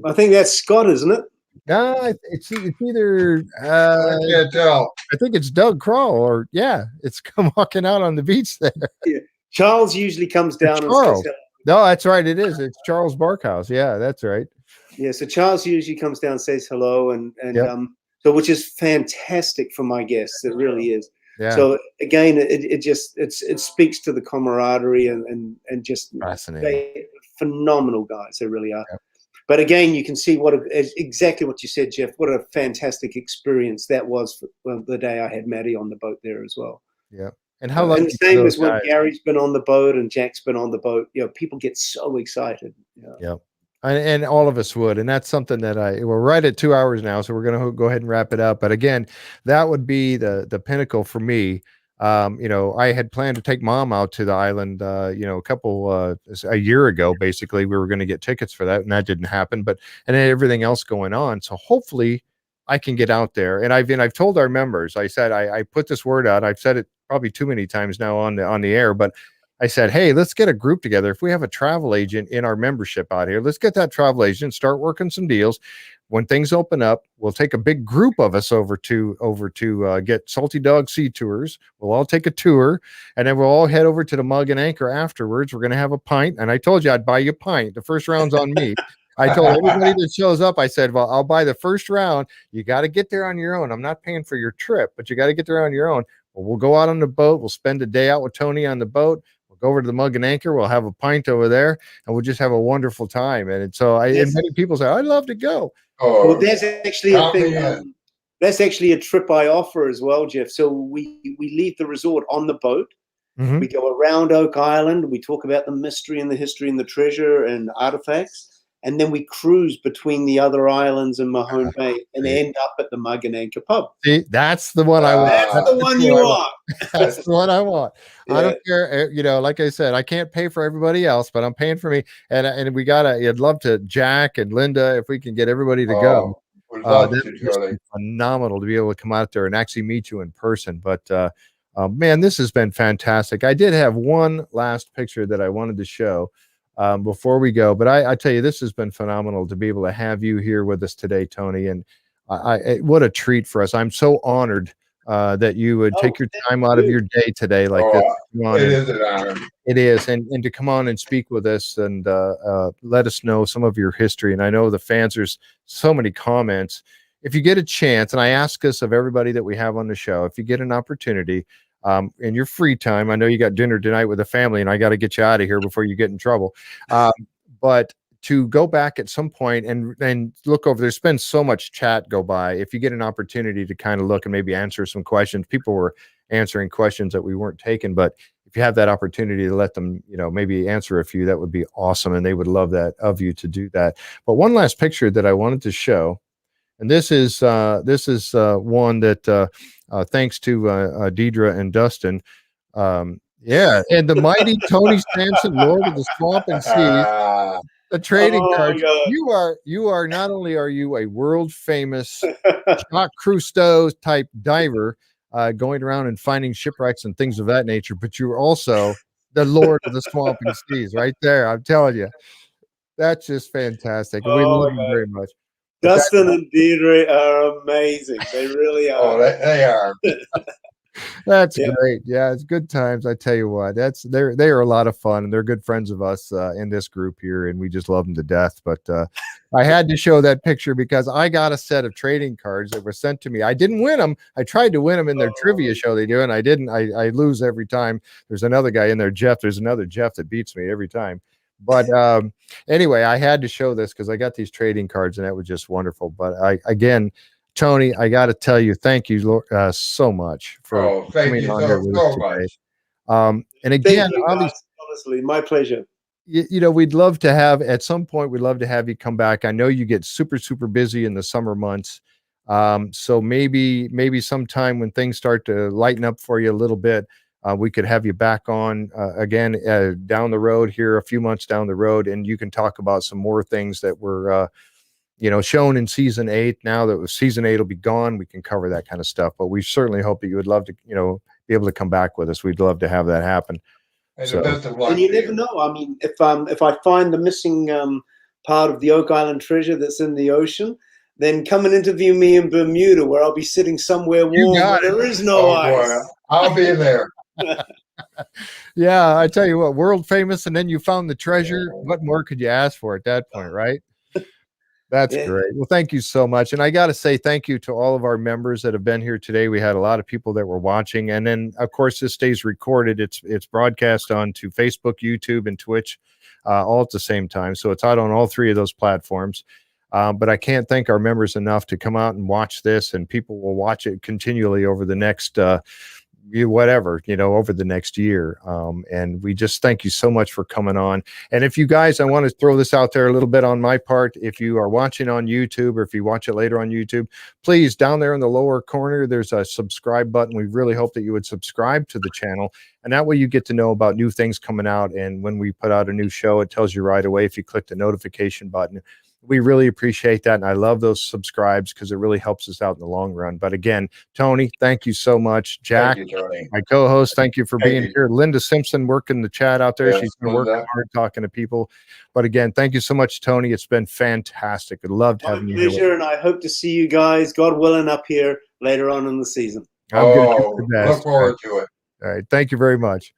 I think that's Scott, isn't it? No, it's either, I can't tell. I think it's Doug Kroll, or it's come walking out on the beach there. Yeah. Charles usually comes down and says hello. No, that's right. It is. It's Charles Barkhouse. Yeah, that's right. Yeah, so Charles usually comes down and says hello, and so which is fantastic for my guests. It really is. Yeah. So again, it speaks to the camaraderie and just fascinating. Phenomenal guys. They really are. Yeah. But again, you can see exactly what you said, Jeff. What a fantastic experience that was for the day I had Maddie on the boat there as well. Yeah. And how lucky. And the same as when Gary's been on the boat and Jack's been on the boat. People get so excited. Yeah. And all of us would. And that's something that we're right at 2 hours now, so we're going to go ahead and wrap it up. But again, that would be the pinnacle for me. I had planned to take Mom out to the island, a year ago. Basically, we were going to get tickets for that, and that didn't happen. And then everything else going on. So hopefully I can get out there. And I've told our members, I said, I put this word out. I've said it probably too many times now on the air, but I said, hey, let's get a group together. If we have a travel agent in our membership out here, let's get that travel agent, start working some deals. When things open up, we'll take a big group of us over to get Salty Dog Sea Tours. We'll all take a tour, and then we'll all head over to the Mug and Anchor afterwards. We're going to have a pint, and I told you I'd buy you a pint. The first round's on me. I told everybody that shows up, I said, well, I'll buy the first round. You got to get there on your own. I'm not paying for your trip, but you got to get there on your own. Well, we'll go out on the boat. We'll spend a day out with Tony on the boat. Go over to the Mug and Anchor. We'll have a pint over there, and we'll just have a wonderful time. And so, and many people say, "I'd love to go." Oh, well, there's actually a thing. That's actually a trip I offer as well, Jeff. So we leave the resort on the boat. Mm-hmm. We go around Oak Island. We talk about the mystery and the history and the treasure and artifacts. And then we cruise between the other islands and Mahone Bay and end up at the Mug and Anchor pub. See, that's the one I want. That's the one you want. That's the one I want. Yeah. I don't care. You know, like I said, I can't pay for everybody else, but I'm paying for me. And we I'd love to, Jack and Linda, if we can get everybody to go. That's phenomenal to be able to come out there and actually meet you in person. But man, this has been fantastic. I did have one last picture that I wanted to show before we go, but I tell you, this has been phenomenal to be able to have you here with us today, Tony. And what a treat for us. I'm so honored that you would take your time out of your day today like this. It is an honor. It is, and to come on and speak with us and let us know some of your history. And I know the fans, there's so many comments. If you get a chance, and I ask this of everybody that we have on the show, if you get an opportunity, in your free time, I know you got dinner tonight with the family, and I got to get you out of here before you get in trouble. But to go back at some point and look over, there's been so much chat go by. If you get an opportunity to kind of look and maybe answer some questions, people were answering questions that we weren't taking, but if you have that opportunity to let them, you know, maybe answer a few, that would be awesome. And they would love that of you to do that. But one last picture that I wanted to show, and this is one that, thanks to Deidre and Dustin. Yeah, and the mighty Tony Sampson, Lord of the Swamp and Sea, the trading cards. You are not only are you a world famous Jacques Cousteau type diver, going around and finding shipwrecks and things of that nature, but you're also the Lord of the Swamp and Seas right there. I'm telling you, that's just fantastic. We love you very much. Dustin and Deidre are amazing. They really are. Oh, they are. That's great. Yeah, it's good times. I tell you what, they are a lot of fun, and they're good friends of us in this group here, and we just love them to death. But I had to show that picture because I got a set of trading cards that were sent to me. I didn't win them. I tried to win them in their trivia show they do, and I didn't. I lose every time. There's another guy in there, Jeff. There's another Jeff that beats me every time. But anyway, I had to show this because I got these trading cards, and that was just wonderful. But again, Tony, I got to tell you, thank you so much for coming on here with us today. And again, honestly, my pleasure. You know, we'd love to have, at some point, we'd love to have you come back. I know you get super, super busy in the summer months. So maybe sometime when things start to lighten up for you a little bit, we could have you back on again down the road here, a few months down the road, and you can talk about some more things that were shown in season 8. Now that season 8 will be gone, we can cover that kind of stuff. But we certainly hope that you would love to, be able to come back with us. We'd love to have that happen. And the best of luck. And you never know. I mean, if I find the missing part of the Oak Island treasure that's in the ocean, then come and interview me in Bermuda, where I'll be sitting somewhere warm where there is no ice. Boy, I'll be there. Yeah, I tell you what, world famous, and then you found the treasure. What more could you ask for at that point, right? That's great. Well, thank you so much. And I got to say thank you to all of our members that have been here today. We had a lot of people that were watching. And then, of course, this stays recorded. It's broadcast onto Facebook, YouTube, and Twitch all at the same time. So it's out on all 3 of those platforms. But I can't thank our members enough to come out and watch this, and people will watch it continually over the next over the next year. And we just thank you so much for coming on. And if you guys, I want to throw this out there a little bit on my part. If you are watching on YouTube, or if you watch it later on YouTube, please, down there in the lower corner, there's a subscribe button. We really hope that you would subscribe to the channel And that way you get to know about new things coming out. And when we put out a new show, it tells you right away if you click the notification button. We really appreciate that. And I love those subscribes because it really helps us out in the long run. But again, Tony, thank you so much. Jack, Thank you, Tony. my co-host, thank you for being you. here. Linda Simpson working the chat out there. Yes, She's been working Linda. hard talking to people. But again, thank you so much, Tony. It's been fantastic. I loved having you here. Pleasure, and I hope to see you guys, God willing, up here later on in the season. I'm going to Look forward to it. All right. Thank you very much.